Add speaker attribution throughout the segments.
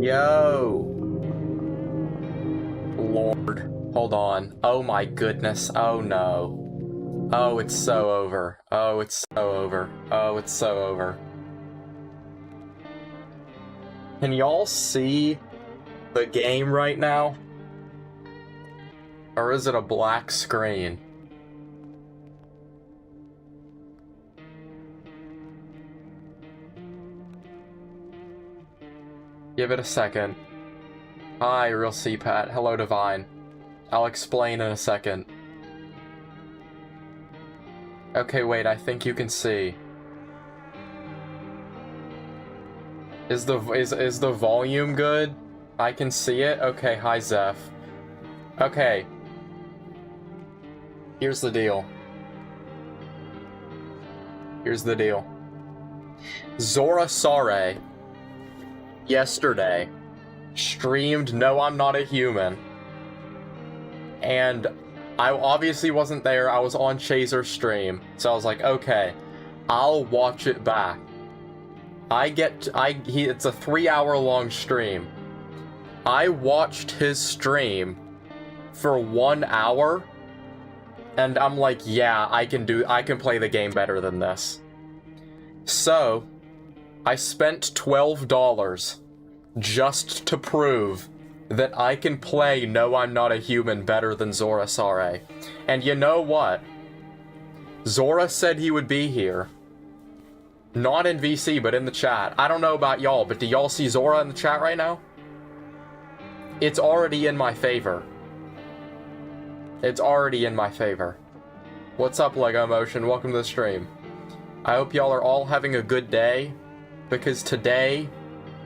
Speaker 1: Yo! Lord. Hold on. Oh my goodness. Oh no. Oh, it's so over. Oh, it's so over. Oh, it's so over. Can y'all see the game right now? Or is it a black screen? Give it a second. Hi, Real CPAT. Hello, Divine. I'll explain in a second. Okay, wait, I think you can see. Is the volume good? I can see it? Okay, hi, Zeph. Okay. Here's the deal. Here's the deal. Zora Sare yesterday streamed No I'm Not a Human, and I obviously wasn't there. I was on Chaser's stream, so I was like, okay, I'll watch it back. It's a 3-hour long stream. I watched his stream for 1 hour, and I'm like, yeah, I can play the game better than this. So I spent $12 just to prove that I can play No I'm Not a Human better than Zora Sare. And you know what? Zora said he would be here. Not in VC, but in the chat. I don't know about y'all, but do y'all see Zora in the chat right now? It's already in my favor. It's already in my favor. What's up, Lego Motion? Welcome to the stream. I hope y'all are all having a good day, because today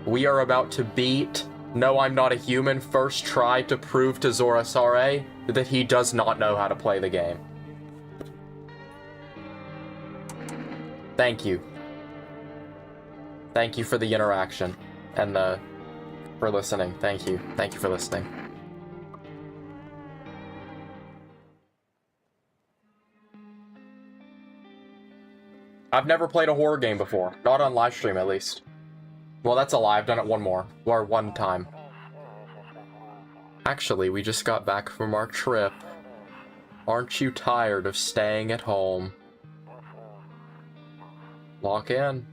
Speaker 1: we are about to beat No I'm Not a Human first try to prove to Zora Sare that he does not know how to play the game. Thank you. Thank you for the interaction and for listening. Thank you. Thank you for listening. I've never played a horror game before. Not on live stream, at least. Well, that's a lie. I've done it one time. Actually, we just got back from our trip. Aren't you tired of staying at home? Lock in.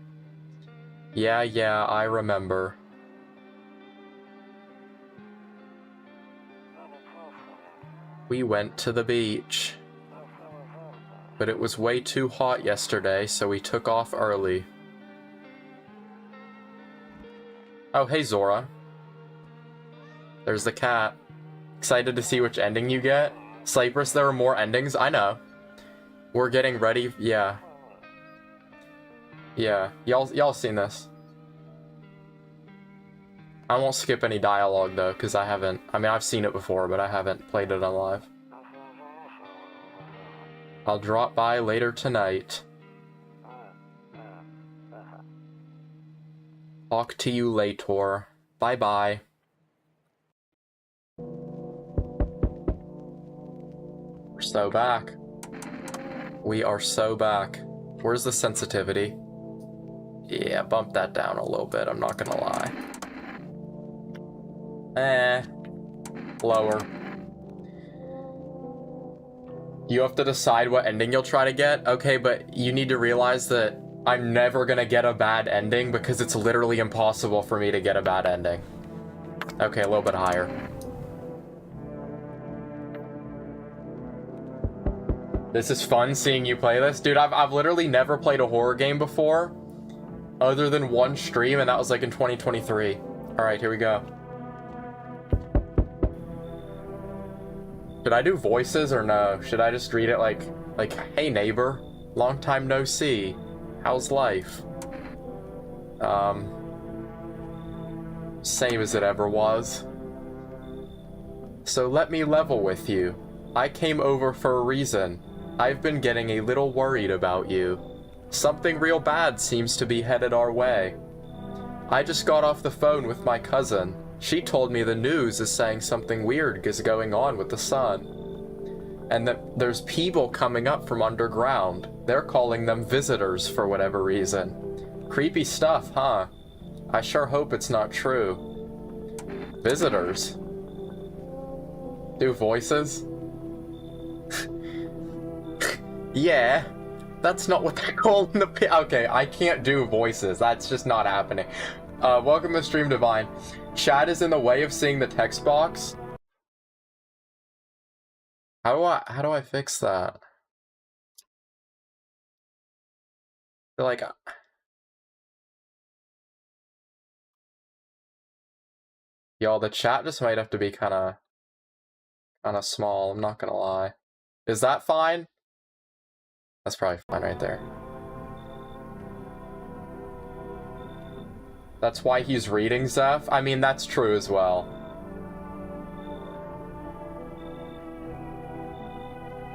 Speaker 1: Yeah, I remember. We went to the beach. But it was way too hot yesterday, so we took off early. Oh, hey Zora. There's the cat. Excited to see which ending you get? Syprus, there are more endings? I know. We're getting ready, yeah. Yeah, y'all seen this. I won't skip any dialogue though, because I've seen it before, but I haven't played it on live. I'll drop by later tonight. Talk to you later. Bye-bye. We're so back. We are so back. Where's the sensitivity? Yeah, bump that down a little bit, I'm not gonna lie. Lower. You have to decide what ending you'll try to get? Okay, but you need to realize that I'm never gonna get a bad ending because it's literally impossible for me to get a bad ending. Okay, a little bit higher. This is fun seeing you play this. Dude, I've literally never played a horror game before, other than one stream, and that was like in 2023. Alright, here we go. Should I do voices or no? Should I just read it like, hey neighbor, long time no see. How's life? Same as it ever was. So let me level with you. I came over for a reason. I've been getting a little worried about you. Something real bad seems to be headed our way. I just got off the phone with my cousin. She told me the news is saying something weird is going on with the sun. And that there's people coming up from underground. They're calling them visitors for whatever reason. Creepy stuff, huh? I sure hope it's not true. Visitors. Do voices? Yeah. That's not what they're calling the pit. Okay, I can't do voices. That's just not happening. Welcome to Stream Divine. Chat is in the way of seeing the text box. How do I fix that? Like, y'all, the chat just might have to be kind of small. I'm not gonna lie. Is that fine? That's probably fine right there. That's why he's reading, Zeph? I mean, that's true as well.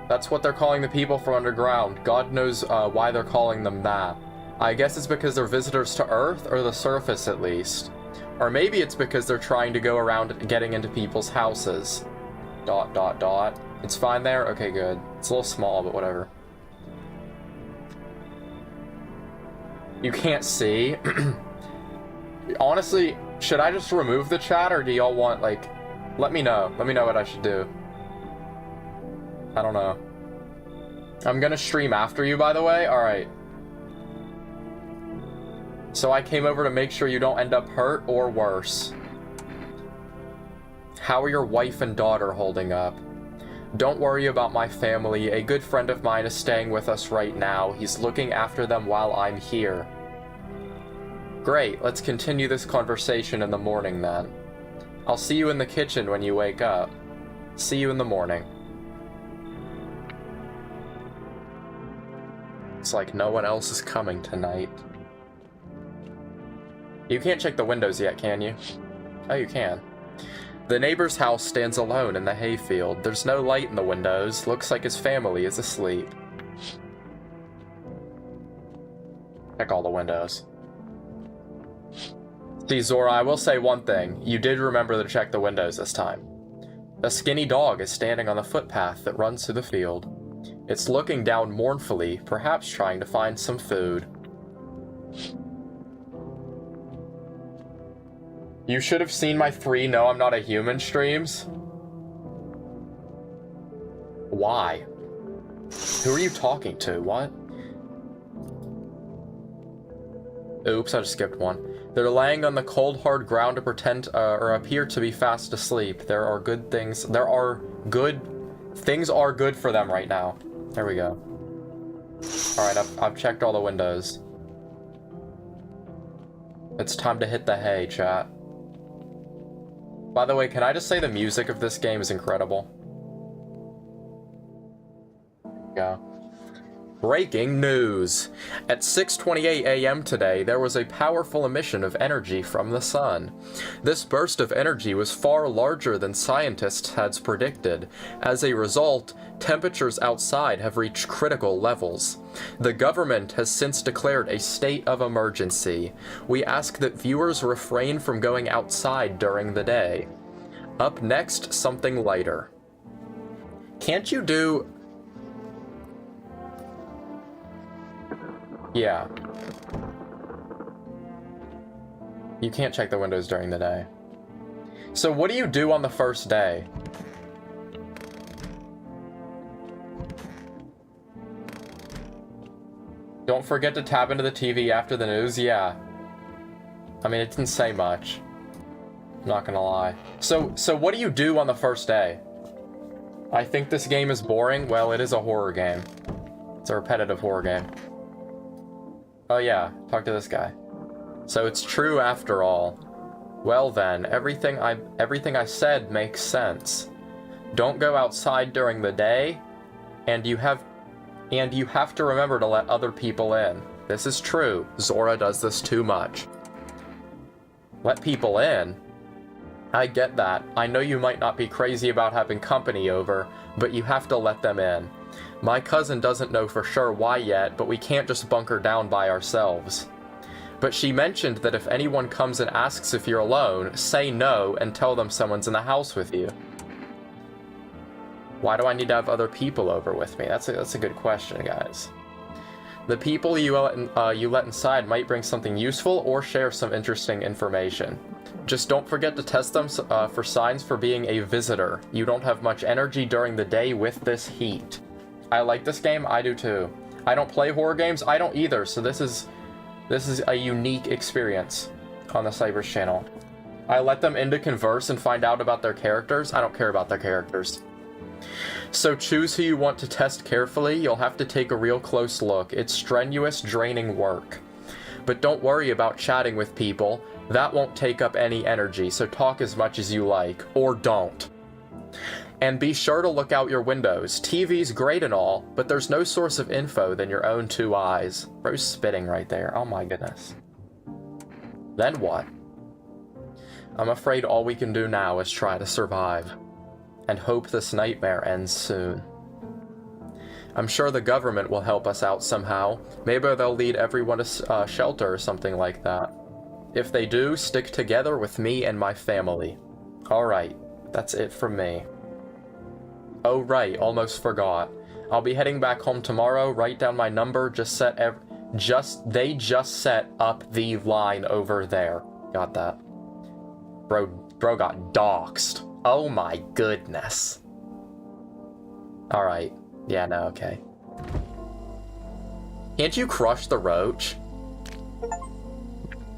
Speaker 1: That's what they're calling the people from underground. God knows why they're calling them that. I guess it's because they're visitors to Earth, or the surface at least. Or maybe it's because they're trying to go around getting into people's houses. ... It's fine there? Okay, good. It's a little small, but whatever. You can't see? Honestly, should I just remove the chat, or do y'all want, like... Let me know. Let me know what I should do. I don't know. I'm gonna stream after you, by the way. Alright. So I came over to make sure you don't end up hurt or worse. How are your wife and daughter holding up? Don't worry about my family. A good friend of mine is staying with us right now. He's looking after them while I'm here. Great, let's continue this conversation in the morning then. I'll see you in the kitchen when you wake up. See you in the morning. It's like no one else is coming tonight. You can't check the windows yet, can you? Oh, you can. The neighbor's house stands alone in the hayfield. There's no light in the windows. Looks like his family is asleep. Check all the windows. See, Zora, I will say one thing. You did remember to check the windows this time. A skinny dog is standing on the footpath that runs through the field. It's looking down mournfully, perhaps trying to find some food. You should have seen my 3 No I'm Not a Human streams. Why? Who are you talking to? What? Oops, I just skipped one. They're laying on the cold, hard ground to pretend, or appear to be fast asleep. Things are good for them right now. There we go. Alright, I've checked all the windows. It's time to hit the hay, chat. By the way, can I just say the music of this game is incredible? Yeah. Breaking news! At 6:28 a.m. today, there was a powerful emission of energy from the sun. This burst of energy was far larger than scientists had predicted. As a result, temperatures outside have reached critical levels. The government has since declared a state of emergency. We ask that viewers refrain from going outside during the day. Up next, something lighter. Can't you do... Yeah. You can't check the windows during the day. So what do you do on the first day? Don't forget to tap into the TV after the news? Yeah. I mean, it didn't say much. I'm not gonna lie. So what do you do on the first day? I think this game is boring. Well, it is a horror game. It's a repetitive horror game. Oh yeah, talk to this guy. So it's true after all. Well then, everything I said makes sense. Don't go outside during the day, and you have to remember to let other people in. This is true. Zora does this too much. Let people in? I get that. I know you might not be crazy about having company over, but you have to let them in. My cousin doesn't know for sure why yet, but we can't just bunker down by ourselves. But she mentioned that if anyone comes and asks if you're alone, say no and tell them someone's in the house with you. Why do I need to have other people over with me? That's a good question, guys. The people you let inside might bring something useful or share some interesting information. Just don't forget to test them for signs for being a visitor. You don't have much energy during the day with this heat. I like this game, I do too. I don't play horror games, I don't either, so this is a unique experience on the Syprus channel. I let them in to converse and find out about their characters. I don't care about their characters. So choose who you want to test carefully. You'll have to take a real close look. It's strenuous, draining work. But don't worry about chatting with people. That won't take up any energy, so talk as much as you like. Or don't. And be sure to look out your windows. TV's great and all, but there's no source of info than your own two eyes. Bro's spitting right there. Oh my goodness. Then what? I'm afraid all we can do now is try to survive. And hope this nightmare ends soon. I'm sure the government will help us out somehow. Maybe they'll lead everyone to shelter or something like that. If they do, stick together with me and my family. Alright, that's it from me. Oh right, almost forgot. I'll be heading back home tomorrow. Write down my number. They just set up the line over there. Got that. Bro got doxxed. Oh my goodness. Alright. Yeah, no, okay. Can't you crush the roach?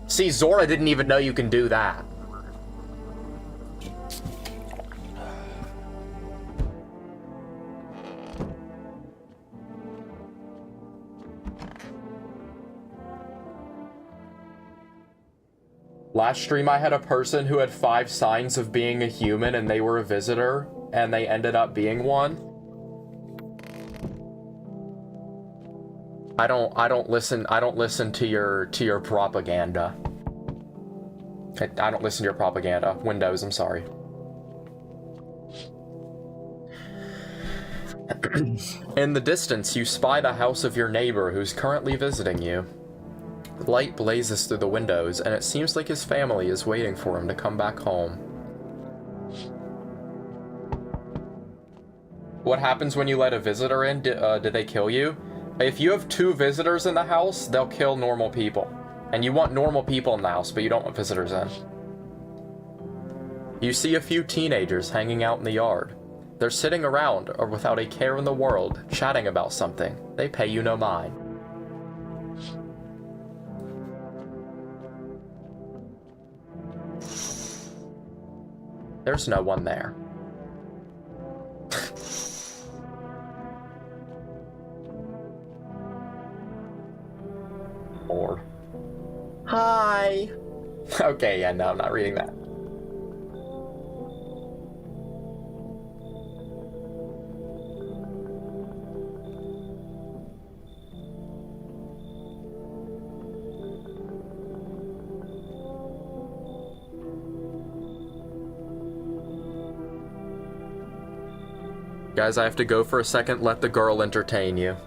Speaker 1: See, Zora didn't even know you can do that. Last stream I had a person who had 5 signs of being a human and they were a visitor, and they ended up being one. I don't listen to your propaganda. I don't listen to your propaganda. Windows, I'm sorry. In the distance, you spy the house of your neighbor who's currently visiting you. Light blazes through the windows, and it seems like his family is waiting for him to come back home. What happens when you let a visitor in? Did they kill you? If you have 2 visitors in the house, they'll kill normal people. And you want normal people in the house, but you don't want visitors in. You see a few teenagers hanging out in the yard. They're sitting around, or without a care in the world, chatting about something. They pay you no mind. There's no one there. Or... Hi! Okay, yeah, no, I'm not reading that. Guys, I have to go for a second. Let the girl entertain you.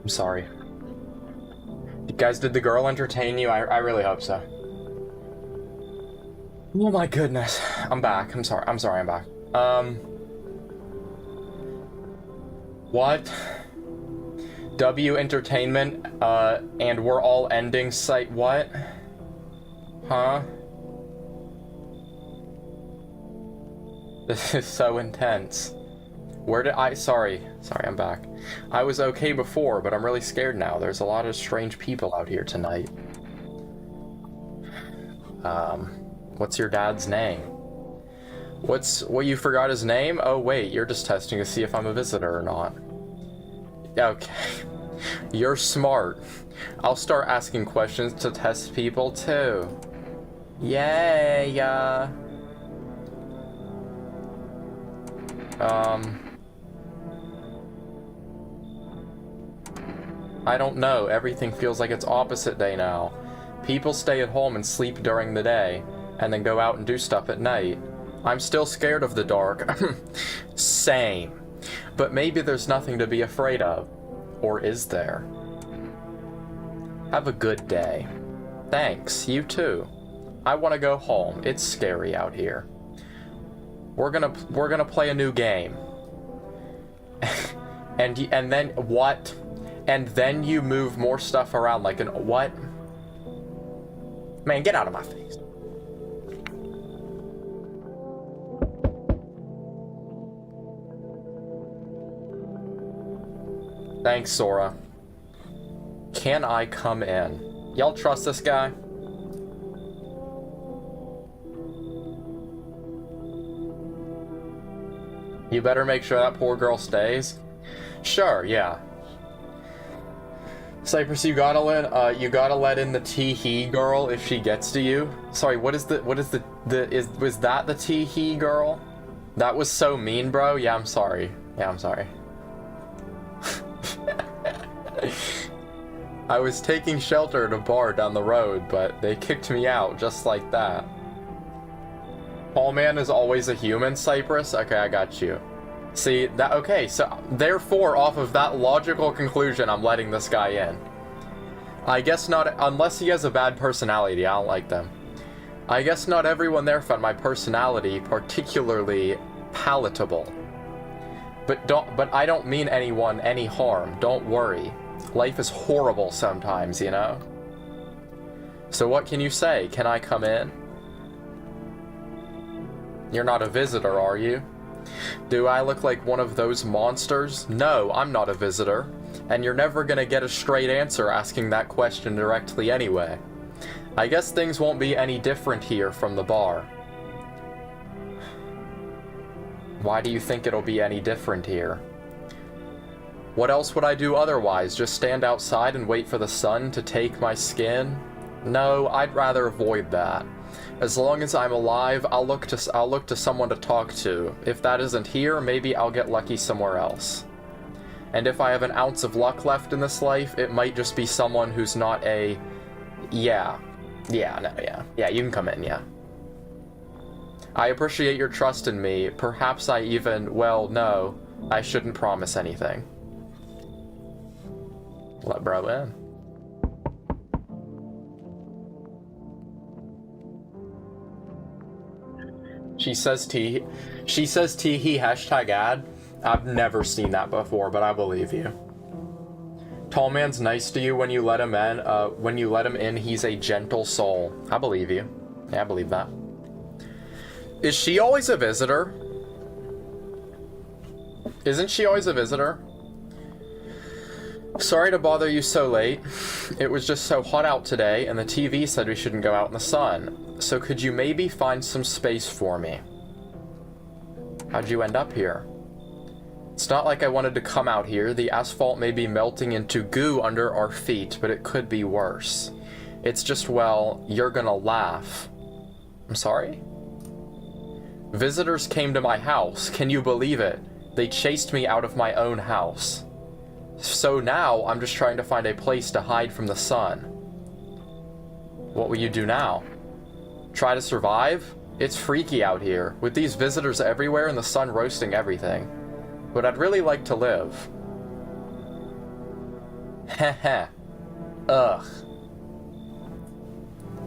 Speaker 1: I'm sorry. Guys, did the girl entertain you? I really hope so. Oh my goodness. I'm back. I'm sorry, I'm back. What? W Entertainment, and we're all ending site. What? Huh? This is so intense. Where did I... Sorry, I'm back. I was okay before, but I'm really scared now. There's a lot of strange people out here tonight. What's your dad's name? What, you forgot his name? Oh wait, you're just testing to see if I'm a visitor or not. Okay. You're smart. I'll start asking questions to test people too. Yay, I don't know. Everything feels like it's opposite day now. People stay at home and sleep during the day, and then go out and do stuff at night. I'm still scared of the dark. Same. But maybe there's nothing to be afraid of. Or is there? Have a good day. Thanks, you too. I want to go home. It's scary out here. We're gonna play a new game. and then what? And then you move more stuff around like an what? Man, get out of my face. Thanks, Sora. Can I come in? Y'all trust this guy? You better make sure that poor girl stays. Sure, yeah. Syprus, you gotta let in the tee-hee girl if she gets to you. Sorry, was that the tee-hee girl? That was so mean, bro. Yeah, I'm sorry. I was taking shelter at a bar down the road, but they kicked me out just like that. Paul Man is always a human, Syprus? Okay, I got you. See, that, okay, so therefore, off of that logical conclusion, I'm letting this guy in. I guess not, unless he has a bad personality, I don't like them. I guess not everyone there found my personality particularly palatable. But I don't mean anyone any harm, don't worry. Life is horrible sometimes, you know? So what can you say? Can I come in? You're not a visitor, are you? Do I look like one of those monsters? No, I'm not a visitor. And you're never gonna get a straight answer asking that question directly anyway. I guess things won't be any different here from the bar. Why do you think it'll be any different here? What else would I do otherwise? Just stand outside and wait for the sun to take my skin? No, I'd rather avoid that. As long as I'm alive, I'll look to someone to talk to. If that isn't here, maybe I'll get lucky somewhere else. And if I have an ounce of luck left in this life, it might just be someone who's not a... Yeah, you can come in, yeah. I appreciate your trust in me. Perhaps I even... Well, no. I shouldn't promise anything. Let bro in. She says tee-hee #ad. I've never seen that before, but I believe you. Tall man's nice to you when you let him in. When you let him in, he's a gentle soul. I believe you. Yeah, I believe that. Is she always a visitor? Isn't she always a visitor? Sorry to bother you so late. It was just so hot out today, and the TV said we shouldn't go out in the sun. So could you maybe find some space for me? How'd you end up here? It's not like I wanted to come out here. The asphalt may be melting into goo under our feet, but it could be worse. It's just, well, you're gonna laugh. I'm sorry? Visitors came to my house. Can you believe it? They chased me out of my own house. So now, I'm just trying to find a place to hide from the sun. What will you do now? Try to survive? It's freaky out here, with these visitors everywhere and the sun roasting everything. But I'd really like to live. Heh. Ugh.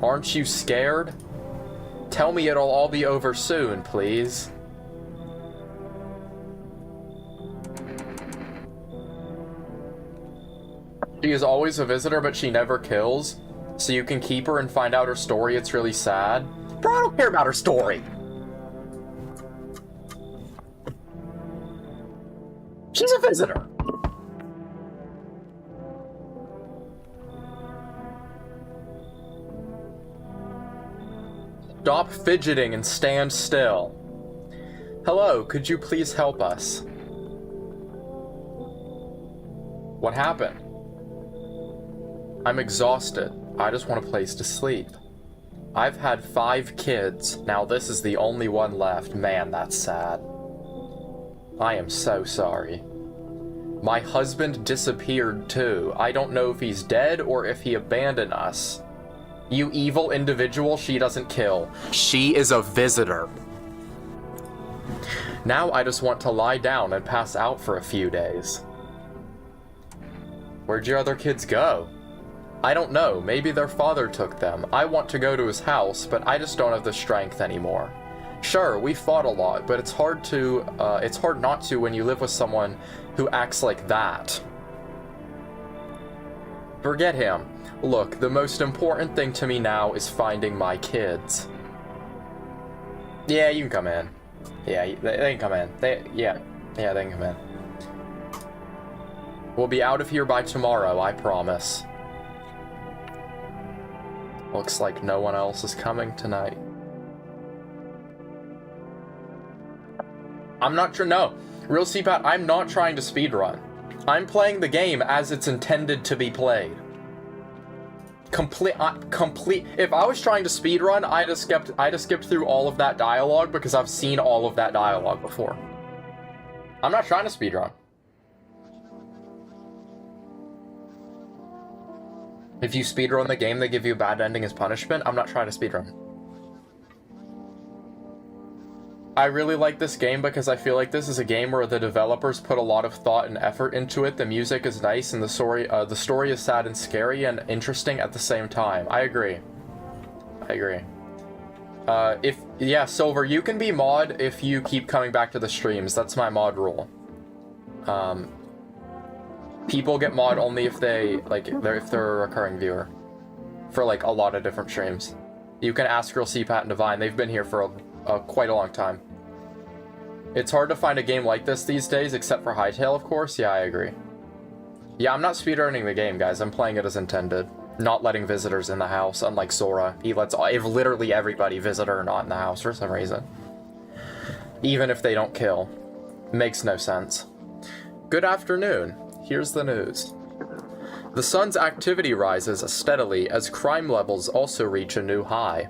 Speaker 1: Aren't you scared? Tell me it'll all be over soon, please. She is always a visitor, but she never kills. So you can keep her and find out her story. It's really sad. Bro, I don't care about her story. She's a visitor. Stop fidgeting and stand still. Hello, could you please help us? What happened? I'm exhausted. I just want a place to sleep. I've had 5 kids. Now this is the only one left. Man, that's sad. I am so sorry. My husband disappeared too. I don't know if he's dead or if he abandoned us. You evil individual, she doesn't kill. She is a visitor. Now I just want to lie down and pass out for a few days. Where'd your other kids go? I don't know. Maybe their father took them. I want to go to his house, but I just don't have the strength anymore. Sure, we fought a lot, but it's hard not to when you live with someone who acts like that. Forget him. Look, the most important thing to me now is finding my kids. Yeah, you can come in. Yeah, they can come in. Yeah, they can come in. We'll be out of here by tomorrow, I promise. Looks like no one else is coming tonight. I'm not sure. No, Real CPAT, I'm not trying to speedrun. I'm playing the game as it's intended to be played. Complete. If I was trying to speedrun, I'd have skipped through all of that dialogue because I've seen all of that dialogue before. I'm not trying to speedrun. If you speedrun the game, they give you a bad ending as punishment. I'm not trying to speedrun. I really like this game because I feel like this is a game where the developers put a lot of thought and effort into it. The music is nice and the story is sad and scary and interesting at the same time. I agree. Silver, you can be mod if you keep coming back to the streams. That's my mod rule. People get mod only if they're a recurring viewer for like a lot of different streams. You can ask Real CPAT and Divine. They've been here for quite a long time. It's hard to find a game like this these days, except for Hytale, of course. Yeah, I agree. Yeah, I'm not speedrunning the game, guys. I'm playing it as intended. Not letting visitors in the house, unlike Sora. He lets literally everybody, visitor or not, in the house for some reason. Even if they don't kill. Makes no sense. Good afternoon. Here's the news. The sun's activity rises steadily as crime levels also reach a new high.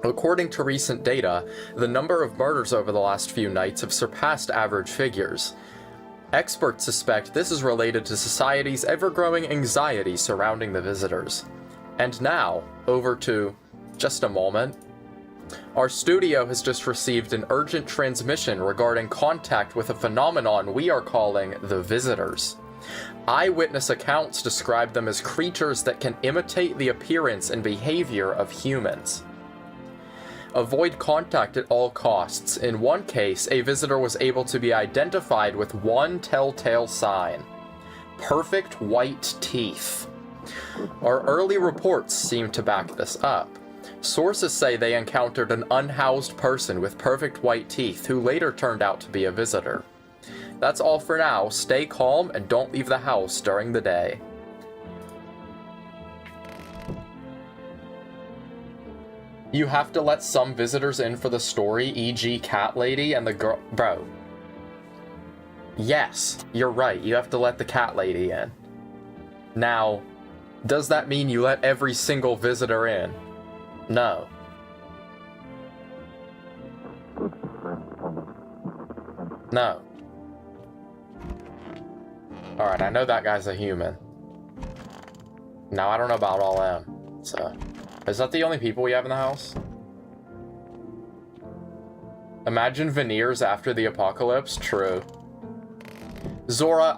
Speaker 1: According to recent data, the number of murders over the last few nights have surpassed average figures. Experts suspect this is related to society's ever-growing anxiety surrounding the visitors. And now, over to just a moment. Our studio has just received an urgent transmission regarding contact with a phenomenon we are calling the visitors. Eyewitness accounts describe them as creatures that can imitate the appearance and behavior of humans. Avoid contact at all costs. In one case, a visitor was able to be identified with one telltale sign: perfect white teeth. Our early reports seem to back this up. Sources say they encountered an unhoused person with perfect white teeth who later turned out to be a visitor. That's all for now. Stay calm and don't leave the house during the day. You have to let some visitors in for the story, e.g. Cat Lady and the girl... Bro. Yes, you're right. You have to let the Cat Lady in. Now, does that mean you let every single visitor in? No. No. Alright, I know that guy's a human. Now, I don't know about all them, so... Is that the only people we have in the house? Imagine veneers after the apocalypse. True. Zora,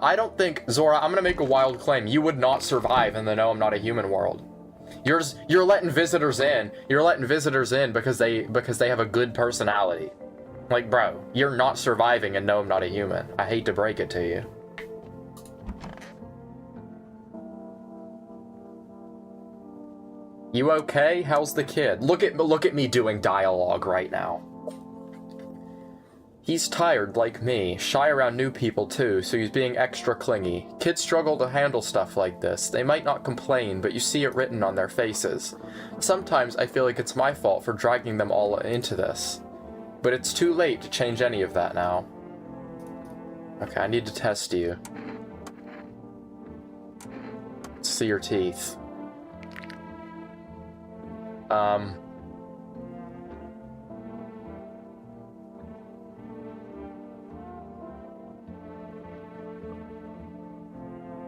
Speaker 1: Zora, I'm gonna make a wild claim. You would not survive in the No, I'm Not a Human world. You're letting visitors in. You're letting visitors in because they have a good personality. Like, bro, you're not surviving in No, I'm Not a Human. I hate to break it to you. You okay? How's the kid? Look at me doing dialogue right now. He's tired like me, shy around new people too, so he's being extra clingy. Kids struggle to handle stuff like this. They might not complain, but you see it written on their faces. Sometimes I feel like it's my fault for dragging them all into this. But it's too late to change any of that now. Okay, I need to test you. Let's see your teeth. I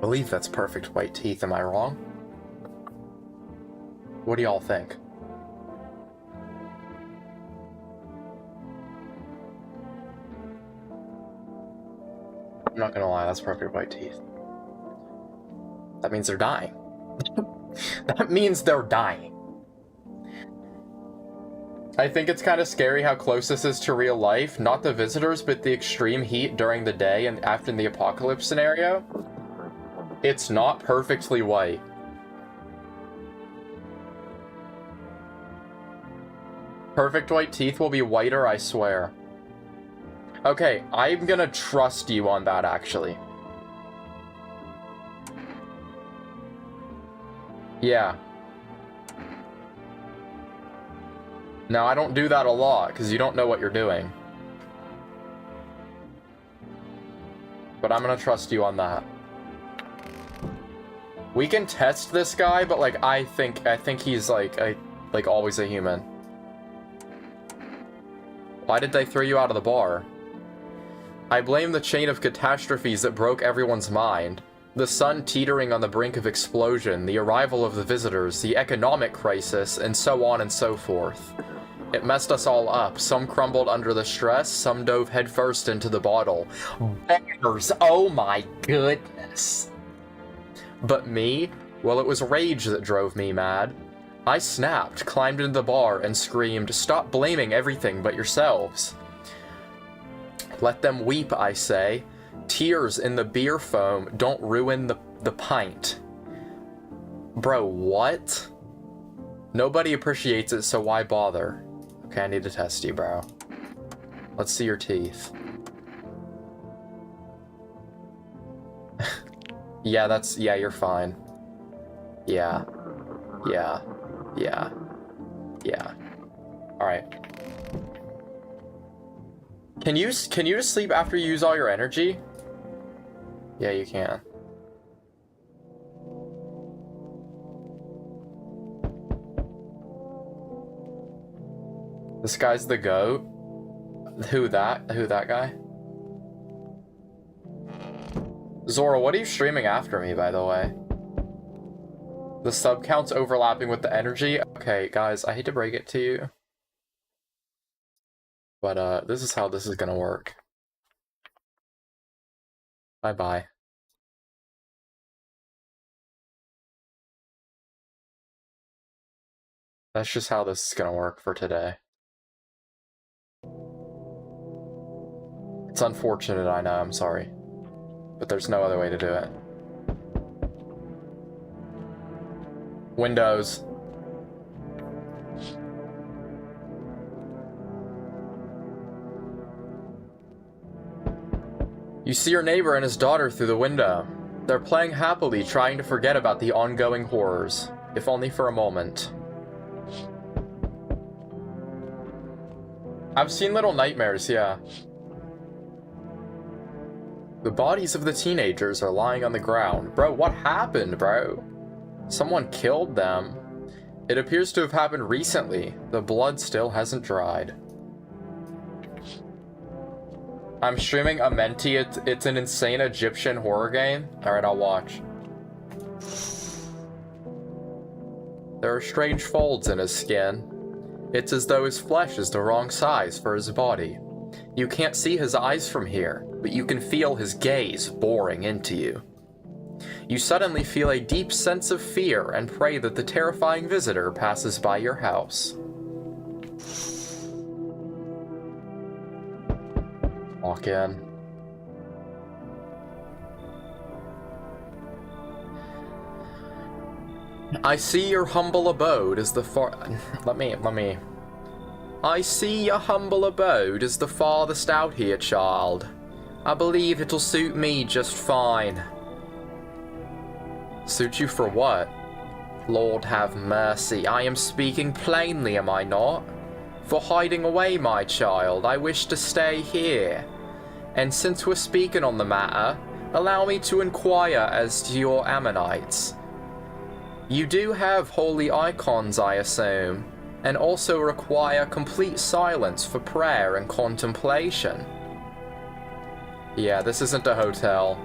Speaker 1: believe that's perfect white teeth, am I wrong? What do y'all think? I'm not gonna lie, that's perfect white teeth. That means they're dying. That means they're dying. I think it's kind of scary how close this is to real life. Not the visitors, but the extreme heat during the day and after the apocalypse scenario. It's not perfectly white. Perfect white teeth will be whiter, I swear. Okay, I'm gonna trust you on that, actually. Yeah. Now, I don't do that a lot, because you don't know what you're doing. But I'm gonna trust you on that. We can test this guy, but like I think he's like always a human. Why did they throw you out of the bar? I blame the chain of catastrophes that broke everyone's mind. The sun teetering on the brink of explosion, the arrival of the visitors, the economic crisis, and so on and so forth. It messed us all up. Some crumbled under the stress, some dove headfirst into the bottle. Bears, oh my goodness. But me? Well, it was rage that drove me mad. I snapped, climbed into the bar, and screamed, "Stop blaming everything but yourselves." Let them weep, I say. Tears in the beer foam don't ruin the pint. Bro, what? Nobody appreciates it, so why bother? Okay, I need to test you, bro. Let's see your teeth. Yeah, you're fine. Yeah. Alright. Can you just sleep after you use all your energy? Yeah, you can. This guy's the goat? Who that guy? Zora, what are you streaming after me, by the way? The sub count's overlapping with the energy? Okay, guys, I hate to break it to you. But, this is how this is gonna work. Bye-bye. That's just how this is gonna work for today. It's unfortunate, I know, I'm sorry. But there's no other way to do it. Windows. You see your neighbor and his daughter through the window. They're playing happily, trying to forget about the ongoing horrors, if only for a moment. I've seen Little Nightmares, yeah. The bodies of the teenagers are lying on the ground. Bro, what happened, bro? Someone killed them. It appears to have happened recently. The blood still hasn't dried. I'm streaming Amenti. It's an insane Egyptian horror game. Alright, I'll watch. There are strange folds in his skin. It's as though his flesh is the wrong size for his body. You can't see his eyes from here. but you can feel his gaze boring into you. You suddenly feel a deep sense of fear and pray that the terrifying visitor passes by your house. Walk in. I see your humble abode as the I see your humble abode as the farthest out here, child. I believe it'll suit me just fine. Suit you for what? Lord have mercy, I am speaking plainly, am I not? For hiding away, my child, I wish to stay here. And since we're speaking on the matter, allow me to inquire as to your Ammonites. You do have holy icons, I assume, and also require complete silence for prayer and contemplation. Yeah, this isn't a hotel.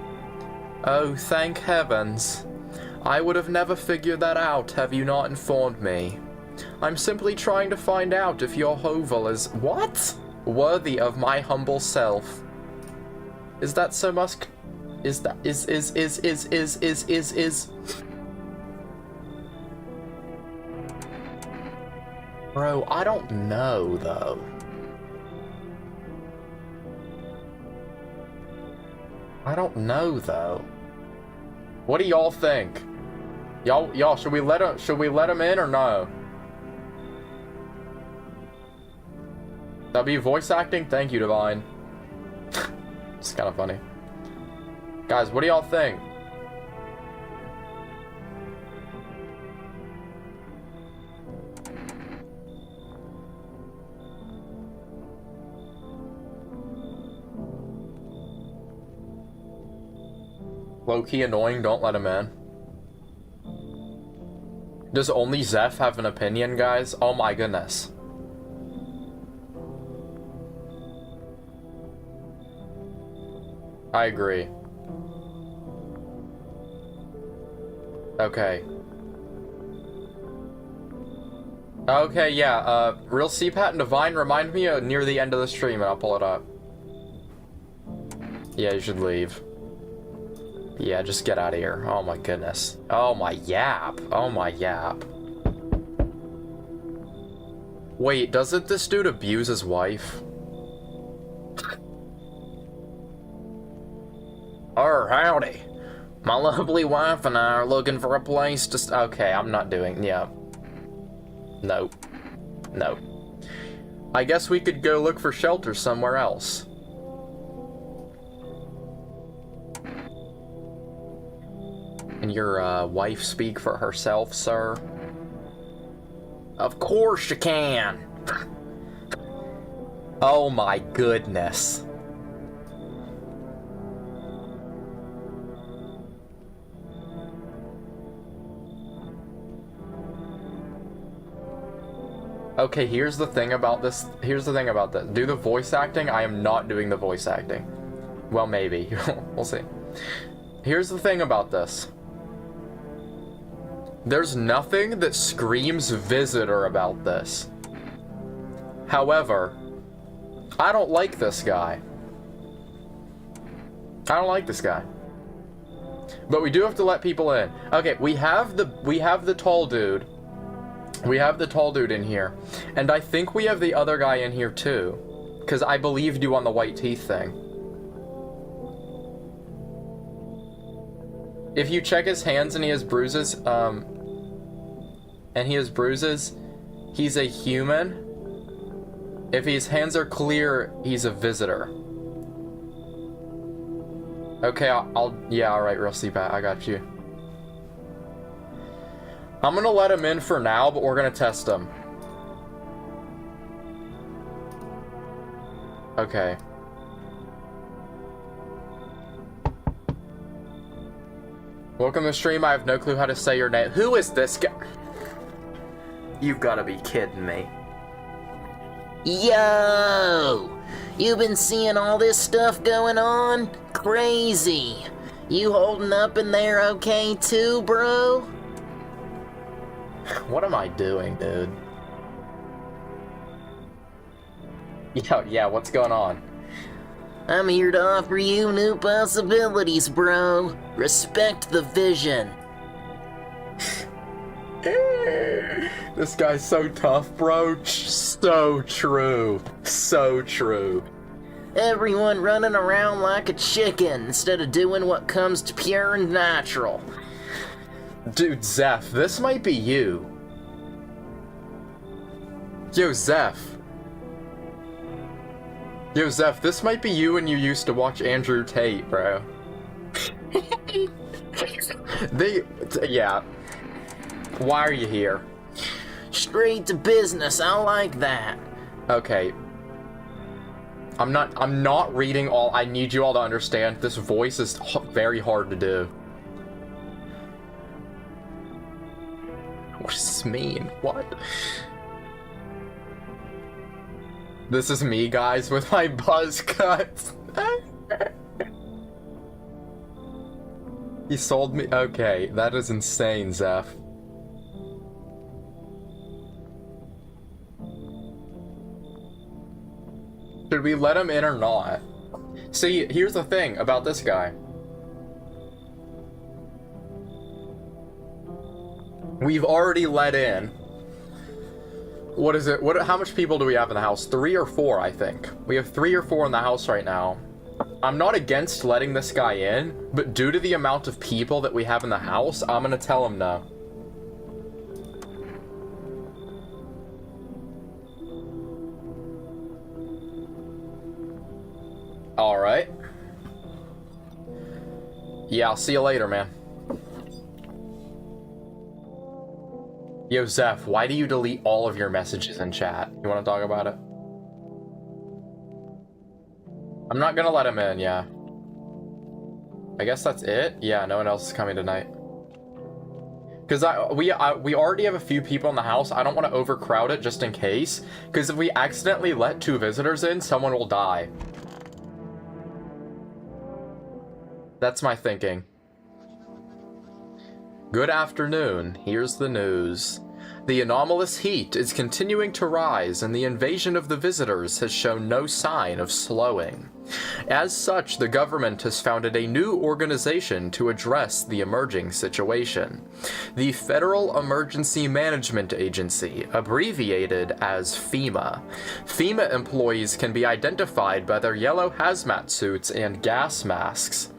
Speaker 1: Oh, thank heavens. I would have never figured that out have you not informed me. I'm simply trying to find out if your hovel is— what? Worthy of my humble self. Is that so much— is that— is— Bro, I don't know, though. I don't know, though. What do y'all think? Y'all, should we let him in or no? That'd be voice acting? Thank you, Divine. It's kind of funny. Guys, what do y'all think? Low-key annoying, don't let him in. Does only Zeph have an opinion, guys? Oh my goodness. I agree. Okay. Okay, yeah, Real CPAT and Divine, remind me near the end of the stream and I'll pull it up. Yeah, you should leave. Yeah, just get out of here. Oh my goodness. Oh my yap. Oh my yap. Wait, doesn't this dude abuse his wife? Howdy. My lovely wife and I are looking for a place to okay, I'm not doing— yeah. Nope. Nope. I guess we could go look for shelter somewhere else. Can your wife speak for herself, sir? Of course you can! Oh my goodness. Okay, here's the thing about this. Here's the thing about this. Do the voice acting. I am not doing the voice acting. Well, maybe. We'll see. Here's the thing about this. There's nothing that screams visitor about this. However, I don't like this guy. I don't like this guy. But we do have to let people in. Okay, we have the tall dude. We have the tall dude in here. And I think we have the other guy in here too. Because I believed you on the white teeth thing. If you check his hands and he has bruises, he's a human. If his hands are clear, he's a visitor. Okay, yeah, alright, Real CPAT, I got you. I'm gonna let him in for now, but we're gonna test him. Okay. Welcome to the stream, I have no clue how to say your name. Who is this guy? You've gotta be kidding me.
Speaker 2: Yo! You been seeing all this stuff going on? Crazy. You holding up in there okay too, bro?
Speaker 1: What am I doing, dude? Yeah, what's going on?
Speaker 2: I'm here to offer you new possibilities, bro. Respect the vision.
Speaker 1: This guy's so tough, bro. So true. So true.
Speaker 2: Everyone running around like a chicken instead of doing what comes to pure and natural.
Speaker 1: Dude, Zeph, this might be you. Yo, Zeph. Yo, Zeph, this might be you when you used to watch Andrew Tate, bro. Yeah. Why are you here?
Speaker 2: Straight to business, I like that.
Speaker 1: Okay. I'm not reading all. I need you all to understand, this voice is very hard to do. What does this mean? What? This is me, guys, with my buzz cuts. He sold me. Okay, that is insane, Zeph. Should we let him in or not? See, here's the thing about this guy. We've already let in. What is it? How much people do we have in the house? 3 or 4, I think. We have 3 or 4 in the house right now. I'm not against letting this guy in, but due to the amount of people that we have in the house, I'm gonna tell him no. Alright. Yeah, I'll see you later, man. Yo, Zeph, why do you delete all of your messages in chat? You want to talk about it? I'm not gonna let him in, yeah. I guess that's it? Yeah, no one else is coming tonight. Because we already have a few people in the house. I don't want to overcrowd it just in case. Because if we accidentally let 2 visitors in, someone will die. That's my thinking. Good afternoon. Here's the news. The anomalous heat is continuing to rise, and the invasion of the visitors has shown no sign of slowing. As such, the government has founded a new organization to address the emerging situation. The Federal Emergency Management Agency, abbreviated as FEMA. FEMA employees can be identified by their yellow hazmat suits and gas masks.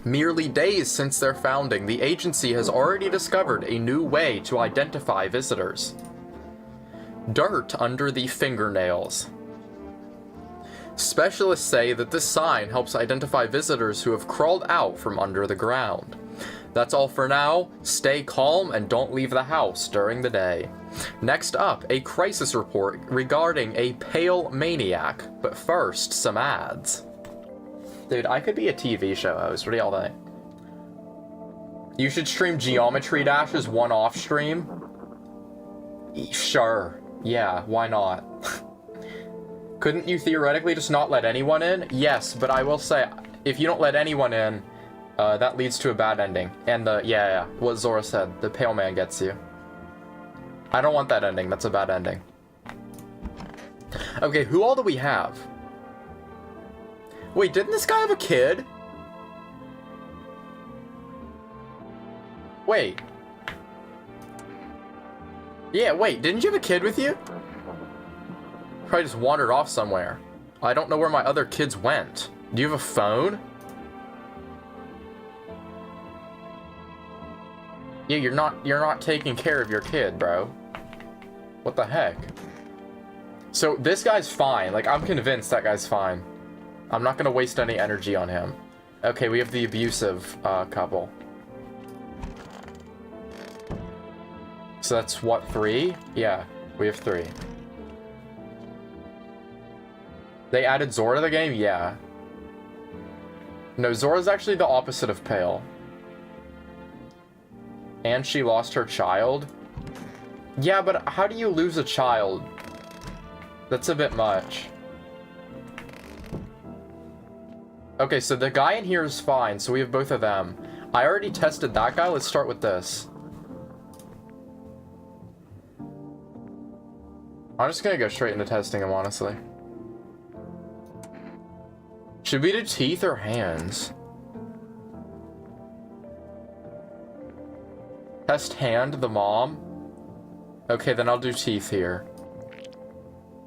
Speaker 1: Merely days since their founding, the agency has already discovered a new way to identify visitors. Dirt under the fingernails. Specialists say that this sign helps identify visitors who have crawled out from under the ground. That's all for now. Stay calm and don't leave the house during the day. Next up, a crisis report regarding a pale maniac. But first, some ads. Dude, I could be a TV show host. What do y'all think? You should stream Geometry Dash's one-off stream? Sure. Yeah, why not? Couldn't you theoretically just not let anyone in? Yes, but I will say, if you don't let anyone in, that leads to a bad ending. And yeah, what Zora said, the pale man gets you. I don't want that ending. That's a bad ending. Okay, who all do we have? Wait, didn't this guy have a kid? Wait. Yeah, wait, didn't you have a kid with you? Probably just wandered off somewhere. I don't know where my other kids went. Do you have a phone? Yeah, you're not taking care of your kid, bro. What the heck? So this guy's fine. Like, I'm convinced that guy's fine. I'm not gonna waste any energy on him. Okay, we have the abusive couple. So that's what, 3? Yeah, we have 3. They added Zora to the game? Yeah. No, Zora's actually the opposite of pale. And she lost her child? Yeah, but how do you lose a child? That's a bit much. Okay, so the guy in here is fine, so we have both of them. I already tested that guy, let's start with this. I'm just gonna go straight into testing him, honestly. Should we do teeth or hands? Test hand, the mom? Okay, then I'll do teeth here.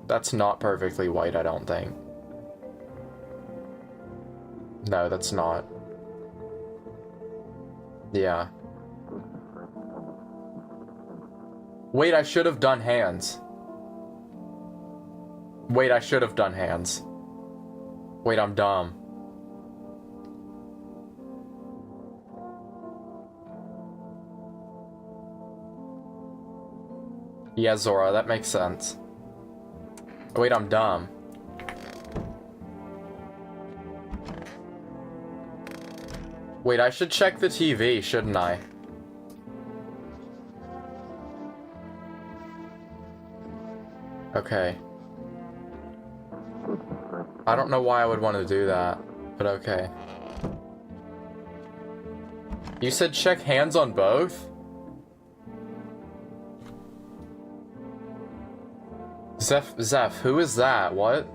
Speaker 1: That's not perfectly white, I don't think. No, that's not. Yeah. Wait, I should have done hands. Wait, I should have done hands. Wait, I'm dumb. Yeah, Zora, that makes sense. Wait, I'm dumb. Wait, I should check the TV, shouldn't I? Okay. I don't know why I would want to do that, but okay. You said check hands on both? Zeph, who is that? What?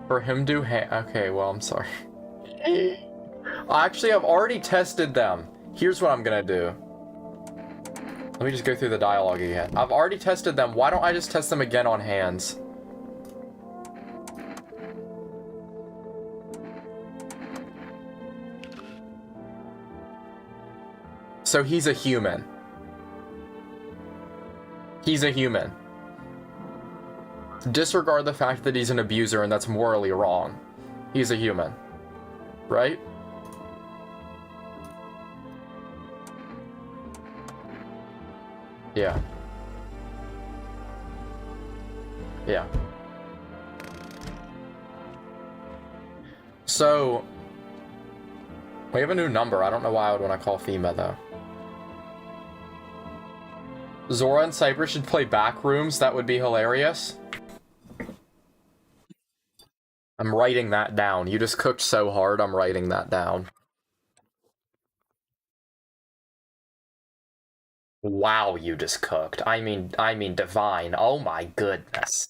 Speaker 1: For him do okay, well, I'm sorry. Actually, I've already tested them. Here's what I'm gonna do. Let me just go through the dialogue again. I've already tested them. Why don't I just test them again on hands? So he's a human. He's a human. Disregard the fact that he's an abuser and that's morally wrong. He's a human. Right? Yeah. Yeah. So, we have a new number. I don't know why I would want to call Fema, though. Zora and Cyprus should play Backrooms. That would be hilarious. I'm writing that down. You just cooked so hard, I'm writing that down. Wow, you just cooked. I mean divine. Oh my goodness.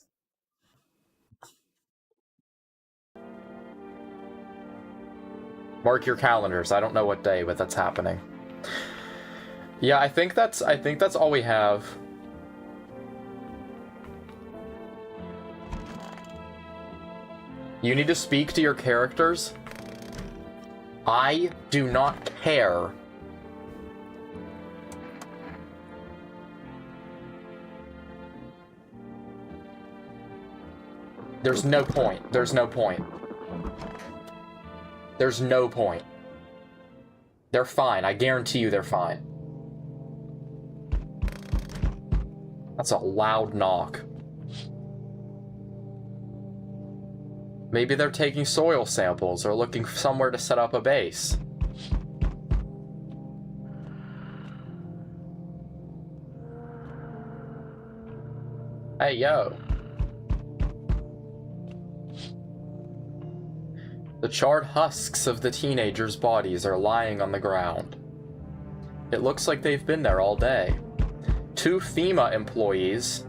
Speaker 1: Mark your calendars. I don't know what day, but that's happening. Yeah, I think that's all we have. You need to speak to your characters. I do not care. There's no point. There's no point. There's no point. They're fine. I guarantee you they're fine. That's a loud knock. Maybe they're taking soil samples or looking somewhere to set up a base. Hey, yo. The charred husks of the teenagers' bodies are lying on the ground. It looks like they've been there all day. 2 FEMA employees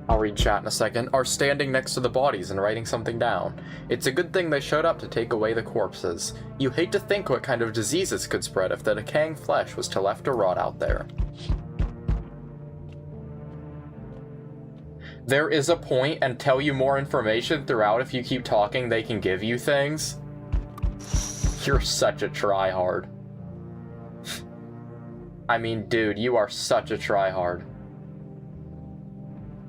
Speaker 1: I'll read chat in a second, are standing next to the bodies and writing something down. It's a good thing they showed up to take away the corpses. You hate to think what kind of diseases could spread if the decaying flesh was to left to rot out there. There is a point, and tell you more information throughout. If you keep talking, they can give you things. You're such a tryhard. I mean, dude, you are such a tryhard.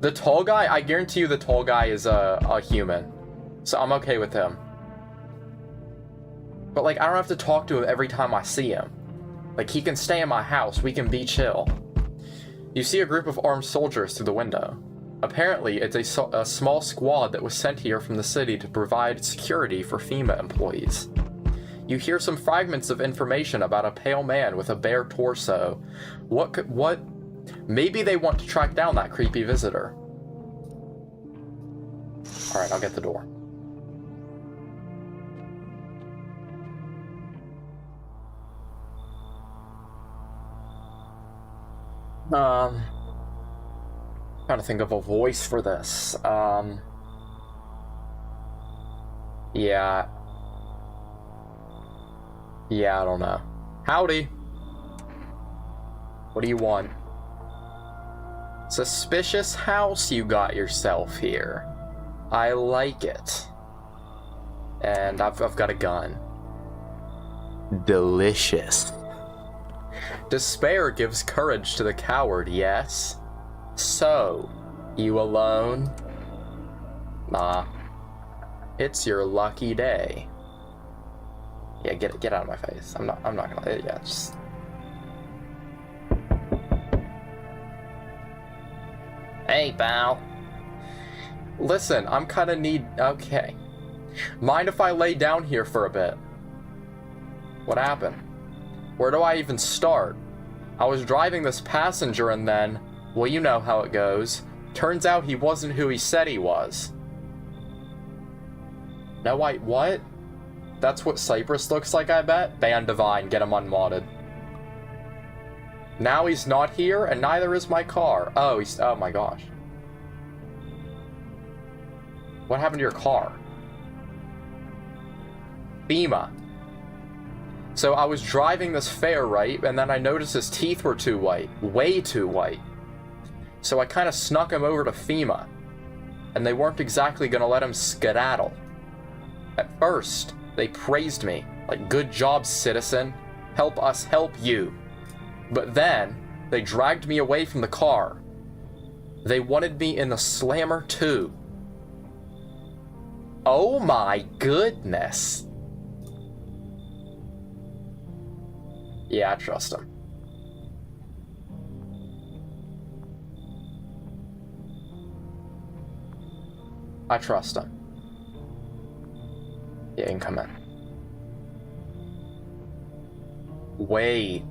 Speaker 1: The tall guy, I guarantee you the tall guy is a human. So I'm okay with him. But, like, I don't have to talk to him every time I see him. Like, he can stay in my house. We can be chill. You see a group of armed soldiers through the window. Apparently, it's a small squad that was sent here from the city to provide security for FEMA employees. You hear some fragments of information about a pale man with a bare torso. What? Maybe they want to track down that creepy visitor. Alright, I'll get the door. Trying to think of a voice for this. Yeah. Yeah, I don't know. Howdy. What do you want? Suspicious house you got yourself here. I like it. And I've got a gun. Delicious. Despair gives courage to the coward, yes? So, you alone? Nah. It's your lucky day. Yeah, get out of my face. I'm not gonna, yeah, just... Hey, pal. Listen, I'm kinda okay. Mind if I lay down here for a bit? What happened? Where do I even start? I was driving this passenger and then, well, you know how it goes. Turns out he wasn't who he said he was. No, what? That's what Syprus looks like, I bet? Ban Divine, get him unmodded. Now he's not here, and neither is my car. Oh, oh my gosh. What happened to your car? FEMA. So I was driving this fare, right? And then I noticed his teeth were too white. Way too white. So I kind of snuck him over to FEMA. And they weren't exactly gonna let him skedaddle. At first, they praised me. Like, good job, citizen. Help us help you. But then, they dragged me away from the car. They wanted me in the slammer too. Oh my goodness. Yeah, I trust him. I trust him. Yeah, you can come in. Wait.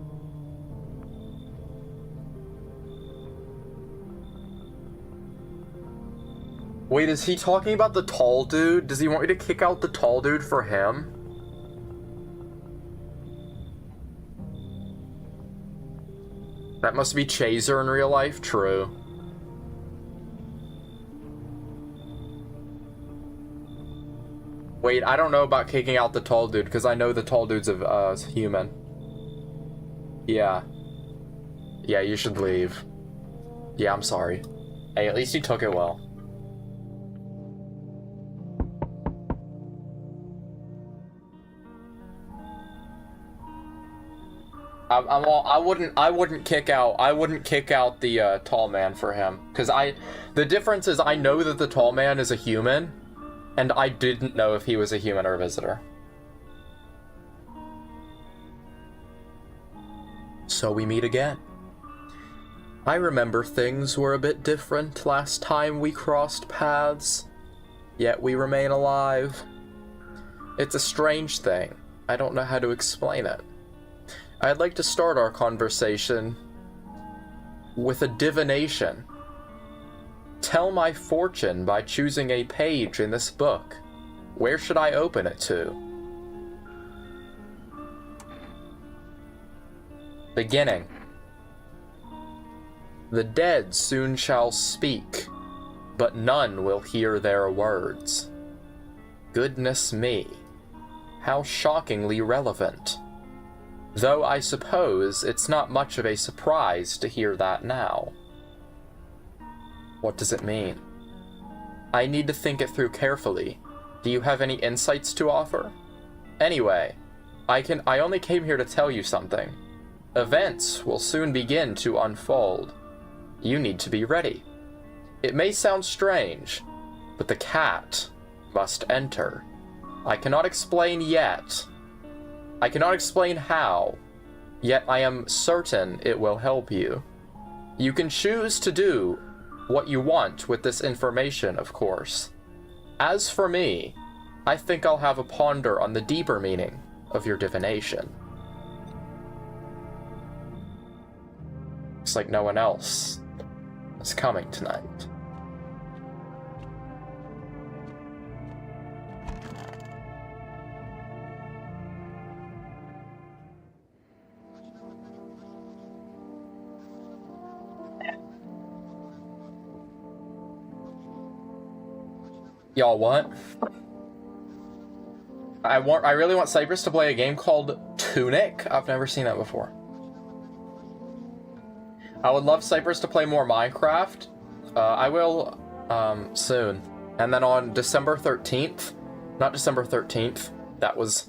Speaker 1: Wait, is he talking about the tall dude? Does he want me to kick out the tall dude for him? That must be Chaser in real life? True. Wait, I don't know about kicking out the tall dude, because I know the tall dude's a human. Yeah. Yeah, you should leave. Yeah, I'm sorry. Hey, at least you took it well. I wouldn't kick out the tall man for him, because the difference is I know that the tall man is a human, and I didn't know if he was a human or a visitor. So we meet again. I remember things were a bit different last time we crossed paths, yet we remain alive. It's a strange thing. I don't know how to explain it. I'd like to start our conversation with a divination. Tell my fortune by choosing a page in this book. Where should I open it to? Beginning. The dead soon shall speak, but none will hear their words. Goodness me, how shockingly relevant. Though I suppose it's not much of a surprise to hear that now. What does it mean? I need to think it through carefully. Do you have any insights to offer? Anyway, I only came here to tell you something. Events will soon begin to unfold. You need to be ready. It may sound strange, but the cat must enter. I cannot explain yet. I cannot explain how, yet I am certain it will help you. You can choose to do what you want with this information, of course. As for me, I think I'll have a ponder on the deeper meaning of your divination. Looks like no one else is coming tonight. Y'all, what? I really want Cyprus to play a game called Tunic. I've never seen that before. I would love Cyprus to play more Minecraft. I will, soon. And then on December 13th, not December 13th, that was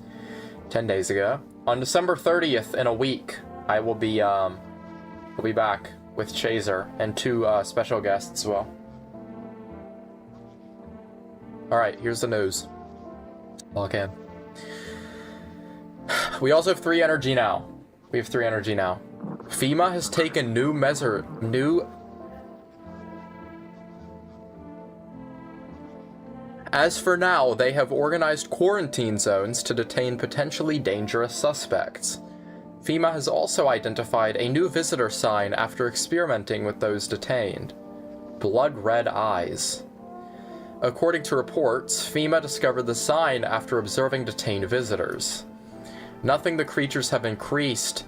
Speaker 1: 10 days ago. On December 30th, in a week, I will be back with Chaser and 2 special guests as well. Alright, here's the news. Log in. We also have 3 energy now. FEMA has taken As for now, they have organized quarantine zones to detain potentially dangerous suspects. FEMA has also identified a new visitor sign after experimenting with those detained. Blood red eyes. According to reports, FEMA discovered the sign after observing detained visitors. Noting the creatures have increased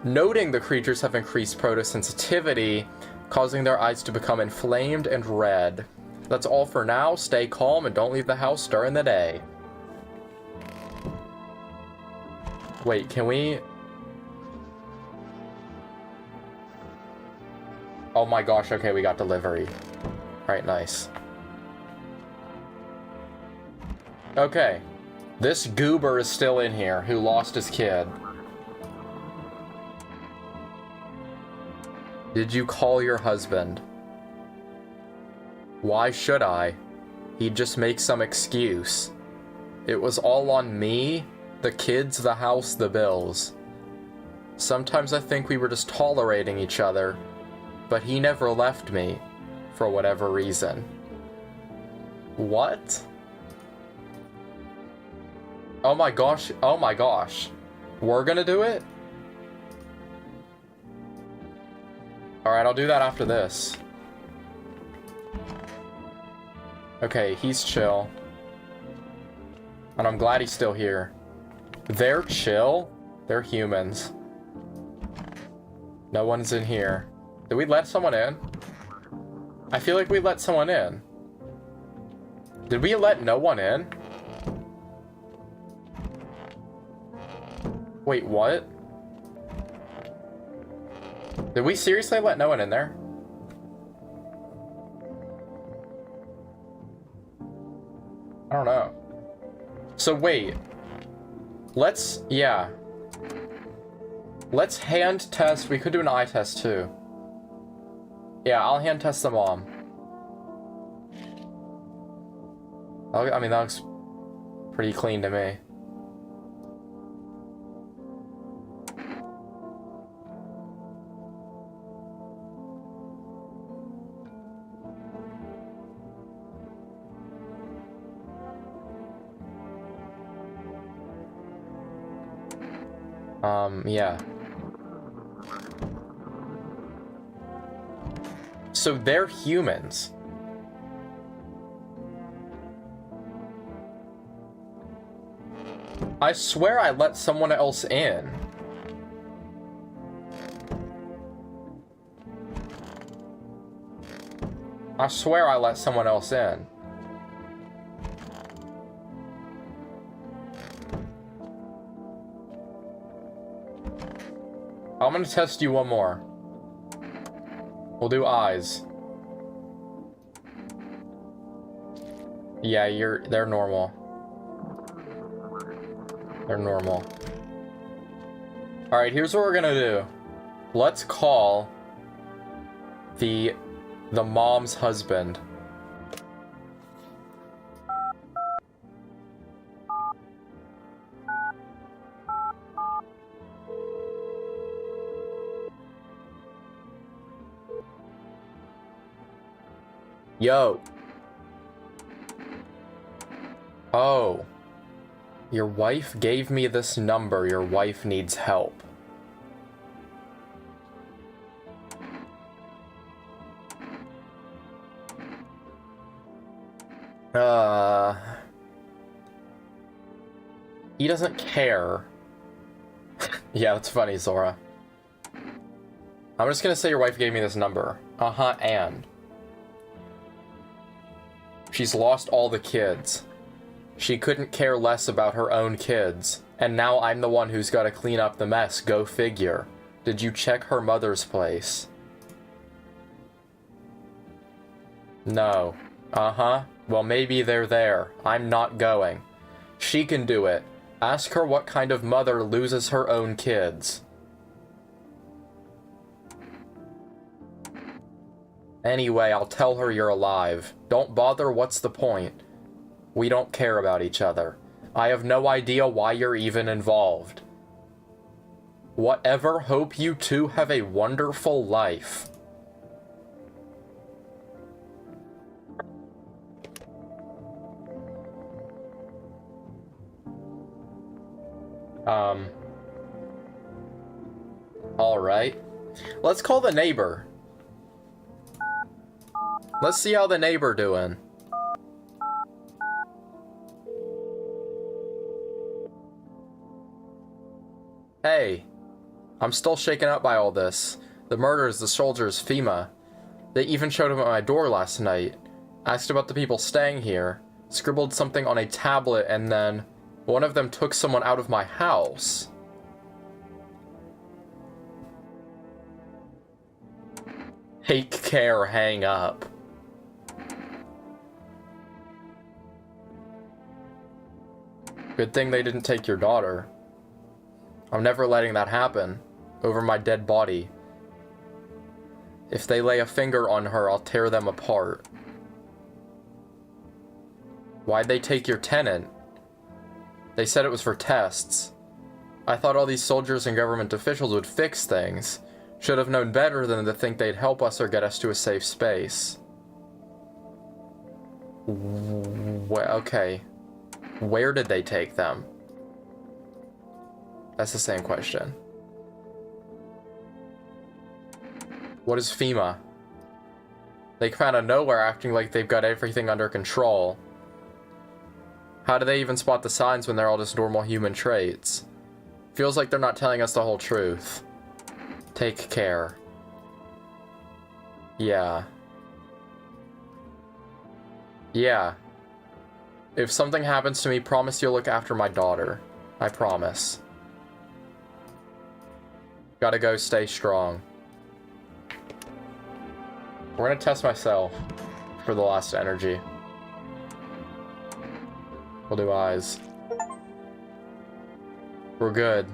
Speaker 1: photosensitivity, causing their eyes to become inflamed and red. That's all for now. Stay calm and don't leave the house during the day. Wait, can we... Oh my gosh, okay, we got delivery. Alright, nice. Okay. This goober is still in here, who lost his kid. Did you call your husband? Why should I? He'd just make some excuse. It was all on me, the kids, the house, the bills. Sometimes I think we were just tolerating each other, but he never left me, for whatever reason. What? Oh my gosh, oh my gosh. We're gonna do it? Alright, I'll do that after this. Okay, he's chill. And I'm glad he's still here. They're chill? They're humans. No one's in here. Did we let someone in? I feel like we let someone in. Did we let no one in? Wait, what? Did we seriously let no one in there? I don't know. So wait. Let's, yeah. Let's hand test. We could do an eye test too. Yeah, I'll hand test the mom. I mean, that looks pretty clean to me. Yeah. So they're humans. I swear I let someone else in. I swear I let someone else in. I'm gonna test you one more. We'll do eyes. Yeah, they're normal. They're normal. Alright, here's what we're gonna do. Let's call the mom's husband. Yo. Oh. Your wife gave me this number. Your wife needs help. He doesn't care. Yeah, that's funny, Zora. I'm just gonna say your wife gave me this number. And. She's lost all the kids. She couldn't care less about her own kids. And now I'm the one who's got to clean up the mess, go figure. Did you check her mother's place? No. Uh-huh. Well, maybe they're there. I'm not going. She can do it. Ask her what kind of mother loses her own kids. Anyway, I'll tell her you're alive. Don't bother, what's the point? We don't care about each other. I have no idea why you're even involved. Whatever, hope you two have a wonderful life. Alright. Let's call the neighbor. Let's see how the neighbor doing. Hey. I'm still shaken up by all this. The murders, the soldiers, FEMA. They even showed up at my door last night. Asked about the people staying here. Scribbled something on a tablet and then one of them took someone out of my house. Take care, hang up. Good thing they didn't take your daughter. I'm never letting that happen. Over my dead body. If they lay a finger on her, I'll tear them apart. Why'd they take your tenant? They said it was for tests. I thought all these soldiers and government officials would fix things. Should have known better than to think they'd help us or get us to a safe space. Okay. Where did they take them? That's the same question. What is FEMA? They come out of nowhere acting like they've got everything under control. How do they even spot the signs when they're all just normal human traits? Feels like they're not telling us the whole truth. Take care. Yeah. Yeah. If something happens to me, promise you'll look after my daughter. I promise. Gotta go, stay strong. We're gonna test myself for the last energy. We'll do eyes. We're good.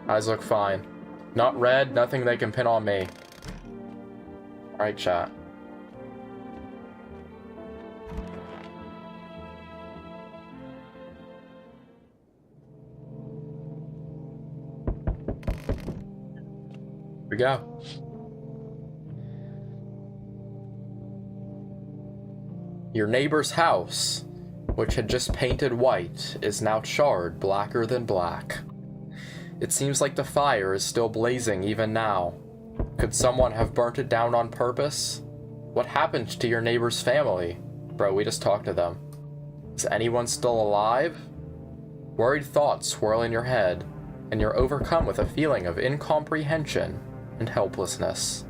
Speaker 1: Eyes look fine. Not red, nothing they can pin on me. Alright, chat. Here we go. Your neighbor's house, which had just painted white, is now charred blacker than black. It seems like the fire is still blazing even now. Could someone have burnt it down on purpose? What happened to your neighbor's family? Bro, we just talked to them. Is anyone still alive? Worried thoughts swirl in your head, and you're overcome with a feeling of incomprehension and helplessness.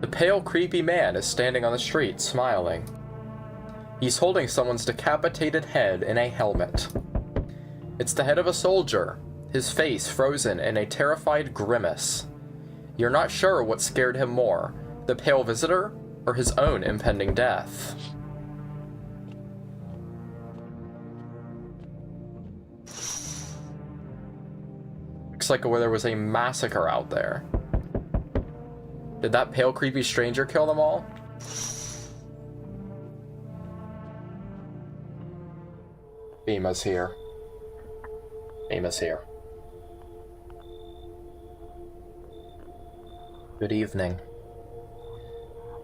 Speaker 1: The pale, creepy man is standing on the street, smiling. He's holding someone's decapitated head in a helmet. It's the head of a soldier, his face frozen in a terrified grimace. You're not sure what scared him more, the pale visitor or his own impending death. Looks like there was a massacre out there. Did that pale, creepy stranger kill them all? FEMA's here. FEMA's here. Good evening.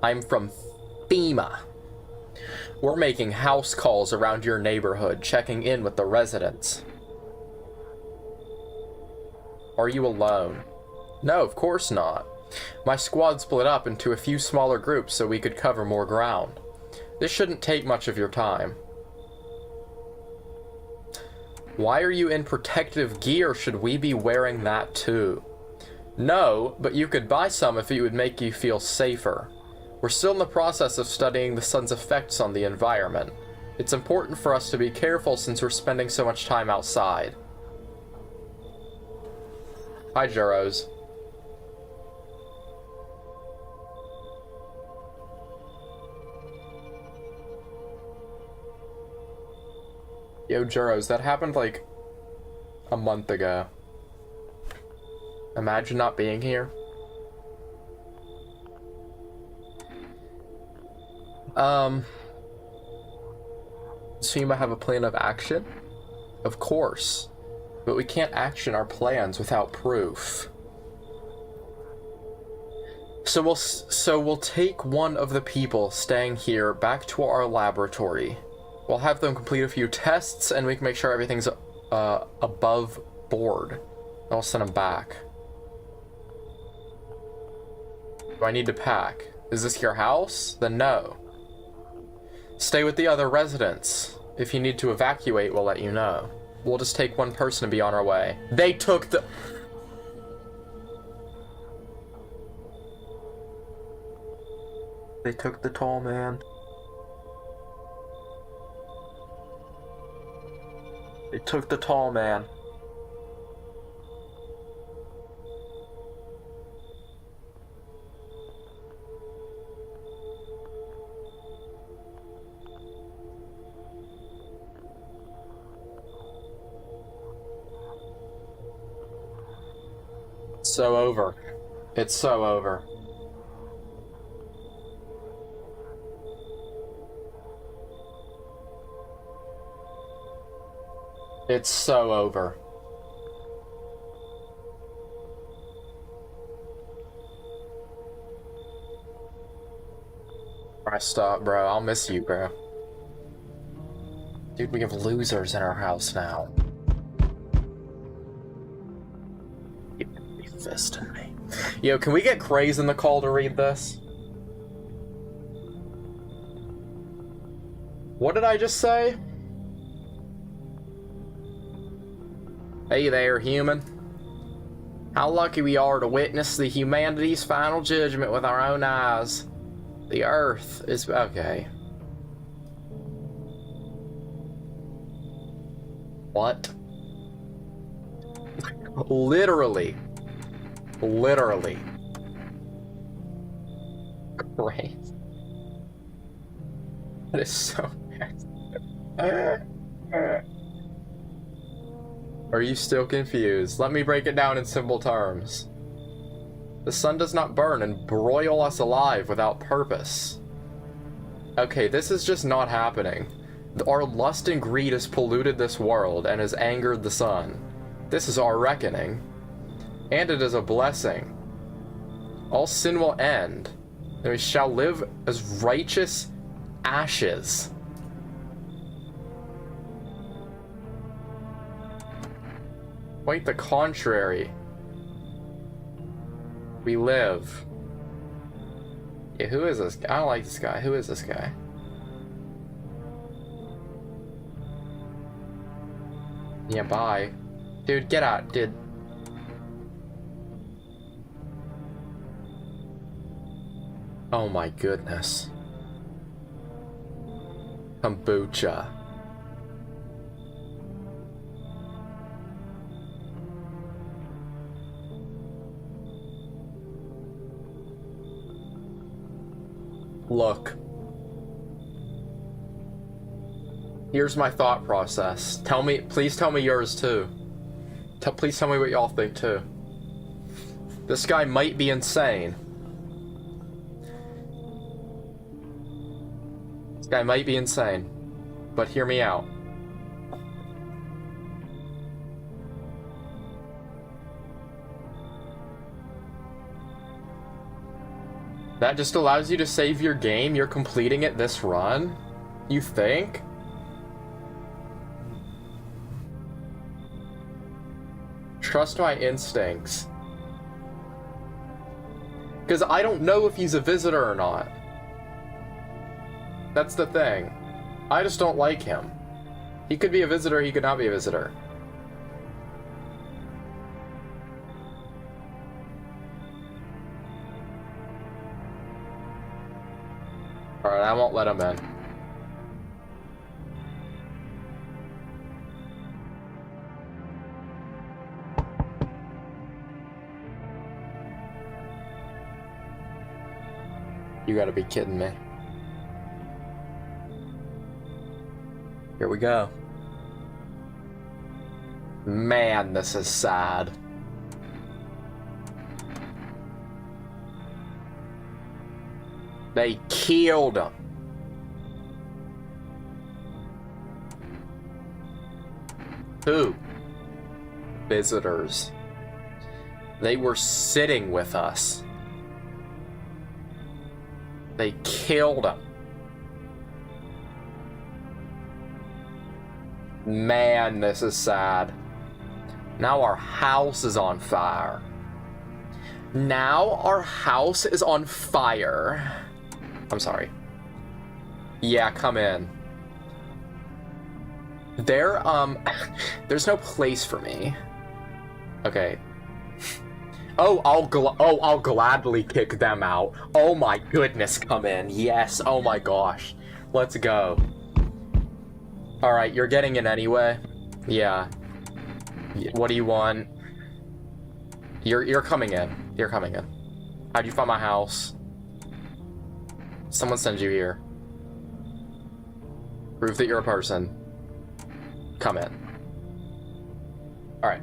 Speaker 1: I'm from FEMA. We're making house calls around your neighborhood, checking in with the residents. Are you alone? No, of course not. My squad split up into a few smaller groups so we could cover more ground. This shouldn't take much of your time. Why are you in protective gear? Should we be wearing that too? No, but you could buy some if it would make you feel safer. We're still in the process of studying the sun's effects on the environment. It's important for us to be careful since we're spending so much time outside. Hi, Juros. Yo, Juros, that happened like a month ago. Imagine not being here. So you might have a plan of action? Of course. But we can't action our plans without proof. So we'll take one of the people staying here back to our laboratory. We'll have them complete a few tests, and we can make sure everything's above board. I'll send them back. Do I need to pack? Is this your house? Then no. Stay with the other residents. If you need to evacuate, we'll let you know. We'll just take one person to be on our way. They took the... They took the tall man. They took the tall man. It's so over. It's so over. It's so over. I stop, bro. I'll miss you, bro. Dude, we have losers in our house now. You can be fisting me. Yo, can we get Craze in the call to read this? What did I just say? Hey there, human. How lucky we are to witness the humanity's final judgment with our own eyes. The Earth is... okay. What? Literally. Literally. Great. That is so bad. Are you still confused? Let me break it down in simple terms. The sun does not burn and broil us alive without purpose. Okay, this is just not happening. Our lust and greed has polluted this world and has angered the sun. This is our reckoning. And it is a blessing. All sin will end, and we shall live as righteous ashes. Quite the contrary. We live. Yeah, who is this guy? I don't like this guy. Who is this guy? Yeah, bye. Dude, get out, dude. Oh my goodness. Kombucha. Look. Here's my thought process. Please tell me yours too. Please tell me what y'all think too. This guy might be insane. This guy might be insane. But hear me out. That just allows you to save your game. You're completing it this run? You think? Trust my instincts. Because I don't know if he's a visitor or not. That's the thing. I just don't like him. He could be a visitor, he could not be a visitor. won't let him in. You gotta be kidding me. Here we go. Man, this is sad. They killed him. Who? Visitors. They were sitting with us. They killed him. Man, this is sad. Now our house is on fire. Now our house is on fire. I'm sorry. Yeah, come in. There's no place for me. Okay. Oh, I'll gladly kick them out. Oh my goodness, come in. Yes, oh my gosh. Let's go. Alright, you're getting in anyway. Yeah. What do you want? You're coming in. You're coming in. How'd you find my house? Someone sends you here. Prove that you're a person. Come in. Alright.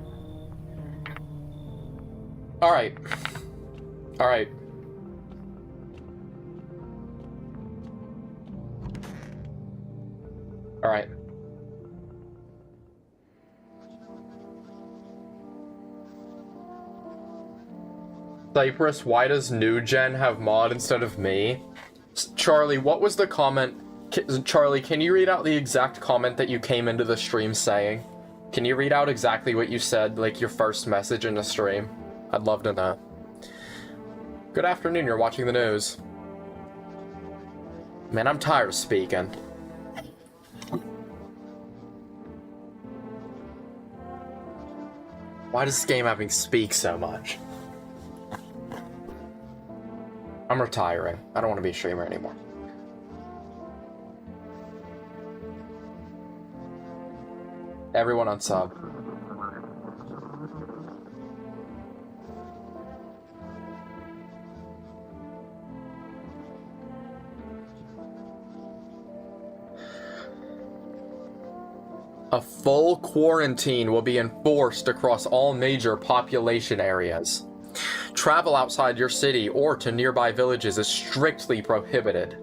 Speaker 1: Alright. Alright. Alright. Cyprus, why does New Gen have mod instead of me? Charlie, what was the comment? Charlie, can you read out the exact comment that you came into the stream saying? Can you read out exactly what you said, like your first message in the stream? I'd love to know. Good afternoon, you're watching the news. Man, I'm tired of speaking. Why does this game have me speak so much? I'm retiring. I don't want to be a streamer anymore. Everyone unsub. A full quarantine will be enforced across all major population areas. Travel outside your city or to nearby villages is strictly prohibited.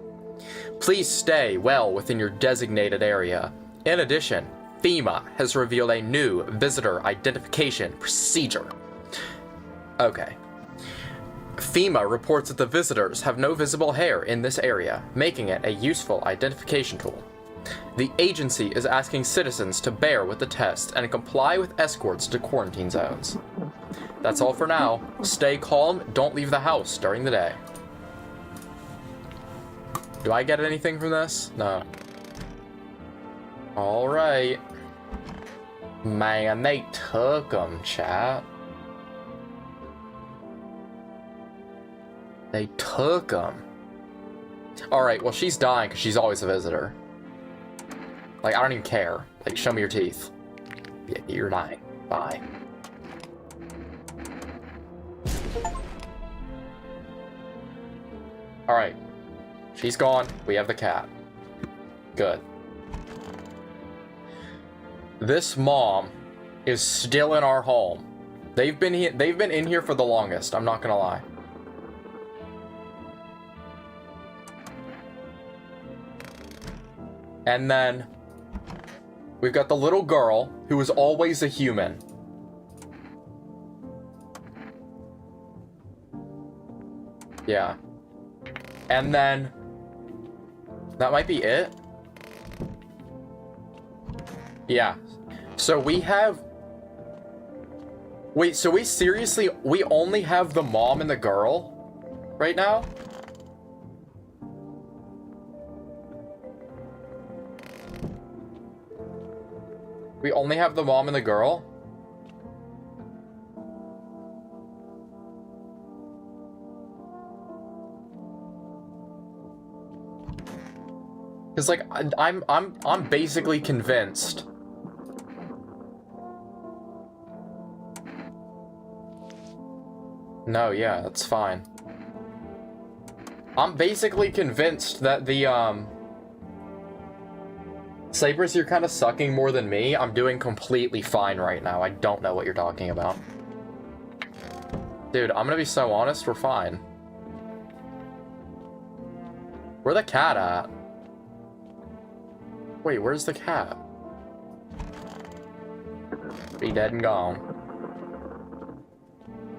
Speaker 1: Please stay well within your designated area. In addition, FEMA has revealed a new visitor identification procedure. Okay. FEMA reports that the visitors have no visible hair in this area, making it a useful identification tool. The agency is asking citizens to bear with the test and comply with escorts to quarantine zones. That's all for now. Stay calm, don't leave the house during the day. Do I get anything from this? No. Alright. Man, they took him, chat. They took him. Alright, well she's dying because she's always a visitor. Like, I don't even care. Like, show me your teeth. Yeah, you're dying. Bye. Alright. She's gone. We have the cat. Good. This mom is still in our home. They've been in here for the longest, I'm not gonna lie. And then we've got the little girl who is always a human. Yeah. And then that might be it. Yeah. So we have... Wait, so we only have the mom and the girl right now? We only have the mom and the girl? Because, like, I'm basically convinced. No, yeah, that's fine. I'm basically convinced that the, Syprus, you're kind of sucking more than me. I'm doing completely fine right now. I don't know what you're talking about. Dude, I'm gonna be so honest, we're fine. Where's the cat at? Wait, where's the cat? Be dead and gone.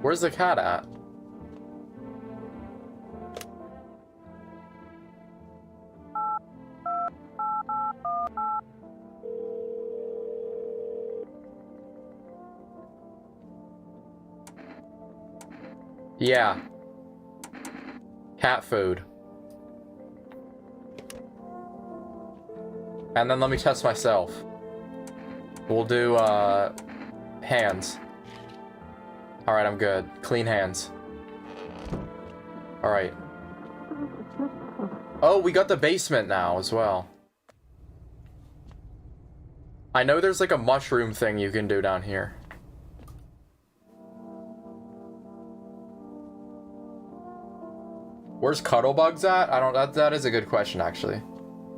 Speaker 1: Where's the cat at? Yeah. Cat food. And then let me test myself. We'll do, hands. Alright, I'm good. Clean hands. Alright. Oh, we got the basement now as well. I know there's like a mushroom thing you can do down here. Where's Cuddlebugs at? I don't, that is a good question, actually.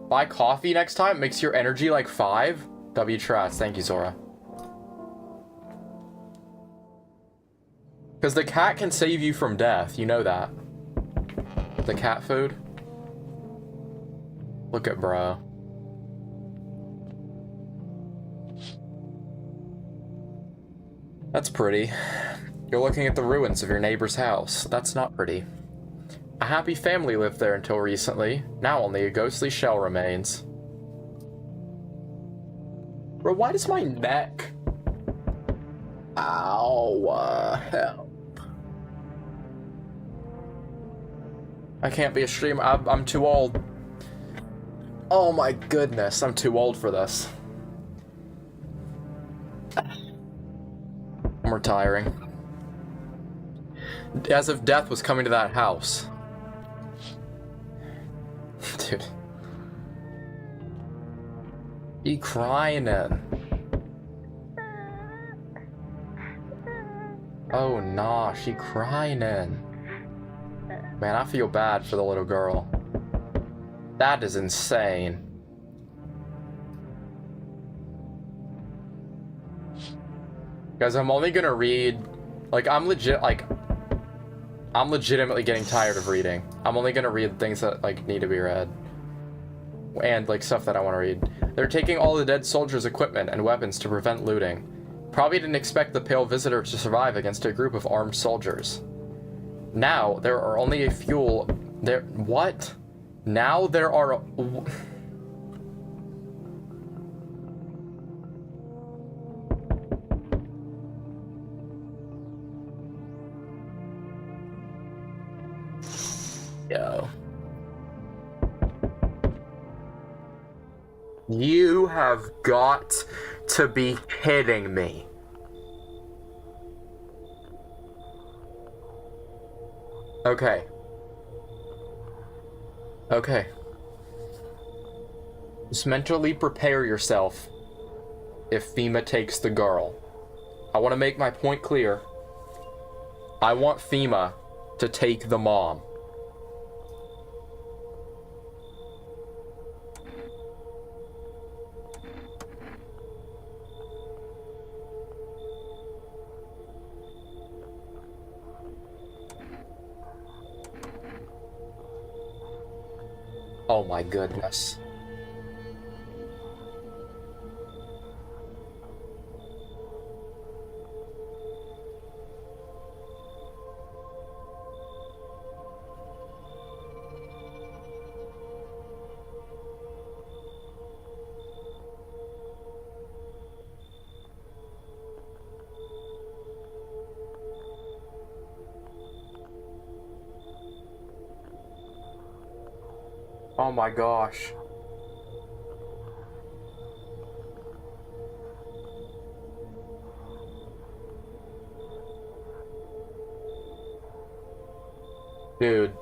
Speaker 1: Buy coffee next time, makes your energy like 5. W Trust, thank you, Zora. Because the cat can save you from death, you know that. The cat food. Look at bro. That's pretty. You're looking at the ruins of your neighbor's house. That's not pretty. A happy family lived there until recently. Now only a ghostly shell remains. Bro, why does my neck... Ow, help. I can't be a streamer. I'm too old. Oh my goodness, I'm too old for this. I'm retiring. As if death was coming to that house. Dude. He crying in. Oh nah, she crying in. Man, I feel bad for the little girl. That is insane. Guys, I'm only gonna read, like, I'm legitimately getting tired of reading. I'm only gonna read things that, like, need to be read. And, like, stuff that I want to read. They're taking all the dead soldiers' equipment and weapons to prevent looting. Probably didn't expect the pale visitor to survive against a group of armed soldiers. Now, there are only a few... What? Now there are... Yo. You have got to be kidding me. Okay. Okay. Just mentally prepare yourself if FEMA takes the girl. I want to make my point clear. I want FEMA to take the mom. Oh my goodness. Oh my gosh. Dude.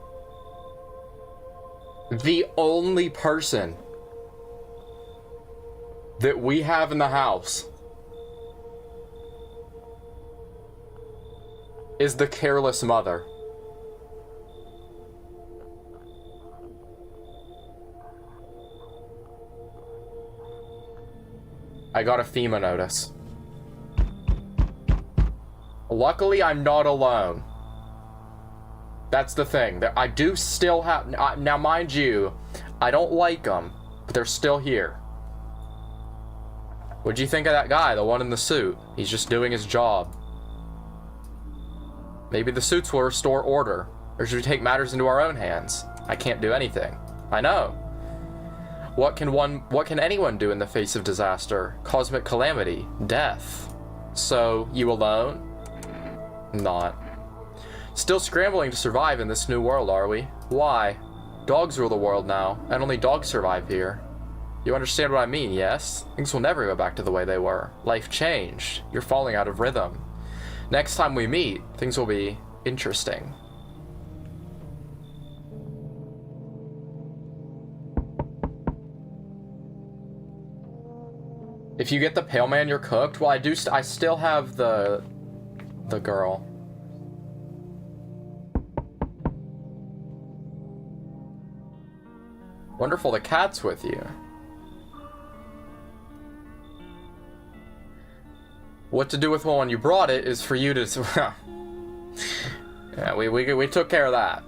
Speaker 1: The only person that we have in the house is the careless mother. I got a FEMA notice. Luckily, I'm not alone. That's the thing. I do still have... Now, mind you, I don't like them, but they're still here. What'd you think of that guy, the one in the suit? He's just doing his job. Maybe the suits will restore order. Or should we take matters into our own hands? I can't do anything. I know. What can anyone do in the face of disaster? Cosmic calamity. Death. So, you alone? Not. Still scrambling to survive in this new world, are we? Why? Dogs rule the world now, and only dogs survive here. You understand what I mean, yes? Things will never go back to the way they were. Life changed. You're falling out of rhythm. Next time we meet, things will be interesting. If you get the pale man, you're cooked. Well, I still have the girl. Wonderful, the cat's with you. What to do with one when you brought it is for you to... Yeah, we took care of that.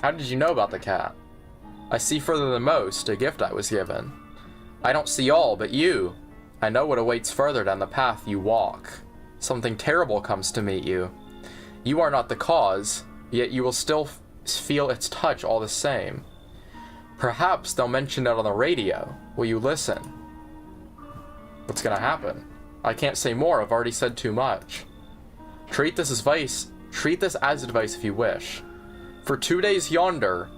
Speaker 1: How did you know about the cat? I see further than most, a gift I was given. I don't see all, but you. I know what awaits further down the path you walk. Something terrible comes to meet you. You are not the cause, yet you will still feel its touch all the same. Perhaps they'll mention it on the radio. Will you listen? What's gonna happen? I can't say more, I've already said too much. Treat this as advice if you wish. For 2 days yonder,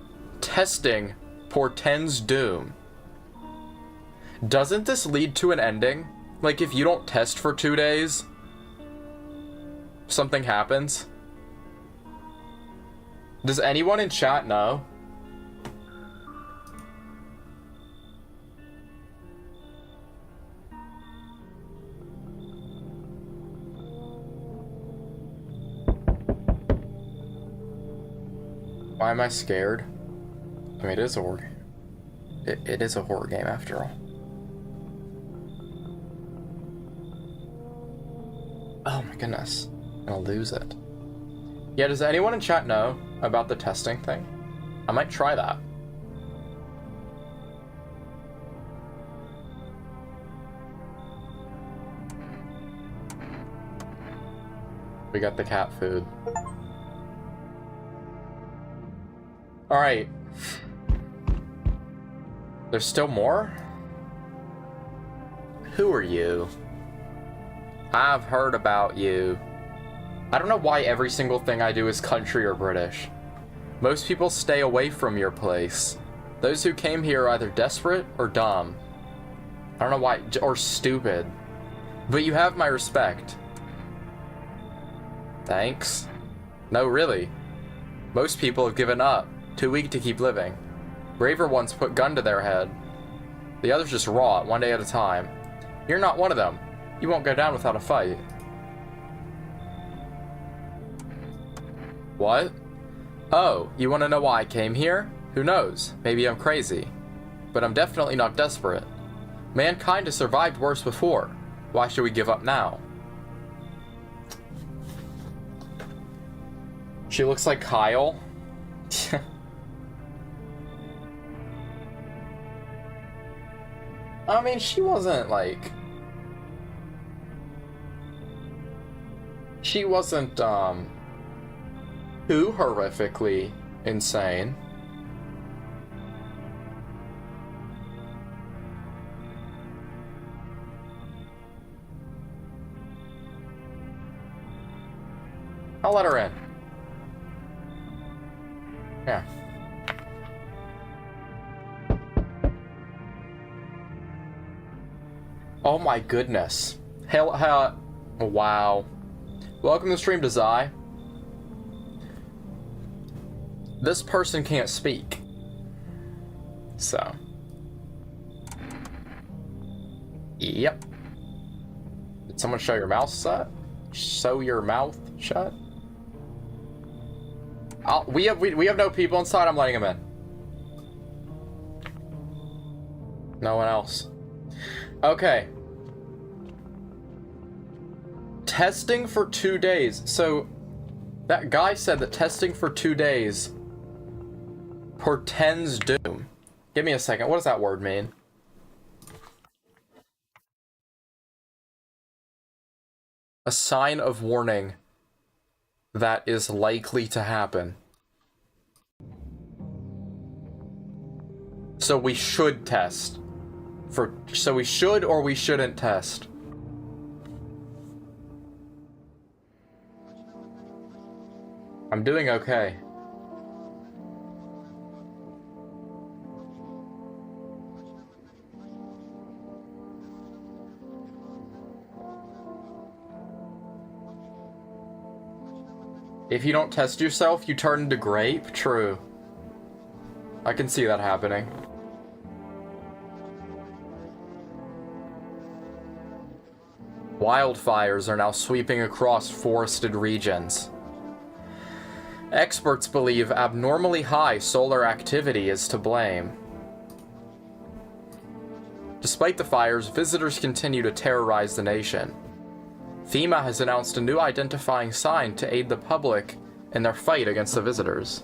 Speaker 1: testing portends doom. Doesn't this lead to an ending? Like, if you don't test for 2 days, something happens? Does anyone in chat know? Why am I scared? I mean, it is a horror game. It is a horror game after all. Oh my goodness. I'm gonna lose it. Yeah, does anyone in chat know about the testing thing? I might try that. We got the cat food. Alright. There's still more? Who are you? I've heard about you. I don't know why every single thing I do is country or British. Most people stay away from your place. Those who came here are either desperate or dumb. I don't know why, or stupid. But you have my respect. Thanks. No, really. Most people have given up. Too weak to keep living. Braver ones put gun to their head. The others just rot, one day at a time. You're not one of them. You won't go down without a fight. What? Oh, you want to know why I came here? Who knows? Maybe I'm crazy. But I'm definitely not desperate. Mankind has survived worse before. Why should we give up now? She looks like Kyle. I mean, she wasn't like... She wasn't, too horrifically insane. I'll let her in. Yeah. Oh my goodness. Hell, wow. Welcome to stream, Desai. This person can't speak. So. Yep. Did someone show your mouth shut? Sew your mouth shut? We have no people inside. I'm letting them in. No one else. Okay. Testing for 2 days. So that guy said that testing for 2 days portends doom. Give me a second. What does that word mean? A sign of warning that is likely to happen. So we should test. So we should or we shouldn't test. I'm doing okay. If you don't test yourself, you turn into grape? True. I can see that happening. Wildfires are now sweeping across forested regions. Experts believe abnormally high solar activity is to blame. Despite the fires, visitors continue to terrorize the nation. FEMA has announced a new identifying sign to aid the public in their fight against the visitors.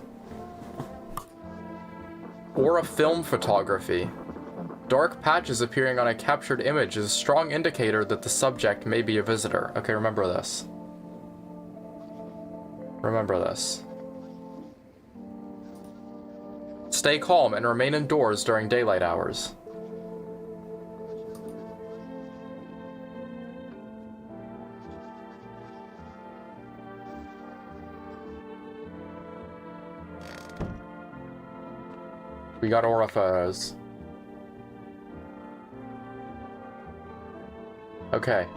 Speaker 1: Aura film photography. Dark patches appearing on a captured image is a strong indicator that the subject may be a visitor. Okay, remember this. Remember this. Stay calm and remain indoors during daylight hours. We got aura photos. Okay.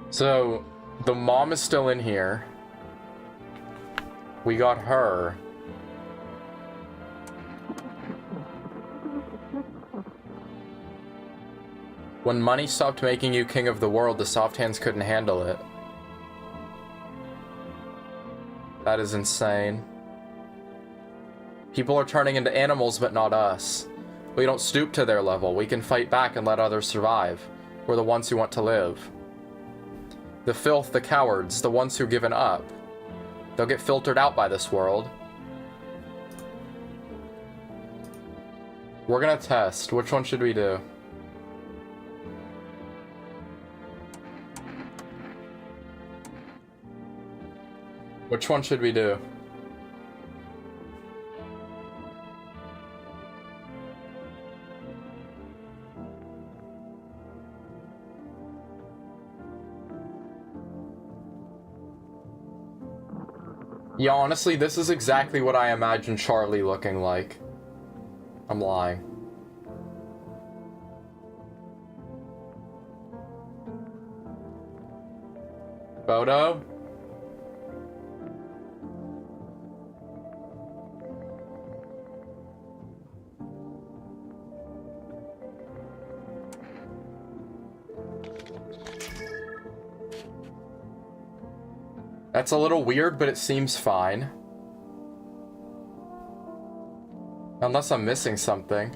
Speaker 1: So, the mom is still in here. We got her. When money stopped making you king of the world, the soft hands couldn't handle it. That is insane. People are turning into animals, but not us. We don't stoop to their level. We can fight back and let others survive. We're the ones who want to live. The filth, the cowards, the ones who've given up. They'll get filtered out by this world. We're gonna test. Which one should we do? Which one should we do? Yeah, honestly, this is exactly what I imagined Charlie looking like. I'm lying. Photo? That's a little weird, but it seems fine. Unless I'm missing something.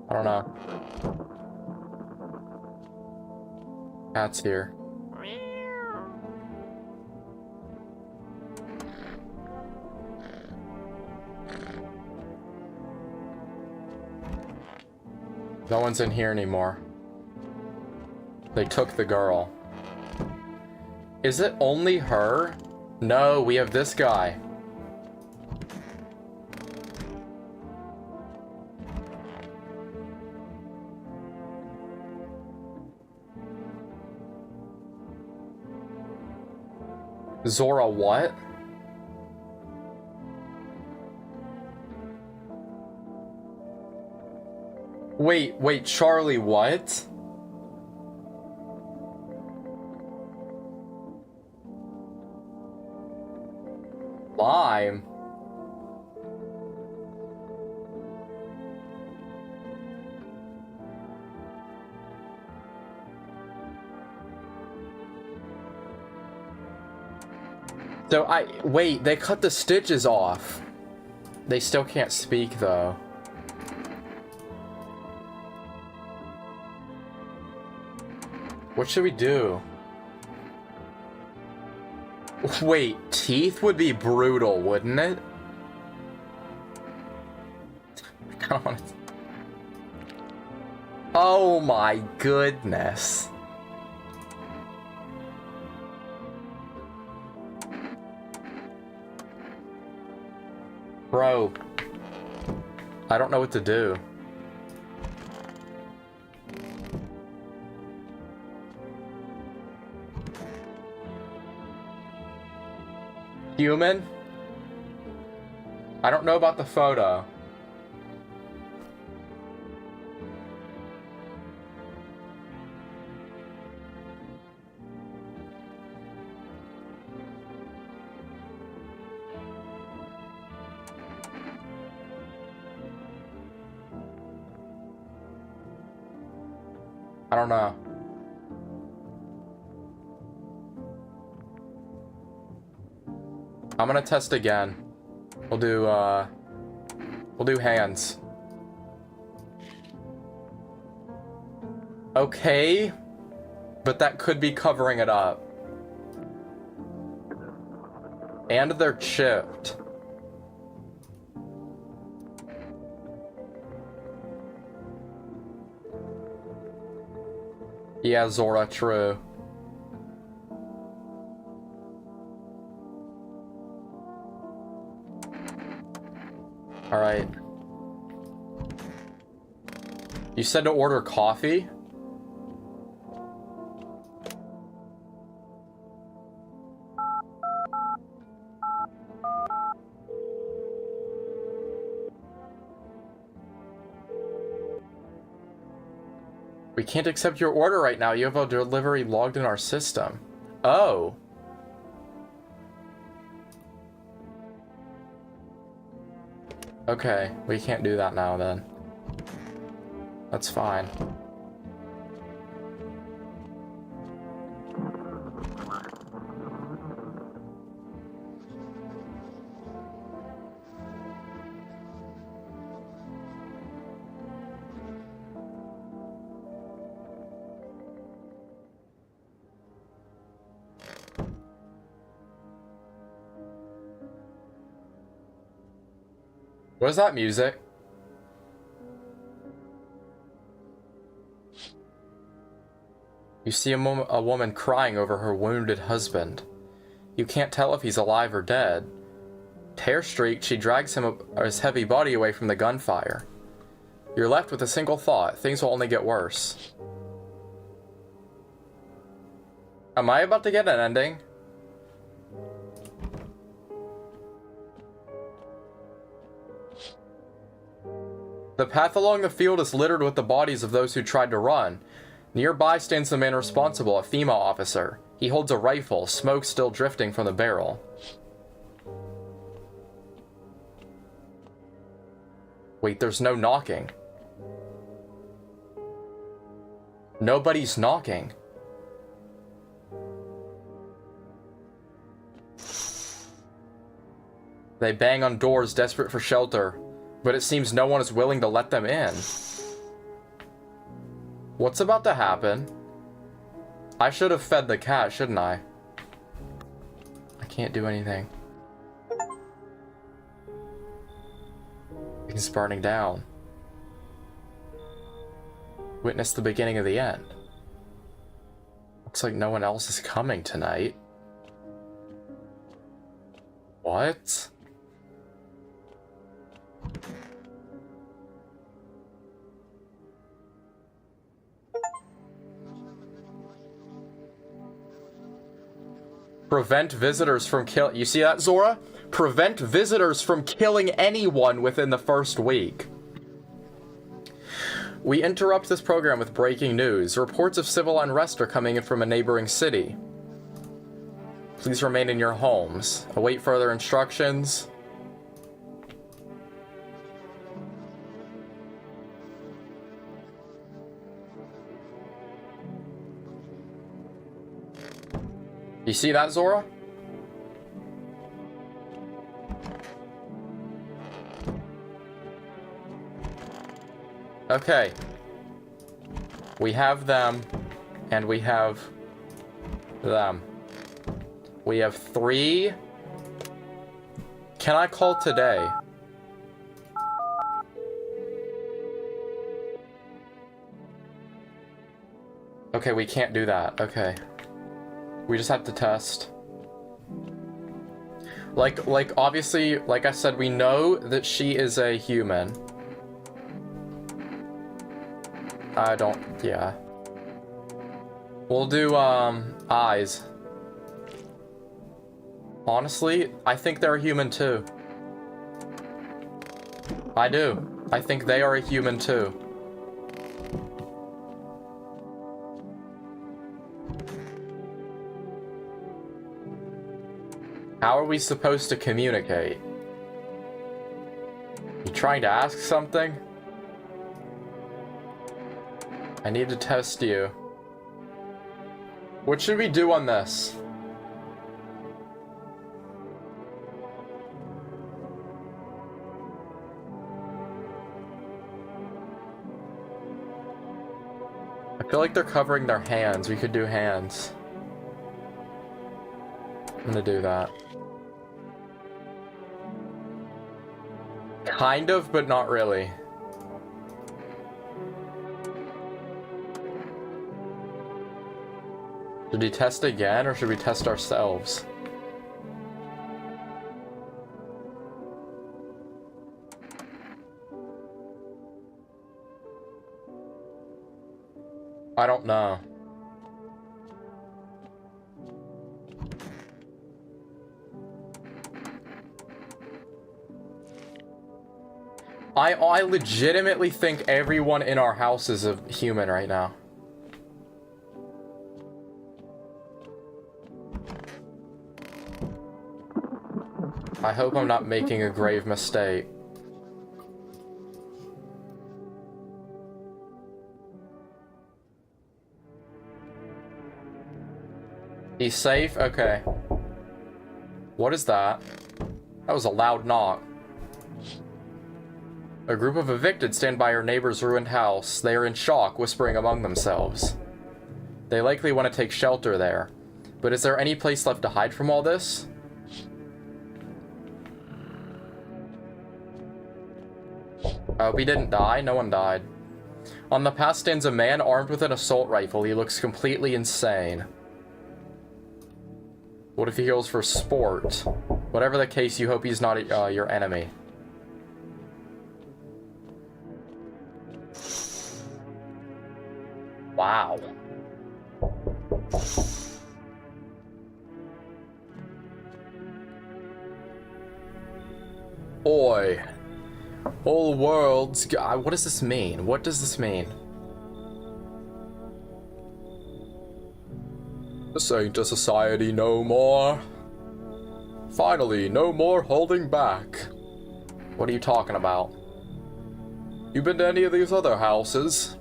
Speaker 1: I don't know. Cat's here. No one's in here anymore. They took the girl. Is it only her? No, we have this guy. Zora what? Wait, Charlie what? Lime? So wait, they cut the stitches off. They still can't speak though. What should we do? Wait, teeth would be brutal, wouldn't it? Come on. Oh my goodness. Bro, I don't know what to do. Human? I don't know about the photo. I don't know. I'm gonna test again. We'll do hands. Okay, but that could be covering it up. And they're chipped. Yeah, Zora, true. Alright. You said to order coffee? We can't accept your order right now. You have a delivery logged in our system. Oh. Okay, we can't do that now then. That's fine. What is that music? You see a woman crying over her wounded husband. You can't tell if he's alive or dead. Tear-streaked, she drags his heavy body away from the gunfire. You're left with a single thought. Things will only get worse. Am I about to get an ending? The path along the field is littered with the bodies of those who tried to run. Nearby stands the man responsible, a female officer. He holds a rifle, smoke still drifting from the barrel. Wait, there's no knocking. Nobody's knocking. They bang on doors, desperate for shelter. But it seems no one is willing to let them in. What's about to happen? I should have fed the cat, shouldn't I? I can't do anything. It's burning down. Witness the beginning of the end. Looks like no one else is coming tonight. What? Prevent visitors from killing. You see that, Zora? Prevent visitors from killing anyone within the first week. We interrupt this program with breaking news. Reports of civil unrest are coming in from a neighboring city. Please remain in your homes. Await further instructions. You see that, Zora? Okay. We have them, and we have them. We have 3. Can I call today? Okay, we can't do that. Okay. We just have to test. Like, obviously, like I said, we know that she is a human. I don't, yeah. We'll do, eyes. Honestly, I think they're a human too. I do. I think they are a human too. How are we supposed to communicate? You trying to ask something? I need to test you. What should we do on this? I feel like they're covering their hands. We could do hands. I'm gonna do that. Kind of, but not really. Should we test again, or should we test ourselves? I don't know. I legitimately think everyone in our house is a human right now. I hope I'm not making a grave mistake. He's safe? Okay. What is that? That was a loud knock. A group of evicted stand by your neighbor's ruined house. They are in shock, whispering among themselves. They likely want to take shelter there. But is there any place left to hide from all this? We didn't die. No one died. On the path stands a man armed with an assault rifle. He looks completely insane. What if he goes for sport? Whatever the case, you hope he's not your enemy. Wow. Oi. Whole world's... what does this mean? What does this mean? This ain't a society no more. Finally, no more holding back. What are you talking about? You been to any of these other houses?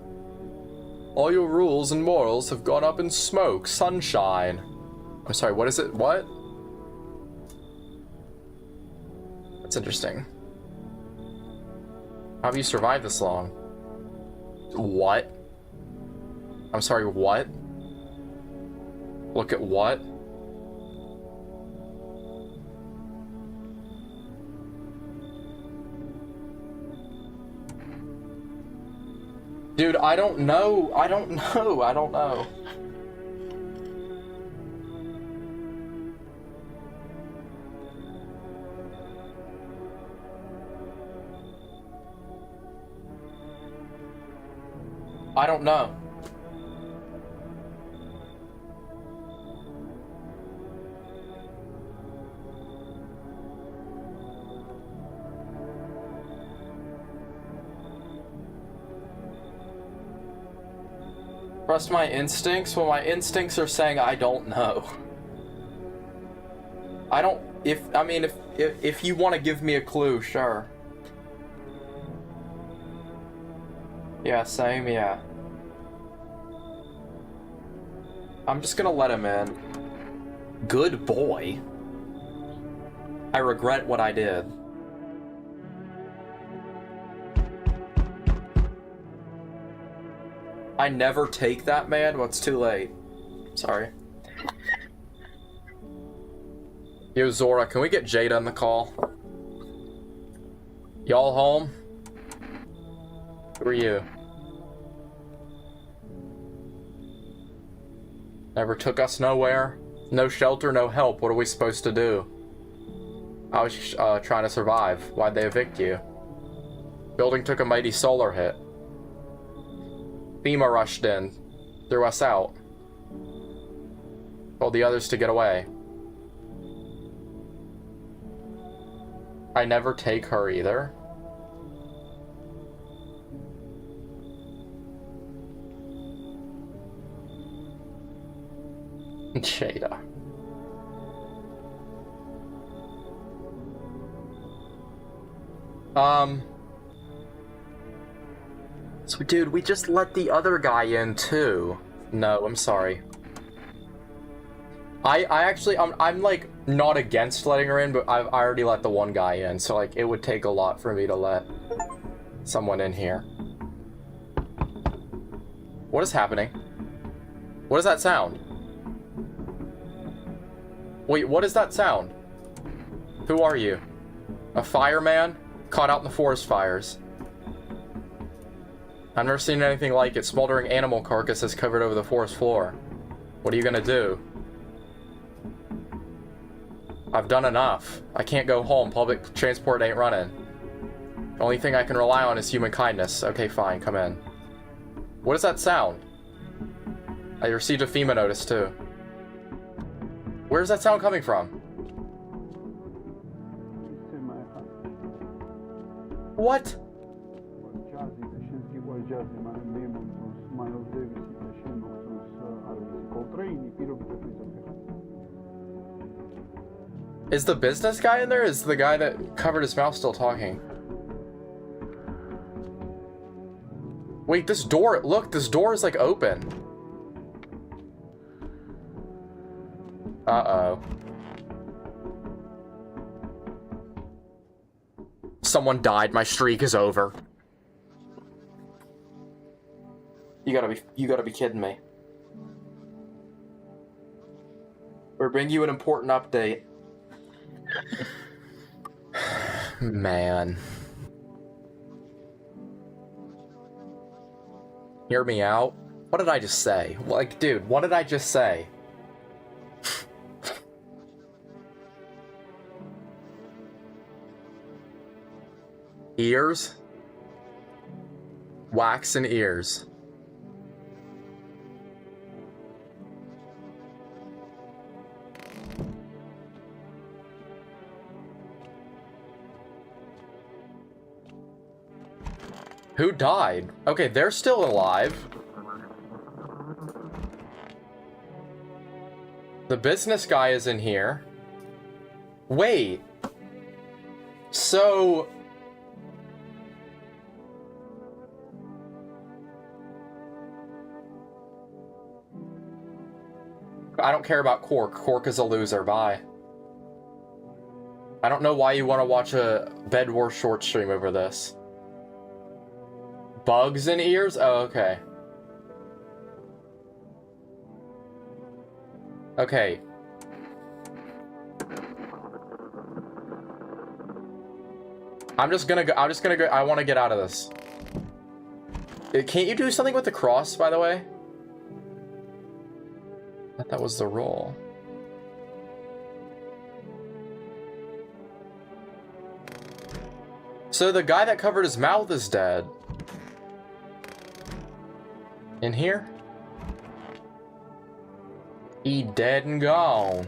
Speaker 1: All your rules and morals have gone up in smoke, sunshine. I'm sorry, what is it? What? That's interesting. How have you survived this long? What? I'm sorry, what? Look at what? Dude, I don't know. I don't know. I don't know. I don't know. Trust my instincts? Well, my instincts are saying I don't know. I don't... I mean, if you want to give me a clue, sure. Yeah, same, yeah. I'm just gonna let him in. Good boy. I regret what I did. I never take that, man. Well, it's too late. Sorry. Yo, Zora, can we get Jada on the call? Y'all home? Who are you? Never took us nowhere. No shelter, no help. What are we supposed to do? I was trying to survive. Why'd they evict you? Building took a mighty solar hit. FEMA rushed in. Threw us out. Told the others to get away. I never take her either. Jada. So dude, we just let the other guy in too. No, I'm sorry. I actually, I'm like not against letting her in, but I already let the one guy in, so like it would take a lot for me to let someone in here. What is happening? What is that sound? Wait, what is that sound? Who are you? A fireman? Caught out in the forest fires. I've never seen anything like it. Smoldering animal carcasses covered over the forest floor. What are you gonna do? I've done enough. I can't go home. Public transport ain't running. The only thing I can rely on is human kindness. Okay, fine, come in. What is that sound? I received a FEMA notice too. Where's that sound coming from? What? Is the business guy in there? Is the guy that covered his mouth still talking? Wait, this door, look, this door is like open. Uh-oh. Someone died, my streak is over. You gotta be kidding me. We're bringing you an important update. Man. Hear me out. What did I just say? Like, dude, what did I just say? Ears? Wax and ears. Who died? Okay, they're still alive. The business guy is in here. Wait. So... I don't care about Cork. Cork is a loser. Bye. I don't know why you want to watch a Bed Wars short stream over this. Bugs in ears? Oh, okay. Okay. I'm just gonna go, I want to get out of this. Can't you do something with the cross, by the way? I thought that was the roll. So the guy that covered his mouth is dead. In here? He dead and gone.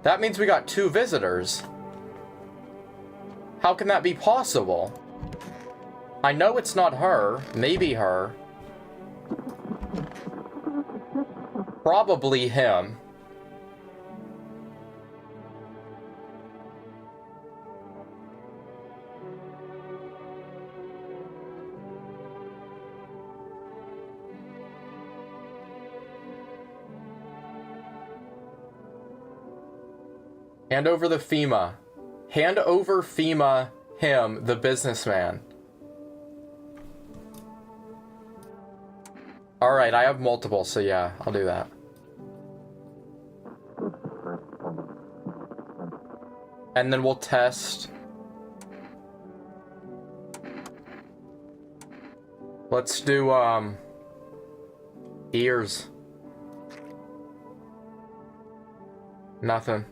Speaker 1: That means we got 2 visitors. How can that be possible? I know it's not her. Maybe her. Probably him. Hand over the FEMA. Hand over FEMA him, the businessman. Alright, I have multiple, so yeah, I'll do that. And then we'll test. Let's do, ears. Nothing.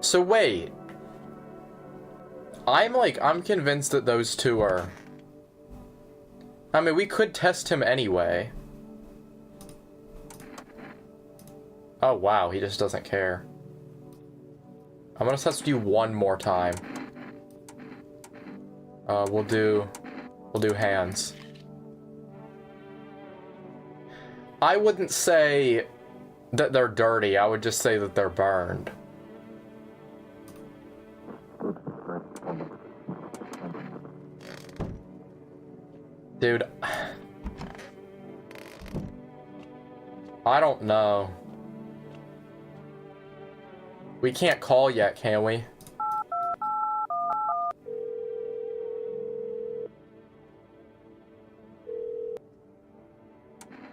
Speaker 1: So wait. I'm convinced that those two are... I mean, we could test him anyway. Oh, wow, he just doesn't care. I'm gonna test you one more time. We'll do hands. I wouldn't say that they're dirty, I would just say that they're burned. Dude, I don't know. We can't call yet, can we?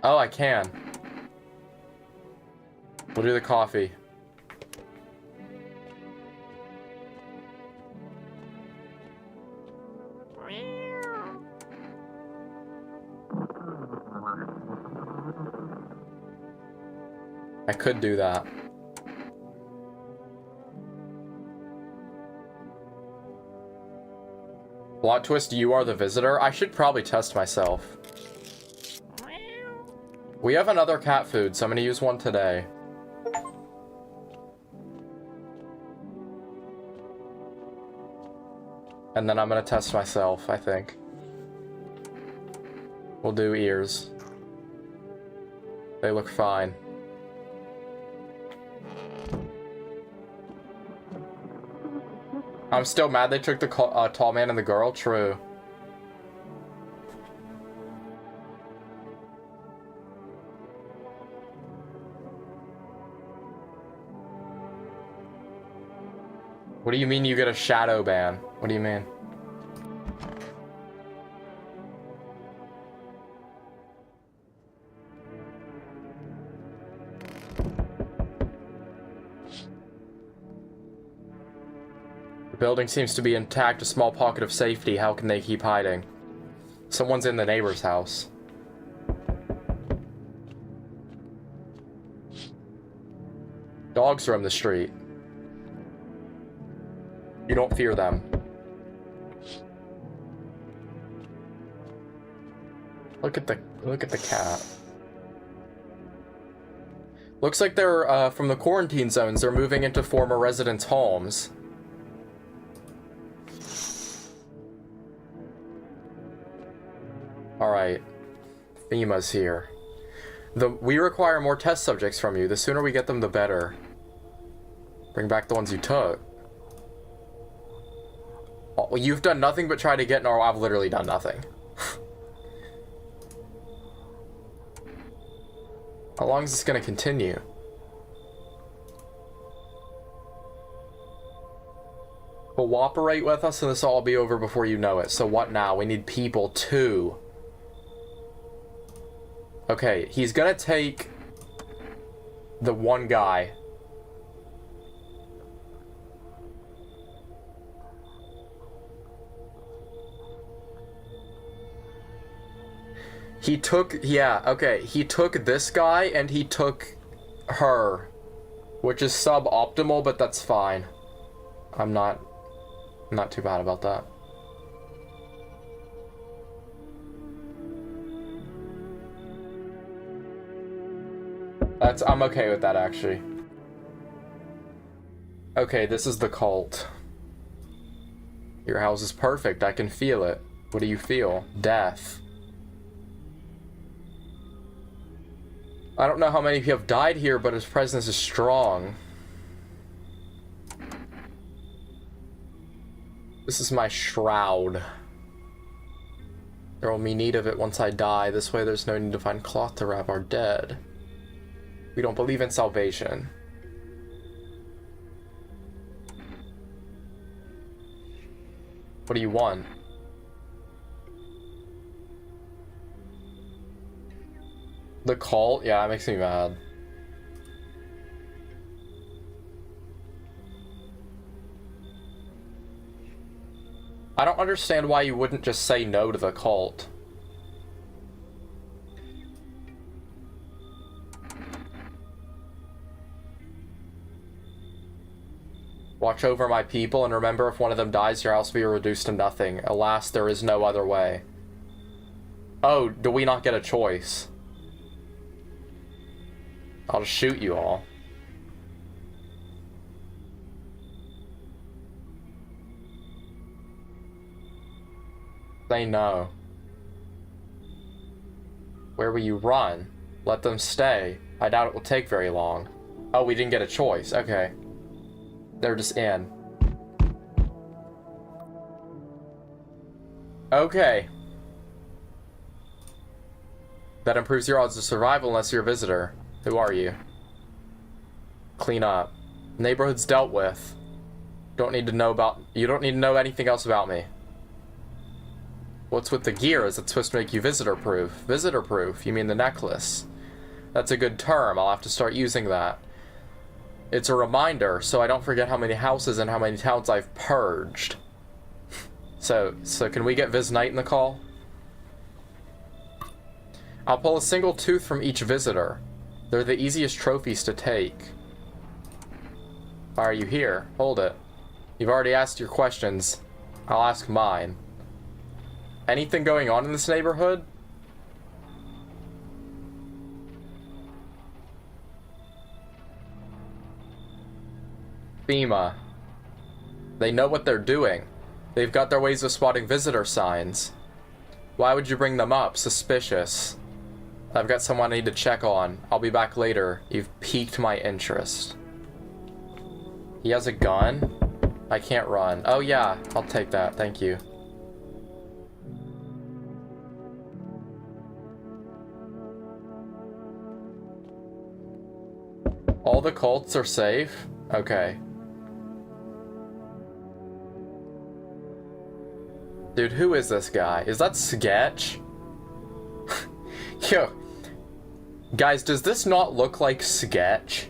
Speaker 1: Oh, I can. We'll do the coffee. I could do that. Plot twist, you are the visitor? I should probably test myself. We have another cat food, so I'm gonna use one today. And then I'm gonna test myself, I think. We'll do ears. They look fine. I'm still mad they took the tall man and the girl. True. What do you mean you get a shadow ban? What do you mean? The building seems to be intact, a small pocket of safety. How can they keep hiding? Someone's in the neighbor's house. Dogs roam the street. You don't fear them. Look at the cat. Looks like they're from the quarantine zones. They're moving into former residents' homes. Alright. FEMA's here. We require more test subjects from you. The sooner we get them, the better. Bring back the ones you took. Oh, you've done nothing but try to get... No, I've literally done nothing. How long is this going to continue? Cooperate with us and this will all be over before you know it. So what now? We need people too. Okay, he's gonna take the one guy. He took, yeah, okay, he took this guy and he took her, which is suboptimal, but that's fine. I'm not too bad about that. I'm okay with that, actually. Okay, this is the cult. Your house is perfect, I can feel it. What do you feel? Death. I don't know how many people have died here, but his presence is strong. This is my shroud. There will be need of it once I die. This way there's no need to find cloth to wrap our dead. We don't believe in salvation. What do you want? The cult? Yeah, it makes me mad. I don't understand why you wouldn't just say no to the cult. Watch over my people, and remember, if one of them dies, your house will be reduced to nothing. Alas, there is no other way. Oh, do we not get a choice? I'll just shoot you all. Say no. Where will you run? Let them stay. I doubt it will take very long. Oh, we didn't get a choice. Okay. They're just in. Okay. That improves your odds of survival unless you're a visitor. Who are you? Clean up. Neighborhood's dealt with. You don't need to know anything else about me. What's with the gear? Is it supposed to make you visitor-proof? Visitor-proof? You mean the necklace? That's a good term. I'll have to start using that. It's a reminder, so I don't forget how many houses and how many towns I've purged. So can we get Viz Knight in the call? I'll pull a single tooth from each visitor. They're the easiest trophies to take. Why are you here? Hold it. You've already asked your questions. I'll ask mine. Anything going on in this neighborhood? FEMA. They know what they're doing. They've got their ways of spotting visitor signs. Why would you bring them up? Suspicious. I've got someone I need to check on. I'll be back later. You've piqued my interest. He has a gun? I can't run. Oh yeah, I'll take that. Thank you. All the cults are safe? Okay. Dude, who is this guy? Is that Sketch? Yo. Guys, does this not look like Sketch?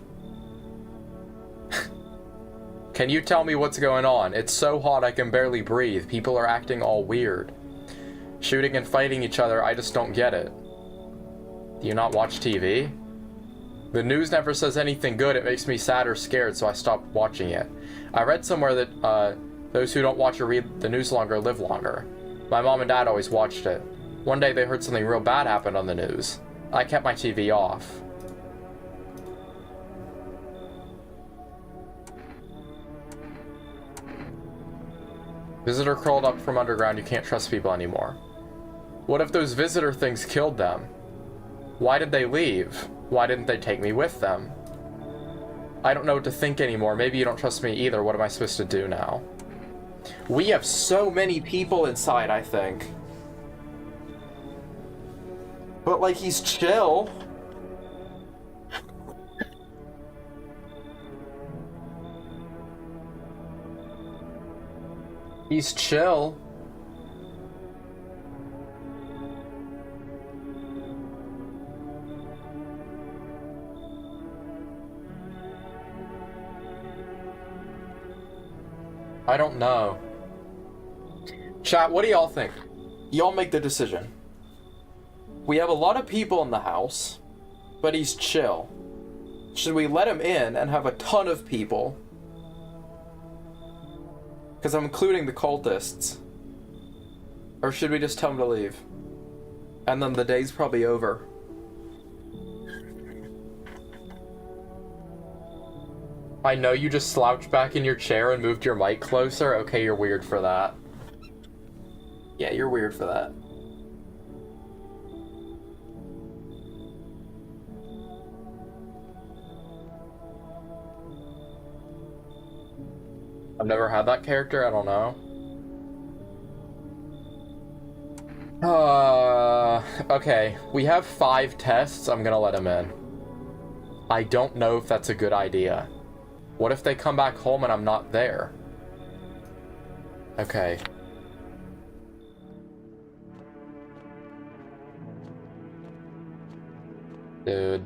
Speaker 1: Can you tell me what's going on? It's so hot I can barely breathe. People are acting all weird. Shooting and fighting each other, I just don't get it. Do you not watch TV? The news never says anything good. It makes me sad or scared, so I stopped watching it. I read somewhere that those who don't watch or read the news longer live longer. My mom and dad always watched it. One day they heard something real bad happened on the news. I kept my TV off. Visitor crawled up from underground. You can't trust people anymore. What if those visitor things killed them? Why did they leave? Why didn't they take me with them? I don't know what to think anymore. Maybe you don't trust me either. What am I supposed to do now? We have so many people inside, I think. But, like, he's chill. He's chill. I don't know. Chat, what do y'all think? Y'all make the decision. We have a lot of people in the house, but he's chill. Should we let him in and have a ton of people? Because I'm including the cultists. Or should we just tell him to leave? And then the day's probably over. I know you just slouched back in your chair and moved your mic closer. Okay, you're weird for that. Yeah, you're weird for that. I've never had that character, I don't know. Okay, we have 5 tests. I'm gonna let him in. I don't know if that's a good idea. What if they come back home and I'm not there? Okay. Dude.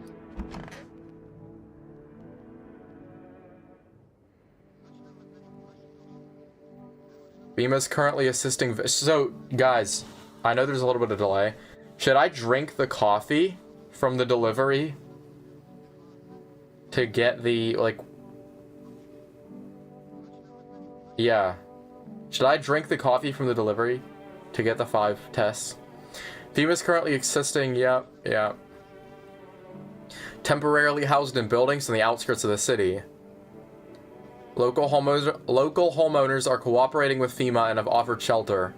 Speaker 1: Bima's currently assisting. So, guys, I know there's a little bit of delay. Should I drink the coffee from the delivery to get the, like... Yeah. Should I drink the coffee from the delivery to get the 5 tests? Bima's currently assisting. Yeah. Temporarily housed in buildings in the outskirts of the city. Local homeowners are cooperating with FEMA and have offered shelter.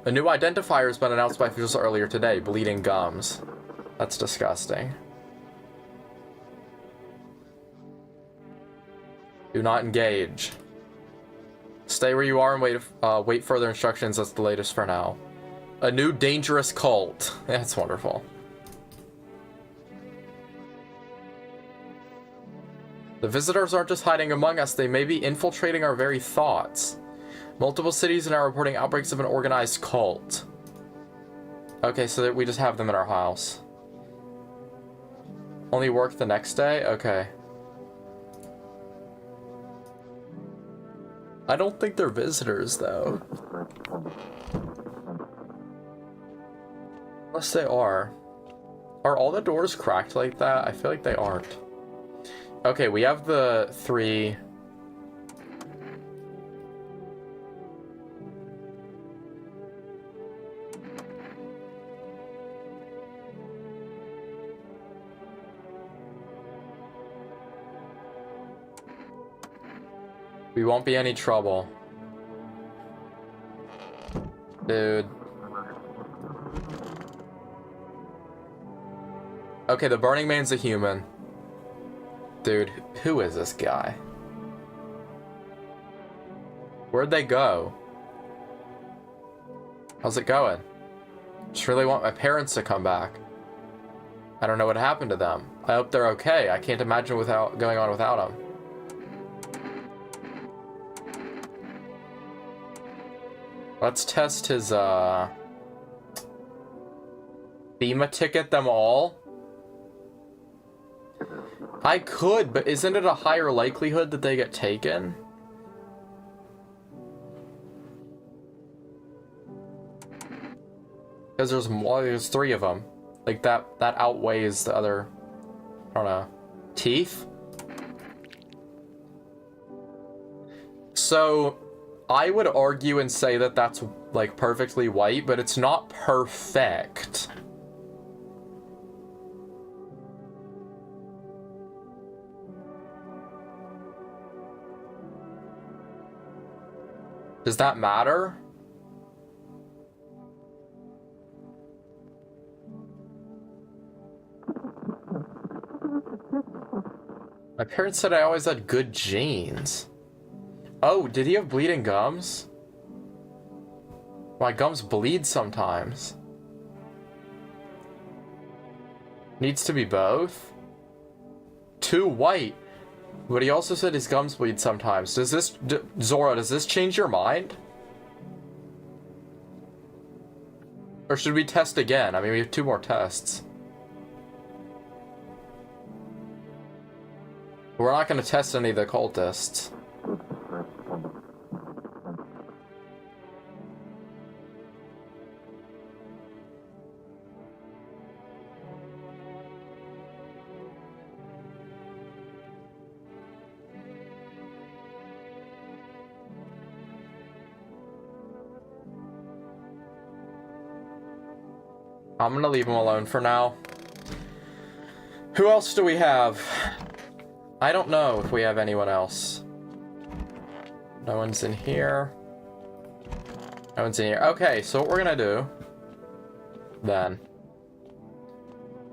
Speaker 1: A new identifier has been announced by officials earlier today. Bleeding gums. That's disgusting. Do not engage. Stay where you are and wait further instructions. That's the latest for now. A new dangerous cult. That's wonderful. The visitors aren't just hiding among us, they may be infiltrating our very thoughts. Multiple cities are now reporting outbreaks of an organized cult. Okay, so that we just have them in our house. Only work the next day? Okay. I don't think they're visitors, though. Unless they are. Are all the doors cracked like that? I feel like they aren't. Okay, we have the 3... We won't be any trouble. Dude. Okay, the Burning Man's a human. Dude, who is this guy? Where'd they go? How's it going? Just really want my parents to come back. I don't know what happened to them. I hope they're okay. I can't imagine going on without them. Let's test his, FEMA ticket them all. I could, but isn't it a higher likelihood that they get taken? Because there's 3 of them. Like, that outweighs the other, I don't know, teeth? So... I would argue and say that that's, like, perfectly white, but it's not perfect. Does that matter? My parents said I always had good genes. Oh, did he have bleeding gums? My gums bleed sometimes. Needs to be both? 2 white. But he also said his gums bleed sometimes. Does this... Zora, does this change your mind? Or should we test again? I mean, we have 2 more tests. We're not going to test any of the cultists. I'm gonna leave him alone for now. Who else do we have? I don't know if we have anyone else. No one's in here. No one's in here. Okay, so what we're gonna do then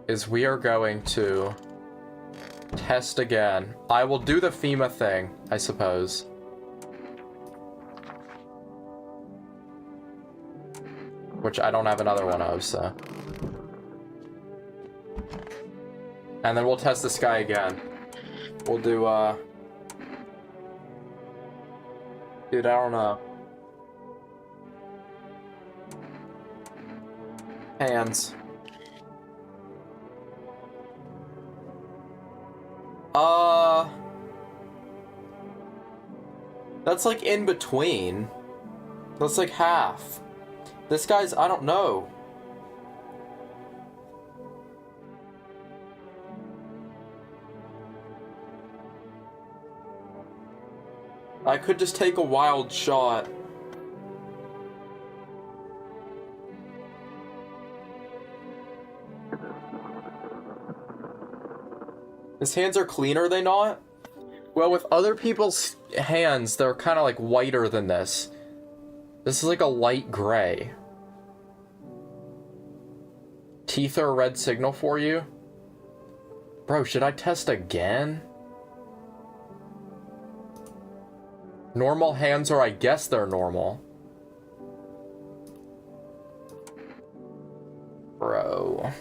Speaker 1: is we are going to test again. I will do the FEMA thing, I suppose. Which I don't have another one of, so. And then we'll test this guy again. We'll do, dude, I don't know. Hands. That's like in between. That's like half. This guy's, I don't know. I could just take a wild shot. His hands are clean, are they not? Well, with other people's hands, they're kind of like whiter than this. This is like a light gray. Teeth are a red signal for you? Bro, should I test again? Normal hands, or I guess they're normal. Bro.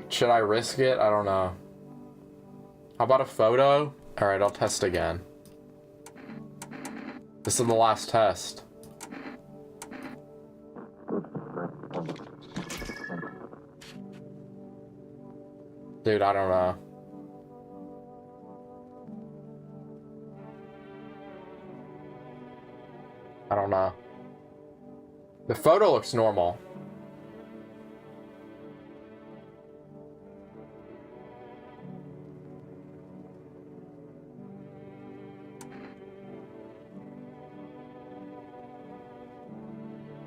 Speaker 1: Should I risk it? I don't know. How about a photo? Alright, I'll test again. This is the last test. Dude, I don't know. I don't know. The photo looks normal.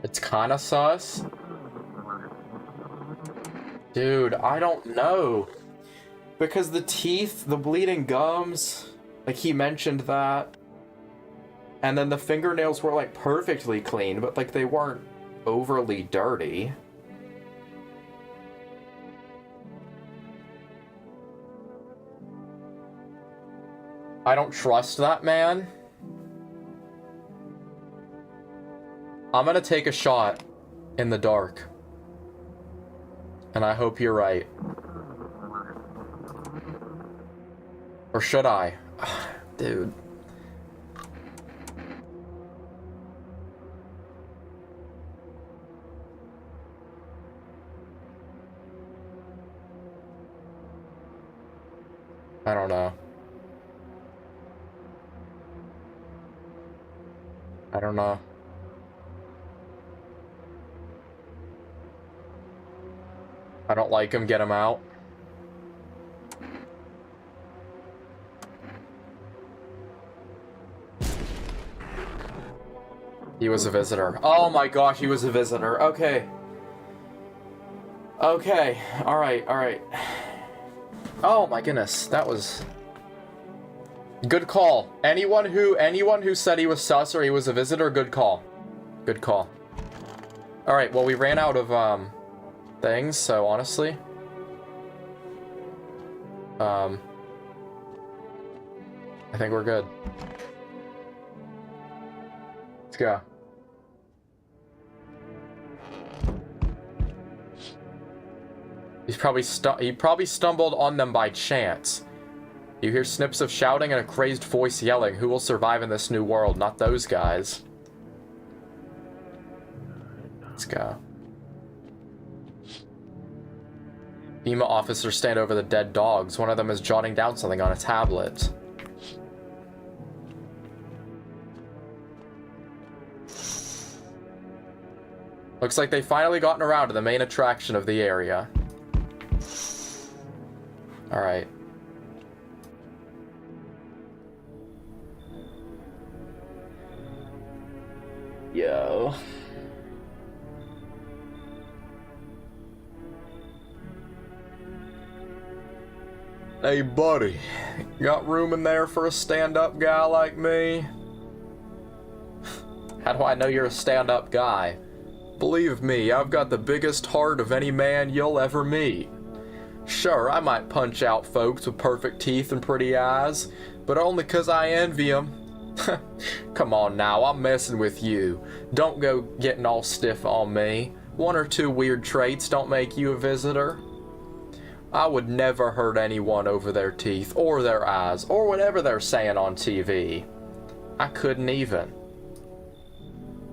Speaker 1: It's kind of sus. Dude, I don't know. Because the teeth, the bleeding gums, like he mentioned that. And then the fingernails were like perfectly clean, but like they weren't overly dirty. I don't trust that man. I'm gonna take a shot in the dark. And I hope you're right. Or should I? Dude. I don't know. I don't know. I don't like him, get him out. He was a visitor. Oh my gosh, he was a visitor. Okay. Okay. Alright, alright. Oh my goodness, that was... Good call. Anyone who said he was sus or he was a visitor, good call. Good call. Alright, well we ran out of, things, so honestly... I think we're good. Let's go. He probably stumbled on them by chance. You hear snips of shouting and a crazed voice yelling, "Who will survive in this new world? Not those guys." Let's go. FEMA officers stand over the dead dogs. One of them is jotting down something on a tablet. Looks like they've finally gotten around to the main attraction of the area. Alright. Yo. Hey buddy, got room in there for a stand-up guy like me? How do I know you're a stand-up guy? Believe me, I've got the biggest heart of any man you'll ever meet. Sure, I might punch out folks with perfect teeth and pretty eyes, but only 'cause I envy 'em. Come on now, I'm messing with you. Don't go getting all stiff on me. One or two weird traits don't make you a visitor. I would never hurt anyone over their teeth, or their eyes, or whatever they're saying on TV. I couldn't even.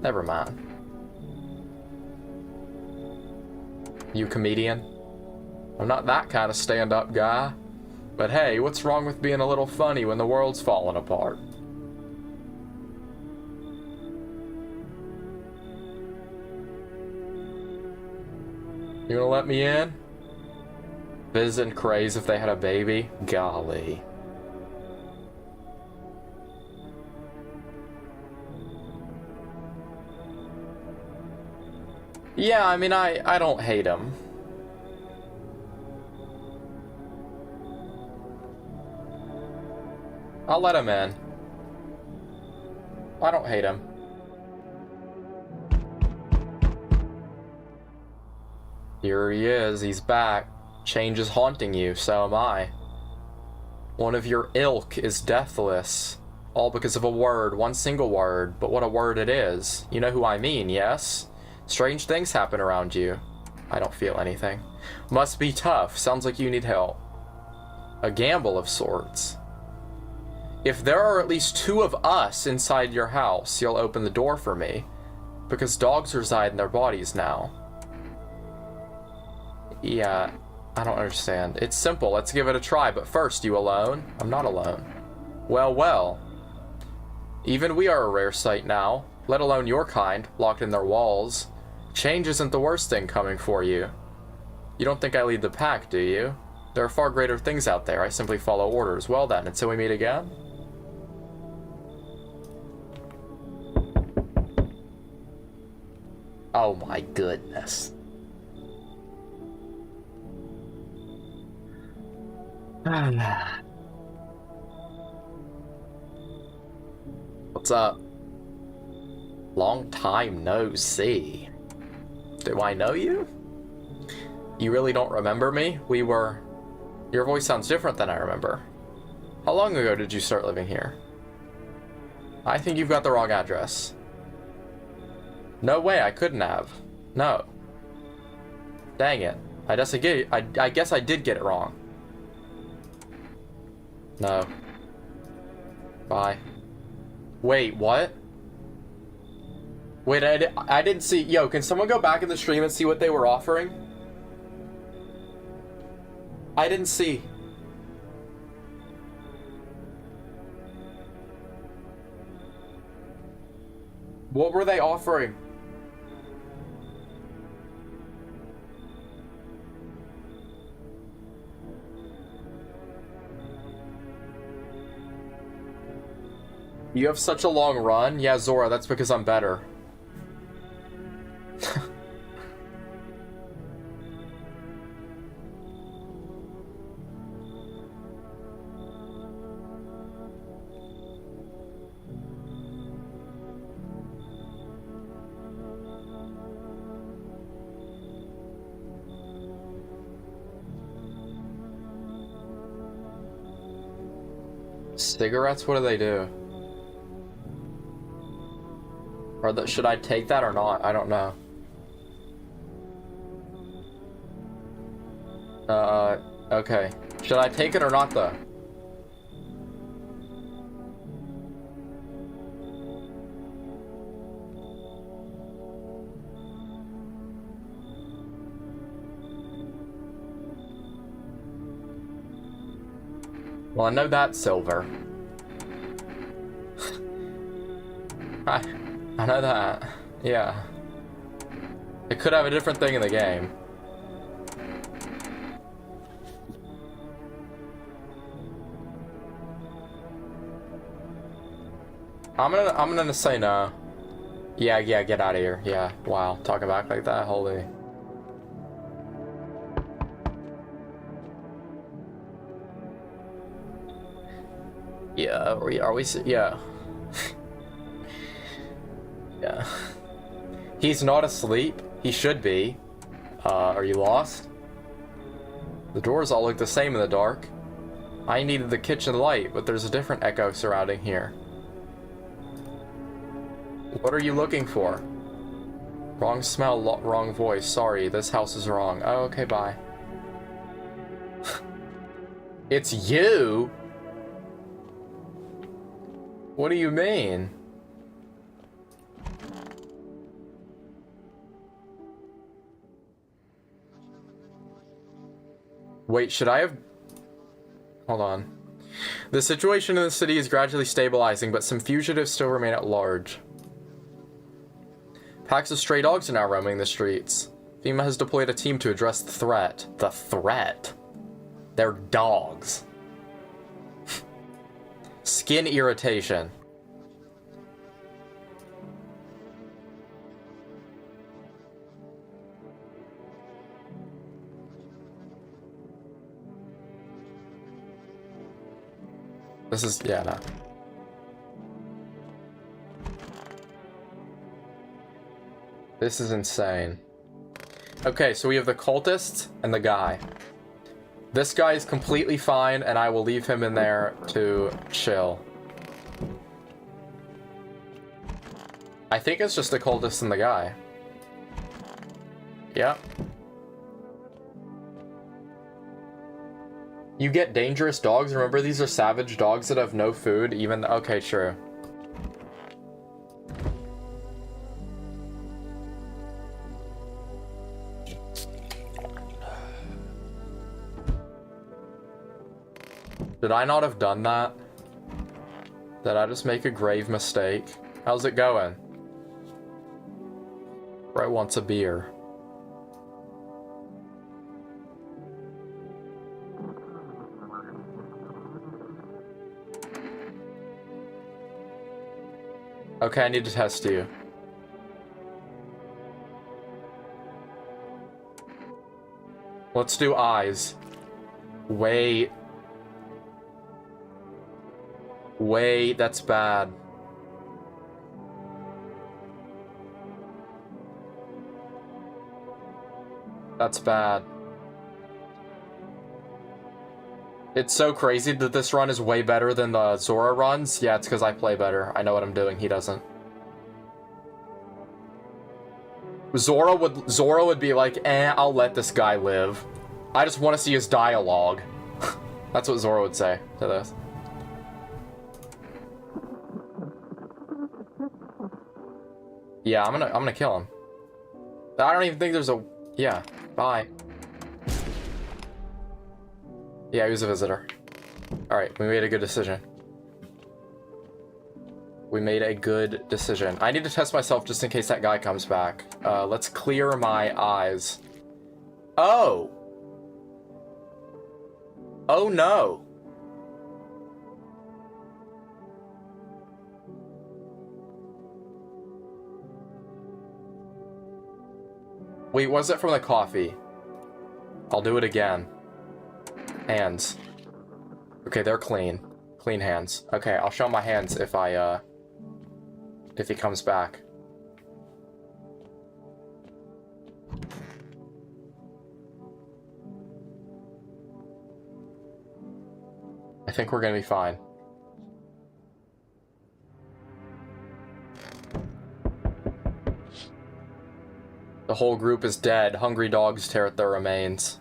Speaker 1: Never mind. You comedian? I'm not that kind of stand-up guy. But hey, what's wrong with being a little funny when the world's falling apart? You gonna let me in? Visit and craze if they had a baby? Golly. Yeah, I mean, I don't hate him. I'll let him in. I don't hate him. Here he is, he's back. Change is haunting you, so am I. One of your ilk is deathless. All because of a word, one single word, but what a word it is. You know who I mean, yes? Strange things happen around you. I don't feel anything. Must be tough, sounds like you need help. A gamble of sorts. If there are at least two of us inside your house, you'll open the door for me. Because dogs reside in their bodies now. Yeah, I don't understand. It's simple, let's give it a try, but first, you alone? I'm not alone. Well, well. Even we are a rare sight now, let alone your kind, locked in their walls. Change isn't the worst thing coming for you. You don't think I lead the pack, do you? There are far greater things out there, I simply follow orders. Well then, until we meet again? Oh my goodness. What's up? Long time no see. Do I know you? You really don't remember me? Your voice sounds different than I remember. How long ago did you start living here? I think you've got the wrong address. No way, I couldn't have. No. Dang it. I guess I did get it wrong. No. Bye. Wait, what? Wait, I didn't see... Yo, can someone go back in the stream and see what they were offering? I didn't see. What were they offering? You have such a long run? Yeah, Zora, that's because I'm better. Cigarettes? What do they do? Or should I take that or not? I don't know. Okay. Should I take it or not, though? Well, I know that's silver. I know that. Yeah. It could have a different thing in the game. I'm gonna say no. Yeah, get out of here. Yeah, wow. Talking back like that, holy. Yeah, are we yeah. Yeah. He's not asleep. He should be. Are you lost? The doors all look the same in the dark. I needed the kitchen light, but there's a different echo surrounding here. What are you looking for? Wrong smell, wrong voice. Sorry, this house is wrong. Oh, okay, bye. It's you? What do you mean? Wait, should I have... Hold on. The situation in the city is gradually stabilizing, but some fugitives still remain at large. Packs of stray dogs are now roaming the streets. FEMA has deployed a team to address the threat. The threat? They're dogs. Skin irritation. This is, yeah, no. This is insane. Okay, so we have the cultist and the guy. This guy is completely fine, and I will leave him in there to chill. I think it's just the cultist and the guy. Yep. You get dangerous dogs. Remember, these are savage dogs that have no food, even... Okay, true. Did I not have done that? Did I just make a grave mistake? How's it going? Brett wants a beer. Okay, I need to test you. Let's do eyes. Wait. Wait, that's bad. That's bad. It's so crazy that this run is way better than the Zora runs. Yeah, it's because I play better. I know what I'm doing. He doesn't. Zora would be like, I'll let this guy live. I just want to see his dialogue. That's what Zora would say to this. Yeah, I'm gonna kill him. I don't even think there's a... Yeah, bye. Yeah, he was a visitor. Alright, we made a good decision. We made a good decision. I need to test myself just in case that guy comes back. Let's clear my eyes. Oh! Oh no! Wait, was it from the coffee? I'll do it again. Hands. Okay, they're clean. Clean hands. Okay, I'll show my hands if he comes back. I think we're gonna be fine. The whole group is dead. Hungry dogs tear at their remains.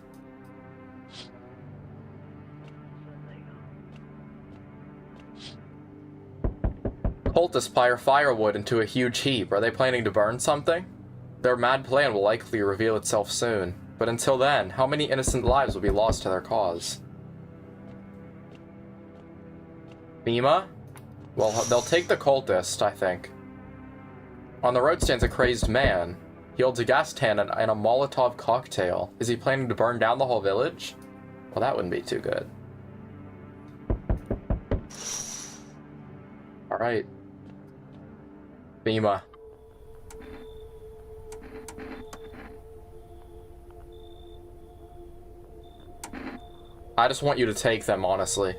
Speaker 1: Cultists pile firewood into a huge heap. Are they planning to burn something? Their mad plan will likely reveal itself soon. But until then, how many innocent lives will be lost to their cause? FEMA? Well, they'll take the cultist, I think. On the road stands a crazed man. He holds a gas can and a Molotov cocktail. Is he planning to burn down the whole village? Well, that wouldn't be too good. Alright. FEMA. I just want you to take them, honestly.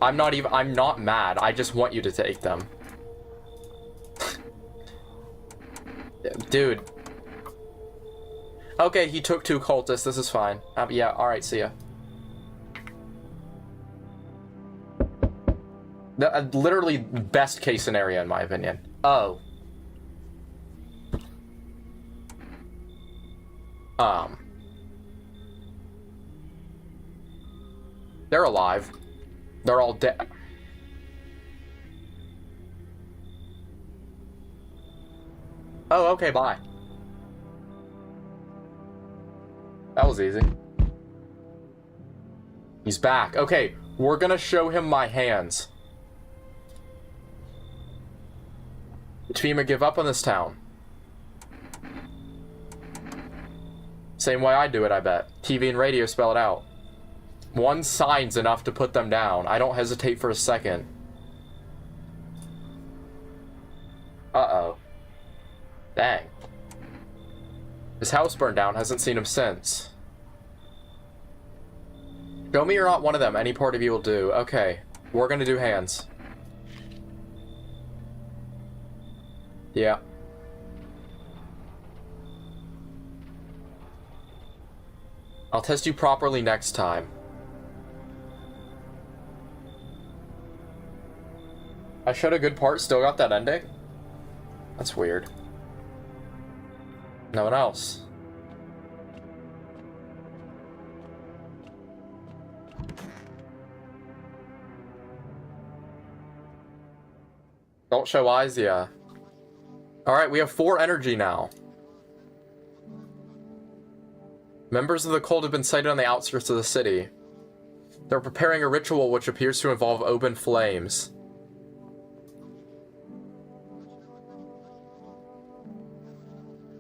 Speaker 1: I'm not mad. I just want you to take them. Dude. Okay, he took 2 cultists. This is fine. Yeah, alright, see ya. Literally best case scenario, in my opinion. Oh. They're alive. They're all dead. Oh, okay, bye. That was easy. He's back. Okay, we're gonna show him my hands. Chima, give up on this town. Same way I do it, I bet. TV and radio spell it out. One sign's enough to put them down. I don't hesitate for a second. Uh-oh. Dang. His house burned down, hasn't seen him since. Show me you're not one of them, any part of you will do. Okay, we're gonna do hands. Yeah. I'll test you properly next time. I showed a good part, still got that ending? That's weird. No one else. Don't show eyes, yeah. Alright, we have 4 energy now. Members of the cult have been sighted on the outskirts of the city. They're preparing a ritual which appears to involve open flames.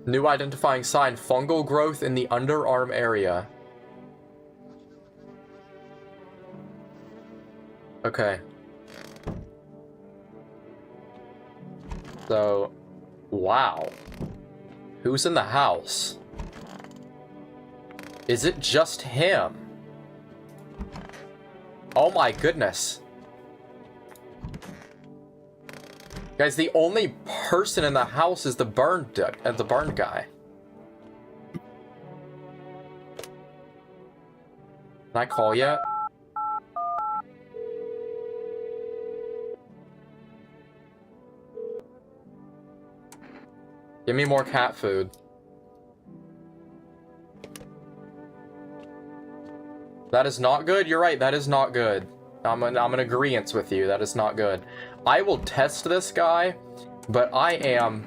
Speaker 1: New identifying sign, fungal growth in the underarm area. Okay. So, wow. Who's in the house? Is it just him? Oh my goodness. Guys, the only person in the house is the burned guy. Can I call yet? Give me more cat food. That is not good. You're right. That is not good. I'm in agreeance with you. That is not good. I will test this guy, but I am...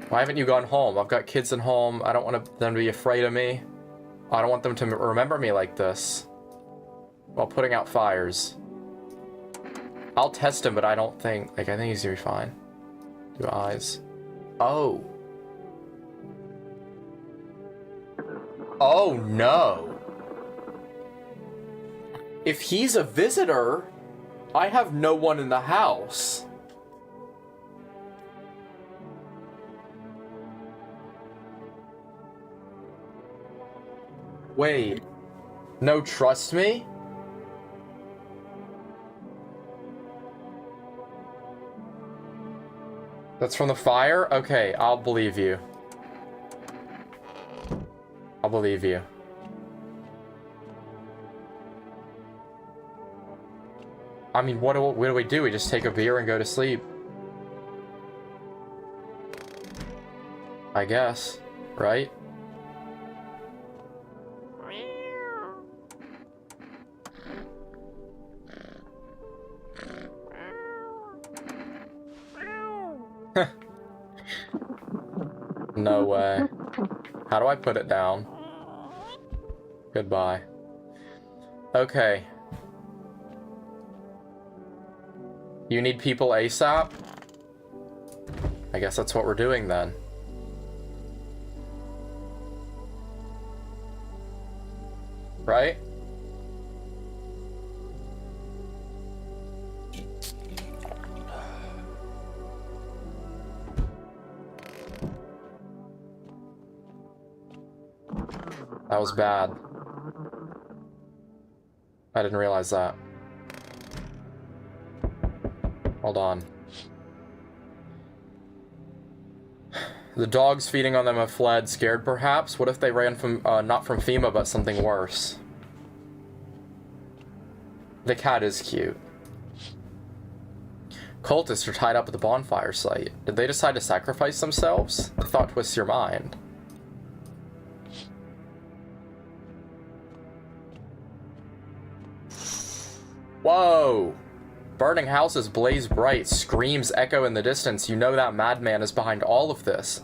Speaker 1: Why haven't you gone home? I've got kids at home. I don't want them to be afraid of me. I don't want them to remember me like this while putting out fires. I'll test him, but I don't think... Like, I think he's gonna be fine. Do eyes. Oh. Oh, no. If he's a visitor, I have no one in the house. Wait. No, trust me? That's from the fire? Okay, I'll believe you. I'll believe you. I mean, what do we do? We just take a beer and go to sleep. I guess, right? No way. How do I put it down? Goodbye. Okay. You need people ASAP? I guess that's what we're doing then. Right? That was bad. I didn't realize that. Hold on. The dogs feeding on them have fled, scared perhaps? What if they ran from, not from FEMA, but something worse? The cat is cute. Cultists are tied up at the bonfire site. Did they decide to sacrifice themselves? The thought twists your mind. Whoa! Burning houses blaze bright, screams echo in the distance. You know that madman is behind all of this.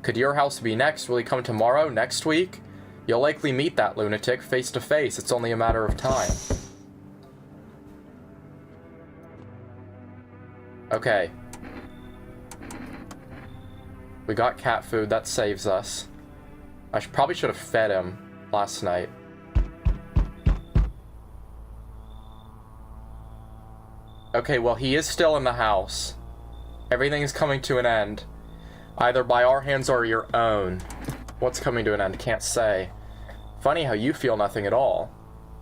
Speaker 1: Could your house be next? Will he come tomorrow? Next week? You'll likely meet that lunatic face to face. It's only a matter of time. Okay. We got cat food. That saves us. I probably should have fed him last night. Okay, well, he is still in the house. Everything is coming to an end. Either by our hands or your own. What's coming to an end? Can't say. Funny how you feel nothing at all.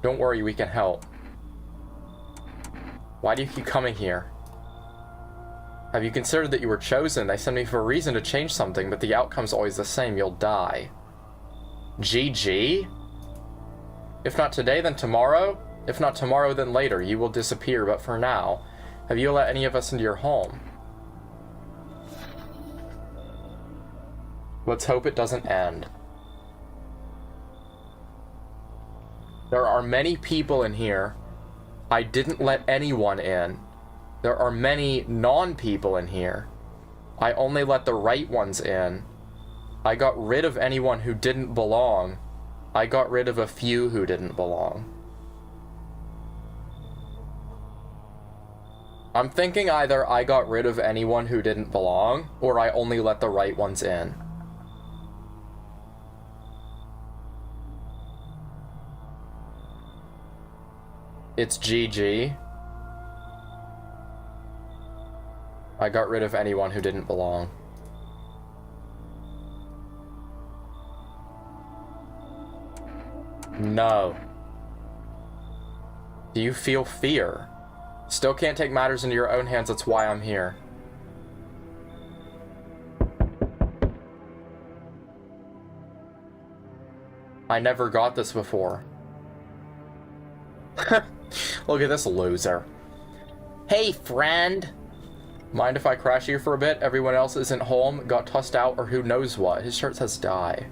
Speaker 1: Don't worry, we can help. Why do you keep coming here? Have you considered that you were chosen? They sent me for a reason to change something, but the outcome's always the same. You'll die. GG? If not today, then tomorrow? If not tomorrow, then later. You will disappear, but for now, have you let any of us into your home? Let's hope it doesn't end. There are many people in here. I didn't let anyone in. There are many non-people in here. I only let the right ones in. I got rid of anyone who didn't belong. I got rid of a few who didn't belong. I'm thinking either I got rid of anyone who didn't belong, or I only let the right ones in. It's GG. I got rid of anyone who didn't belong. No. Do you feel fear? Still can't take matters into your own hands, that's why I'm here. I never got this before. Look at this loser.
Speaker 2: Hey, friend.
Speaker 1: Mind if I crash here for a bit? Everyone else isn't home, got tossed out, or who knows what. His shirt says die.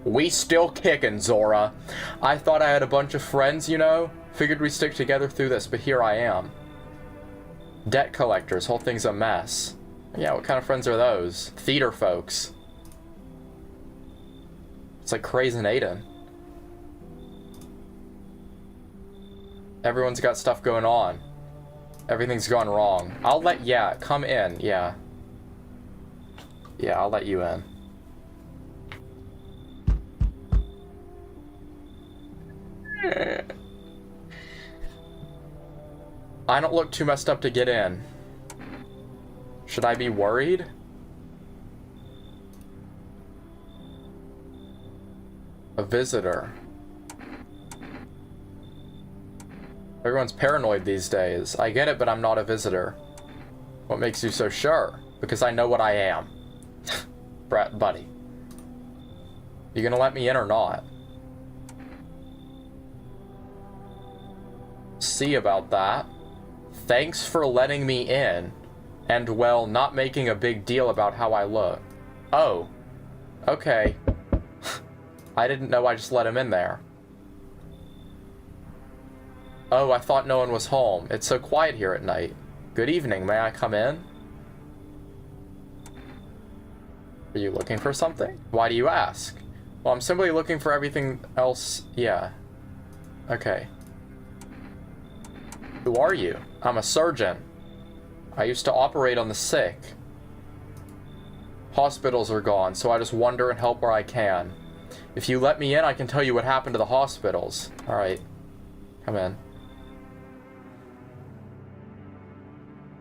Speaker 1: We still kicking, Zora. I thought I had a bunch of friends, you know? Figured we'd stick together through this, but here I am. Debt collectors, whole thing's a mess. Yeah, what kind of friends are those? Theater folks. It's like Crazy Aiden. Everyone's got stuff going on. Everything's gone wrong. I'll let, yeah, come in, yeah. Yeah, I'll let you in. I don't look too messed up to get in. Should I be worried? A visitor. Everyone's paranoid these days. I get it, but I'm not a visitor. What makes you so sure? Because I know what I am. Brett, buddy. You gonna let me in or not? See about that. Thanks for letting me in. And, well, not making a big deal about how I look. Oh. Okay. I didn't know I just let him in there. Oh, I thought no one was home. It's so quiet here at night. Good evening, may I come in? Are you looking for something? Why do you ask? Well, I'm simply looking for everything else. Yeah. Okay. Who are you? I'm a surgeon. I used to operate on the sick. Hospitals are gone, so I just wander and help where I can. If you let me in, I can tell you what happened to the hospitals. Alright. Come in.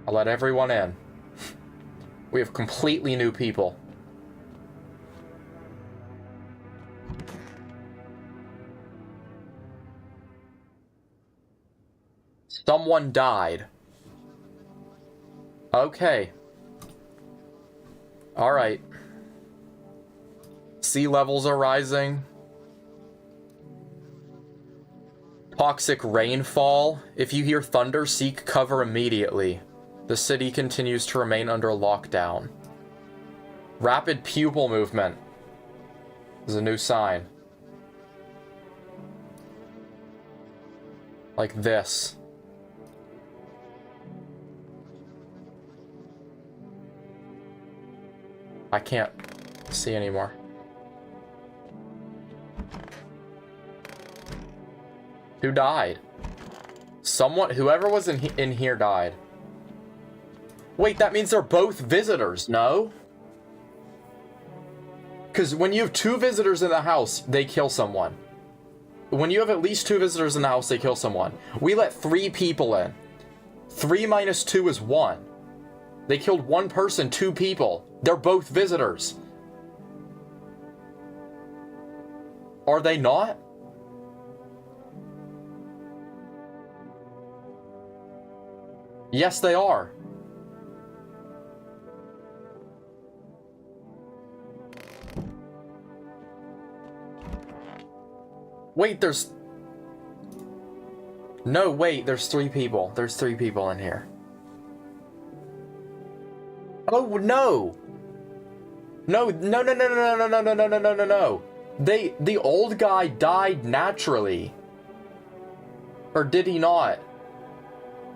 Speaker 1: I'll let everyone in. We have completely new people. Someone died. Okay. Alright. Sea levels are rising. Toxic rainfall. If you hear thunder, seek cover immediately. The city continues to remain under lockdown. Rapid pupil movement. Is a new sign. Like this. I can't see anymore. Who died? Whoever was in here died. Wait, that means they're both visitors, no? Because when you have 2 visitors in the house, they kill someone. When you have at least 2 visitors in the house, they kill someone. We let 3 people in. 3 minus 2 is 1. They killed 1 person, 2 people. They're both visitors. Are they not? Yes, they are. Wait, there's... No, wait, there's 3 people. There's 3 people in here. Oh, no! No, no, no, no, no, no, no, no, no, no, no, no, no. The old guy died naturally. Or did he not?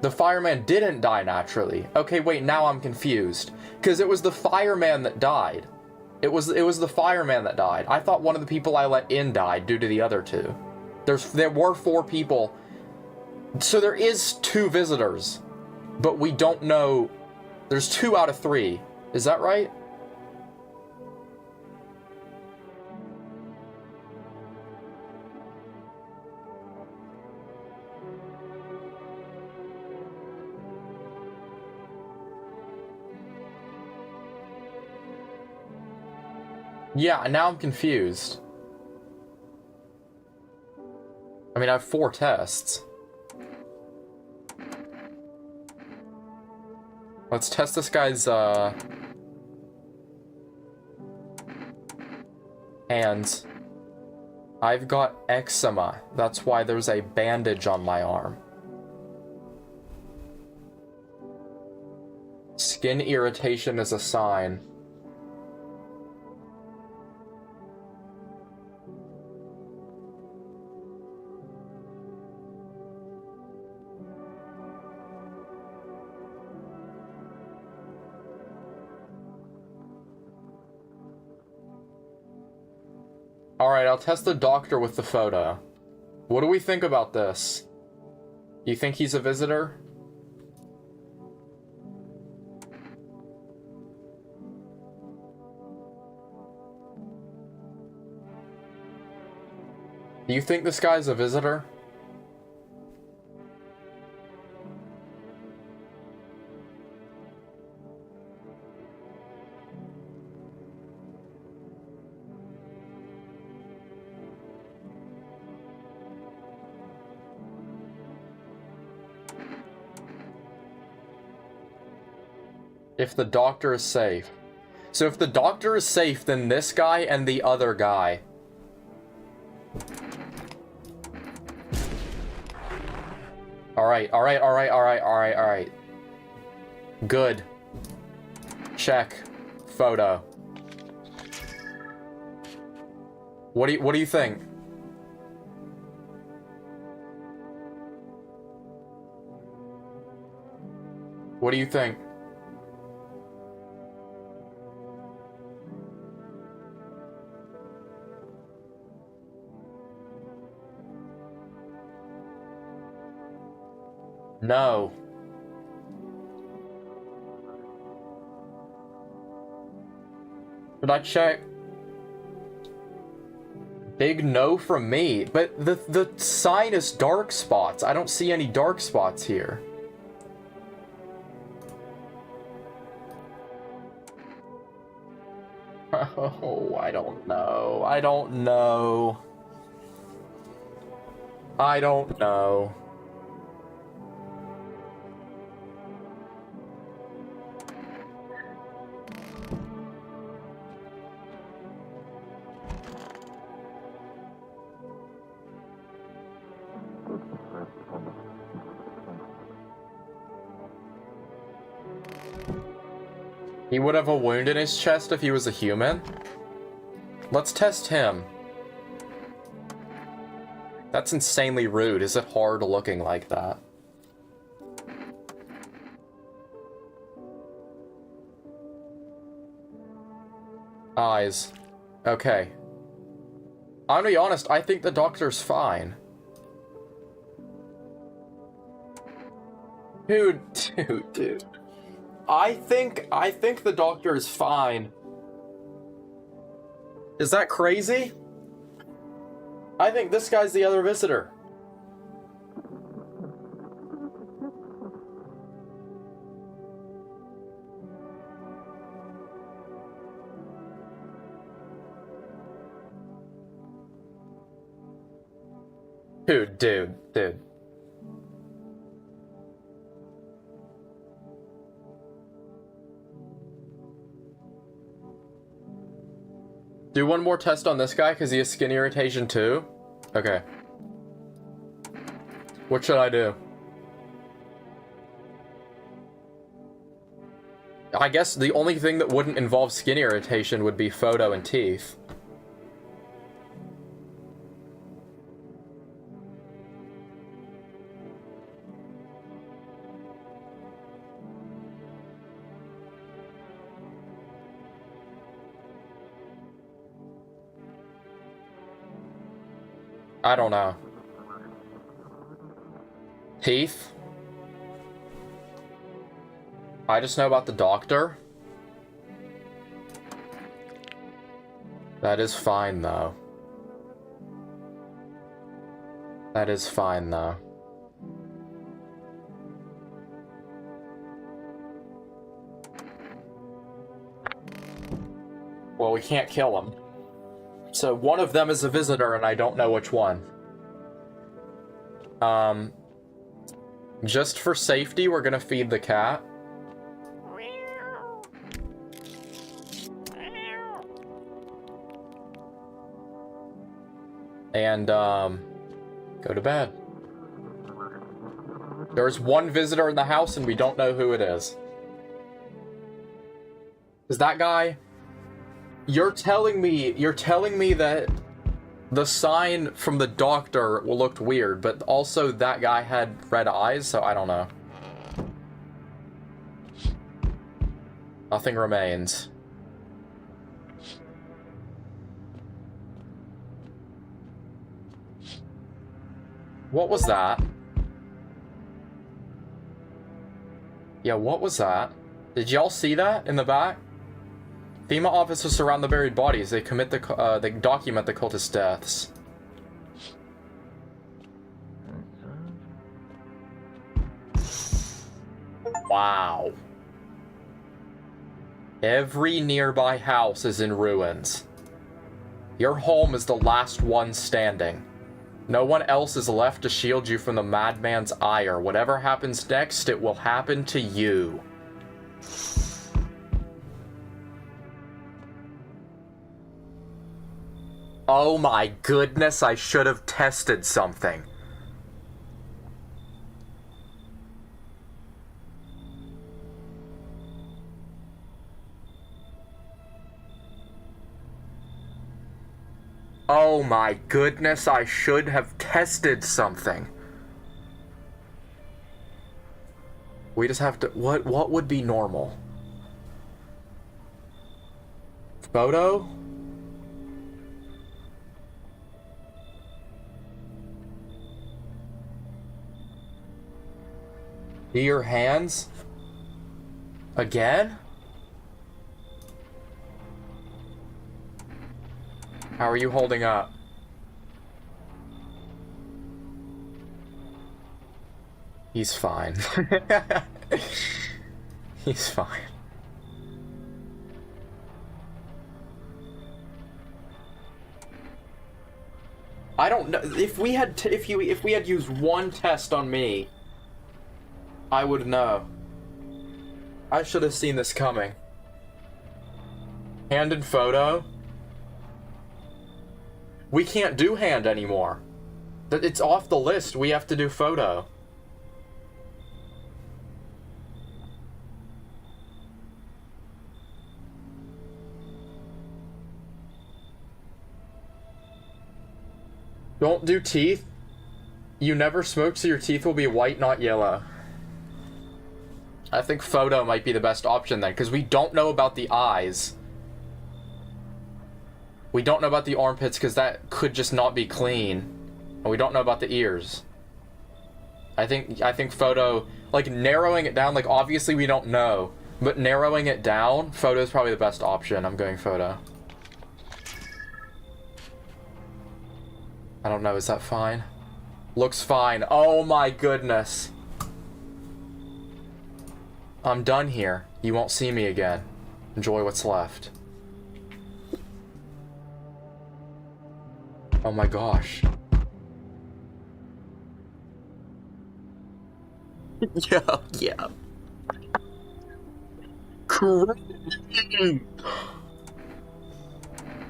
Speaker 1: The fireman didn't die naturally. Okay, wait, now I'm confused. Because it was the fireman that died. It was the fireman that died. I thought one of the people I let in died due to the other 2. There were 4 people. So there is 2 visitors. But we don't know. There's 2 out of 3. Is that right? Yeah, now I'm confused. I mean, I have 4 tests. Let's test this guy's, hands. I've got eczema. That's why there's a bandage on my arm. Skin irritation is a sign. Alright, I'll test the doctor with the photo. What do we think about this? You think he's a visitor? Do you think this guy's a visitor? If the doctor is safe. So if the doctor is safe, then this guy and the other guy. Alright, alright, alright, alright, alright, alright. Good. Check. Photo. What do you think? What do you think? No. Should I check? Big no from me. But the sign is dark spots. I don't see any dark spots here. Oh, I don't know. I don't know. I don't know. He would have a wound in his chest if he was a human. Let's test him. That's insanely rude. Is it hard looking like that? Eyes. Okay. I'm gonna be honest, I think the doctor's fine. Dude. I think the doctor is fine. Is that crazy? I think this guy's the other visitor. Dude. Do one more test on this guy, because he has skin irritation too? Okay. What should I do? I guess the only thing that wouldn't involve skin irritation would be photo and teeth. I don't know. Teeth? I just know about the doctor. That is fine, though. That is fine, though. Well, we can't kill him. So one of them is a visitor, and I don't know which one. Just for safety, we're gonna feed the cat. And, go to bed. There's one visitor in the house, and we don't know who it is. Is that guy... You're telling me that the sign from the doctor looked weird, but also that guy had red eyes, so I don't know. Nothing remains. What was that? Yeah, what was that? Did y'all see that in the back? FEMA officers surround the buried bodies. They document the cultist deaths. Wow. Every nearby house is in ruins. Your home is the last one standing. No one else is left to shield you from the madman's ire. Whatever happens next, it will happen to you. Oh my goodness, I should have tested something. Oh my goodness, I should have tested something. We just have to... What would be normal? Photo? Do your hands? Again? How are you holding up? He's fine. He's fine. I don't know if we had used one test on me, I would know. I should have seen this coming. Hand and photo. We can't do hand anymore. It's off the list. We have to do photo. Don't do teeth. You never smoke, so your teeth will be white, not yellow. I think photo might be the best option then, because we don't know about the eyes. We don't know about the armpits, because that could just not be clean. And we don't know about the ears. I think photo, like, narrowing it down, like, obviously we don't know. But narrowing it down, photo is probably the best option. I'm going photo. I don't know, is that fine? Looks fine. Oh my goodness. I'm done here. You won't see me again. Enjoy what's left. Oh my gosh. Yeah.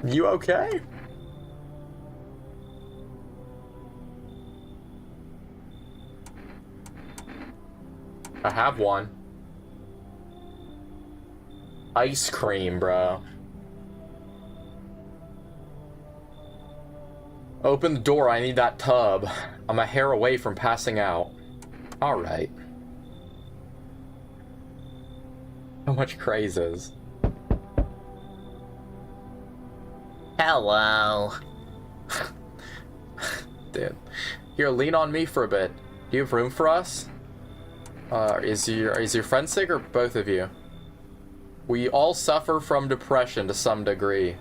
Speaker 1: You okay? I have one. Ice cream, bro. Open the door, I need that tub. I'm a hair away from passing out. Alright. How much crazes?
Speaker 2: Hello.
Speaker 1: Dude. Here, lean on me for a bit. Do you have room for us? Is your friend sick or both of you? We all suffer from depression to some degree.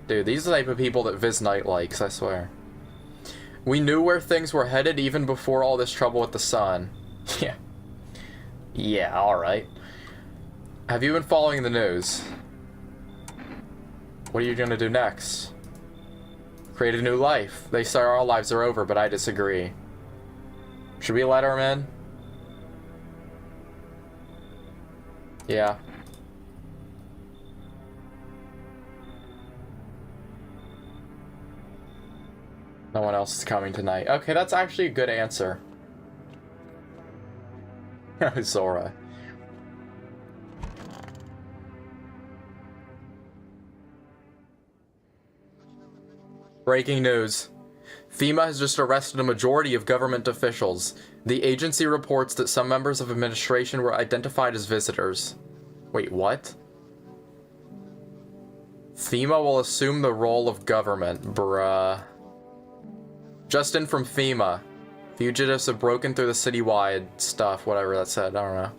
Speaker 1: Dude, these are the type of people that Viz Knight likes, I swear. We knew where things were headed even before all this trouble with the sun. Yeah. Yeah, alright. Have you been following the news? What are you gonna do next? Create a new life. They say our lives are over, but I disagree. Should we let her in? Yeah. No one else is coming tonight. Okay, that's actually a good answer. Zora. Breaking news. FEMA has just arrested a majority of government officials. The agency reports that some members of administration were identified as visitors. Wait, what? FEMA will assume the role of government, bruh. Just in from FEMA. Fugitives have broken through the citywide stuff, whatever that said, I don't know.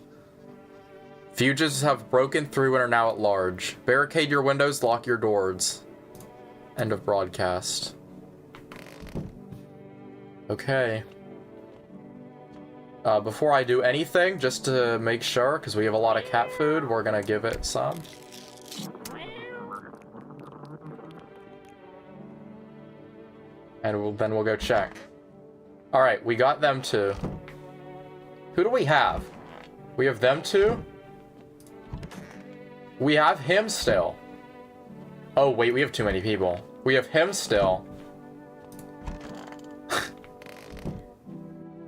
Speaker 1: Fugitives have broken through and are now at large. Barricade your windows, lock your doors. End of broadcast. Okay. Before I do anything, just to make sure, because we have a lot of cat food, we're gonna give it some. And then we'll go check. Alright, we got them two. Who do we have? We have them two? We have him still. Oh, wait, we have too many people. We have him still.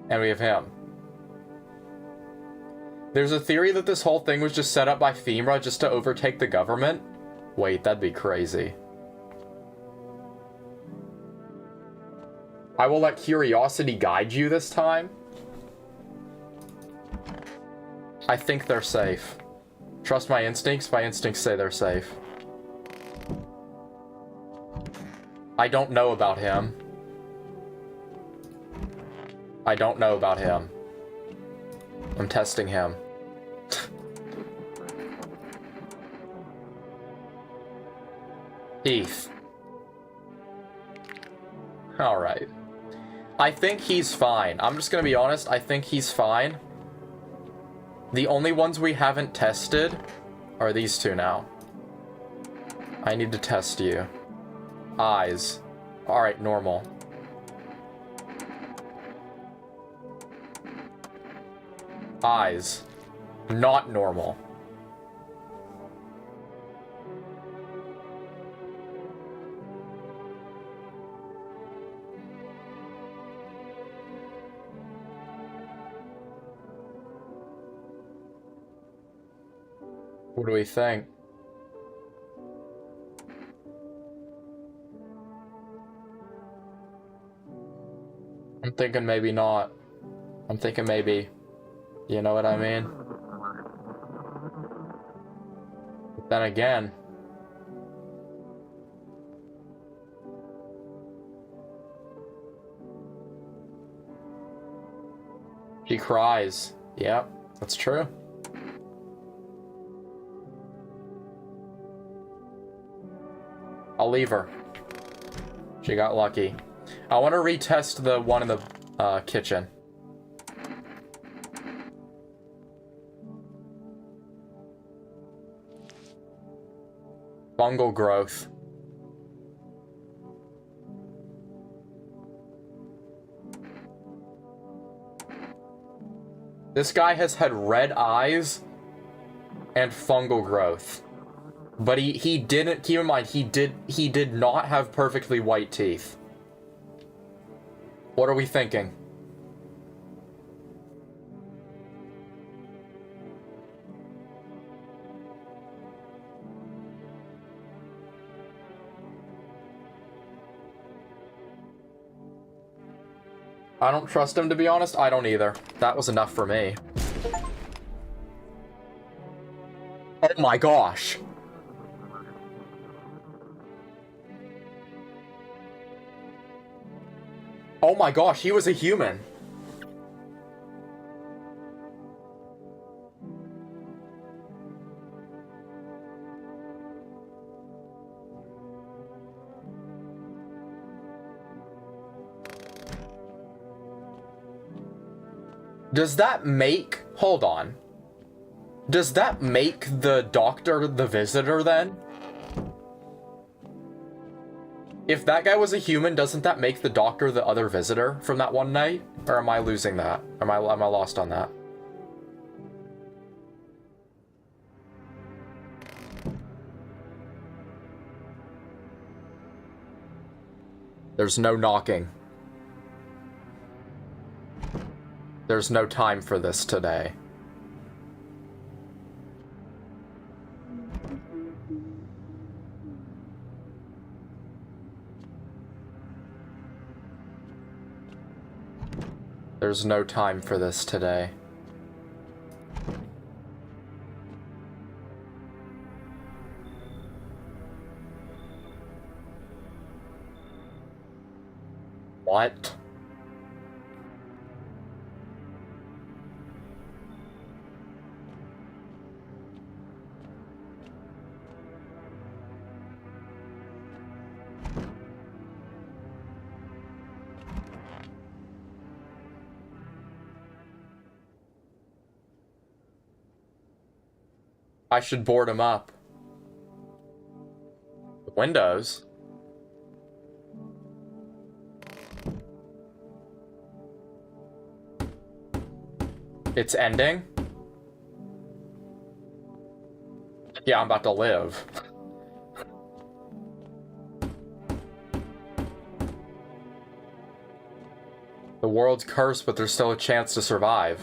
Speaker 1: And we have him. There's a theory that this whole thing was just set up by FEMA just to overtake the government. Wait, that'd be crazy. I will let curiosity guide you this time. I think they're safe. Trust my instincts say they're safe. I don't know about him. I don't know about him. I'm testing him. Teeth. Alright. I think he's fine. I'm just gonna be honest, I think he's fine. The only ones we haven't tested are these two now. I need to test you. Eyes. Alright, normal. Eyes. Not normal. What do we think? I'm thinking maybe not. I'm thinking maybe. You know what I mean? But then again... She cries. Yep, that's true. I'll leave her. She got lucky. I want to retest the one in the kitchen. Fungal growth. This guy has had red eyes and fungal growth. But he didn't, keep in mind, he did not have perfectly white teeth. What are we thinking? I don't trust him, to be honest. I don't either. That was enough for me. Oh my gosh. Oh my gosh, he was a human. Does that make... Hold on. Does that make the doctor the visitor, then? If that guy was a human, doesn't that make the doctor the other visitor from that one night? Or am I losing that? Am I lost on that? There's no knocking. There's no time for this today. There's no time for this today. What? I should board him up. The windows? It's ending? Yeah, I'm about to live. The world's cursed, but there's still a chance to survive.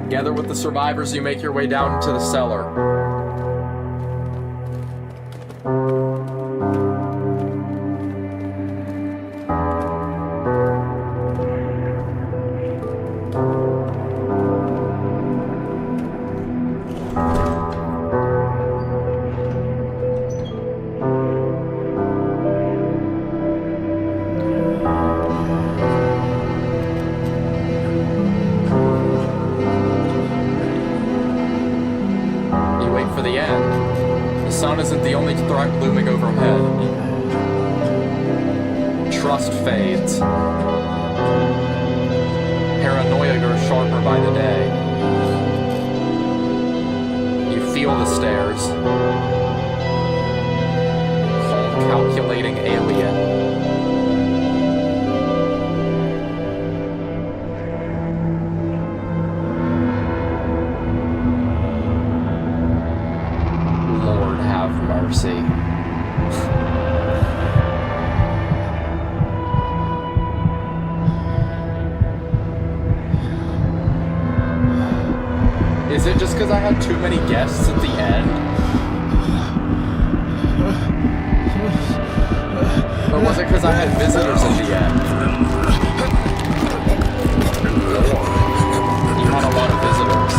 Speaker 1: Together with the survivors, you make your way down into the cellar. Isn't the only threat looming overhead. Trust fades. Paranoia grows sharper by the day. You feel the stares. Cold, calculating alien. Mercy. Is it just because I had too many guests at the end? Or was it because I had visitors at the end? You had a lot of visitors.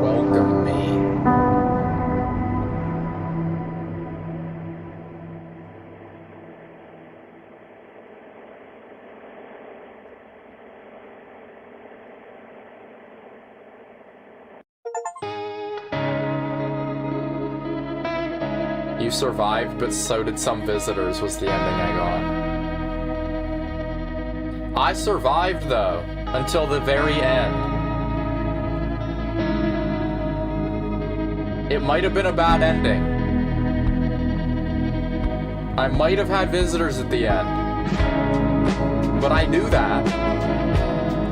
Speaker 1: Welcome me. You survived, but so did some visitors, was the ending I got. I survived, though, until the very end. It might have been a bad ending. I might have had visitors at the end. But I knew that.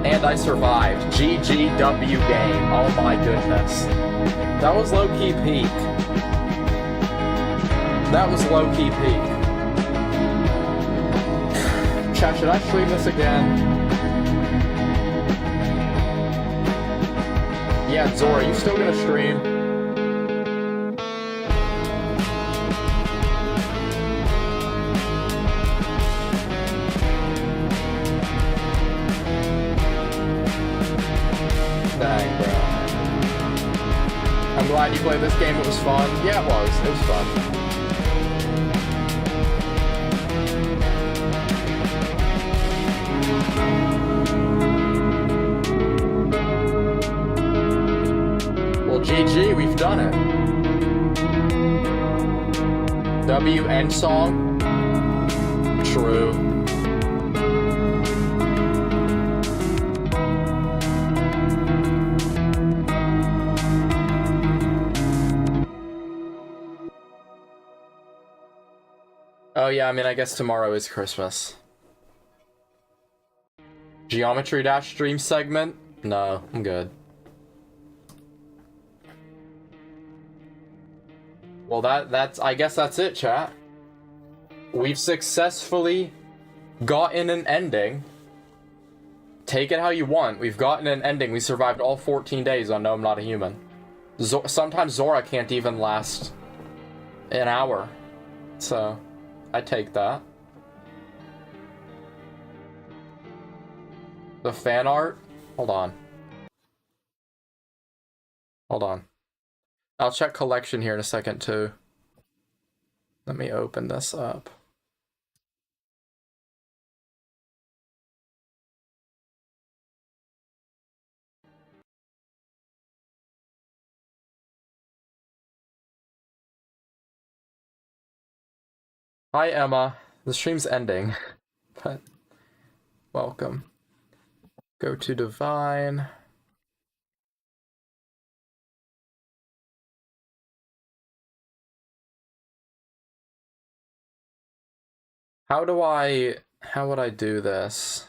Speaker 1: And I survived. GGW game. Oh my goodness. That was low-key peak. That was low-key peak. Chat, should I stream this again? Yeah, Zora, you still gonna stream? Dang, bro. I'm glad you played this game, it was fun. Yeah, it was fun. Well, GG, we've done it. W end song? True. Oh yeah, I mean, I guess tomorrow is Christmas. Geometry Dash stream segment? No, I'm good. Well, I guess that's it, chat. We've successfully gotten an ending. Take it how you want. We've gotten an ending. We survived all 14 days on No, I'm Not a Human. Sometimes Zora can't even last an hour. So, I take that. The fan art? Hold on. Hold on. I'll check collection here in a second, too. Let me open this up. Hi, Emma. The stream's ending, but welcome. Go to Divine. How would I do this?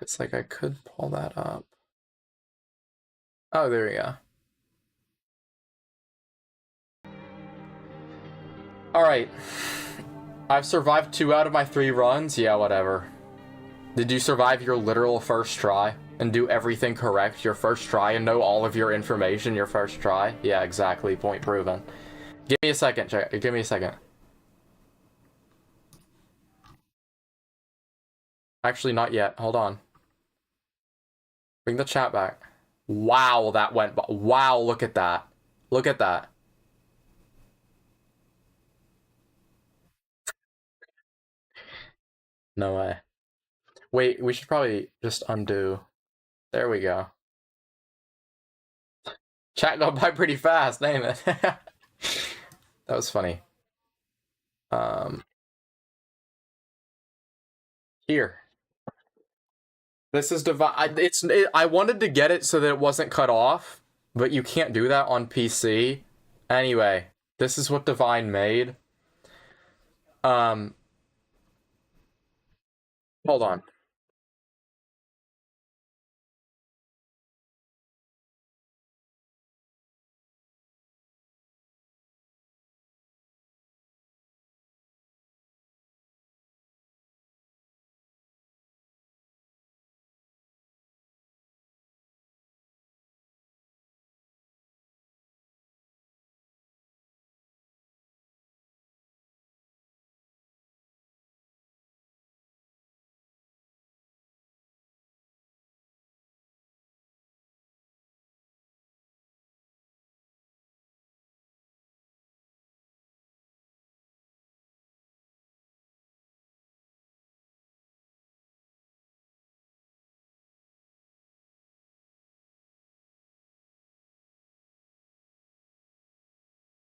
Speaker 1: It's like I could pull that up. Oh, there we go. Alright. I've survived 2 out of my 3 runs. Yeah, whatever. Did you survive your literal first try? And do everything correct your first try and know all of your information your first try? Yeah, exactly. Point proven. Give me a second, give me a second. Actually, not yet. Hold on. Bring the chat back. Wow, that went... Wow, look at that. Look at that. No way. Wait, we should probably just undo. There we go. Chat got by pretty fast, name it. That was funny. Here. This is divine. I wanted to get it so that it wasn't cut off, but you can't do that on PC. Anyway, this is what Divine made. Hold on.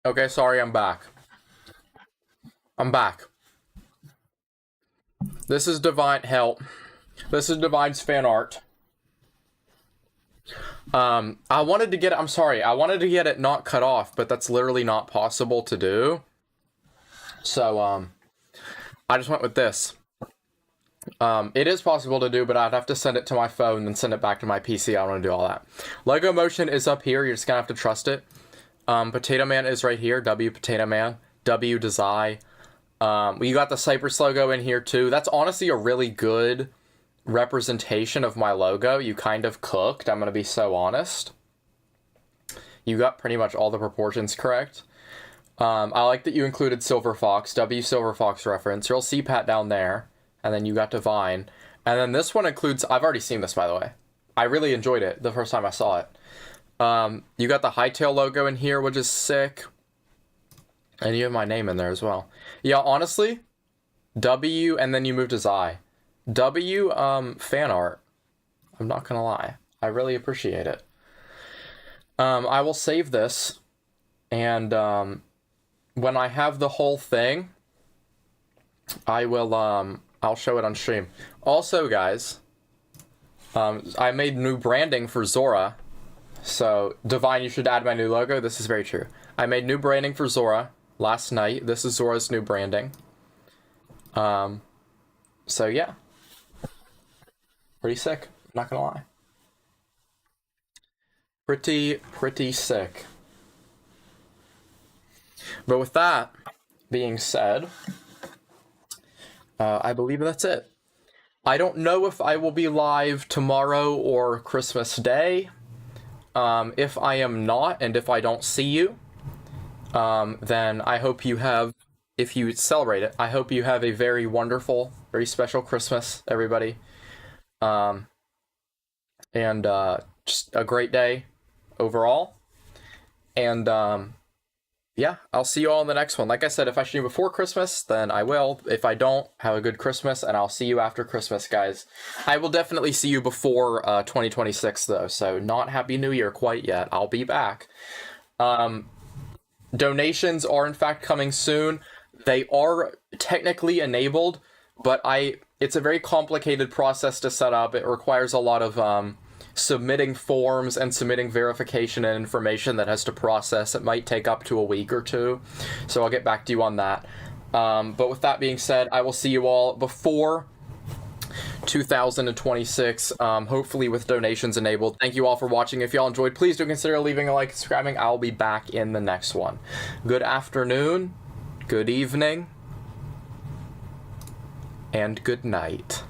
Speaker 1: Okay, sorry, I'm back. I'm back. This is Divine Help. This is Divine's fan art. I wanted to get it, I'm sorry, I wanted to get it not cut off, but that's literally not possible to do. So, I just went with this. It is possible to do, but I'd have to send it to my phone and send it back to my PC. I don't want to do all that. Lego Motion is up here. You're just gonna have to trust it. Potato Man is right here. W Potato Man. W Desai. You got the Syprus logo in here too. That's honestly a really good representation of my logo. You kind of cooked. I'm gonna be so honest. You got pretty much all the proportions correct. I like that you included Silver Fox. W Silver Fox reference. You'll see Pat down there. And then you got Divine. And then this one includes... I've already seen this, by the way. I really enjoyed it the first time I saw it. You got the Hightail logo in here, which is sick. And you have my name in there as well. Yeah, honestly, W, and then you move to Zai. W, fan art. I'm not gonna lie. I really appreciate it. I will save this. And when I have the whole thing, I will... I'll show it on stream. Also, guys, I made new branding for Zora. So, Divine, you should add my new logo. This is very true. I made new branding for Zora last night. This is Zora's new branding. So, yeah. Pretty sick. Not gonna lie. Pretty sick. But with that being said... I believe that's it. I don't know if I will be live tomorrow or Christmas Day. If I am not, and if I don't see you, then I hope you have, if you celebrate it, I hope you have a very wonderful, very special Christmas, everybody. And just a great day overall. And yeah, I'll see you all in the next one. Like I said, if I stream before Christmas, then I will. If I don't, have a good Christmas, and I'll see you after Christmas, guys. I will definitely see you before 2026, though, so not Happy New Year quite yet. I'll be back. Donations are, in fact, coming soon. They are technically enabled, but it's a very complicated process to set up. It requires a lot of... submitting forms and submitting verification and information that has to process. It might take up to a week or two, so I'll get back to you on that. But with that being said, I will see you all before 2026, hopefully with donations enabled. Thank you all for watching. If y'all enjoyed, please do consider leaving a like and subscribing. I'll be back in the next one. Good afternoon, good evening, and good night.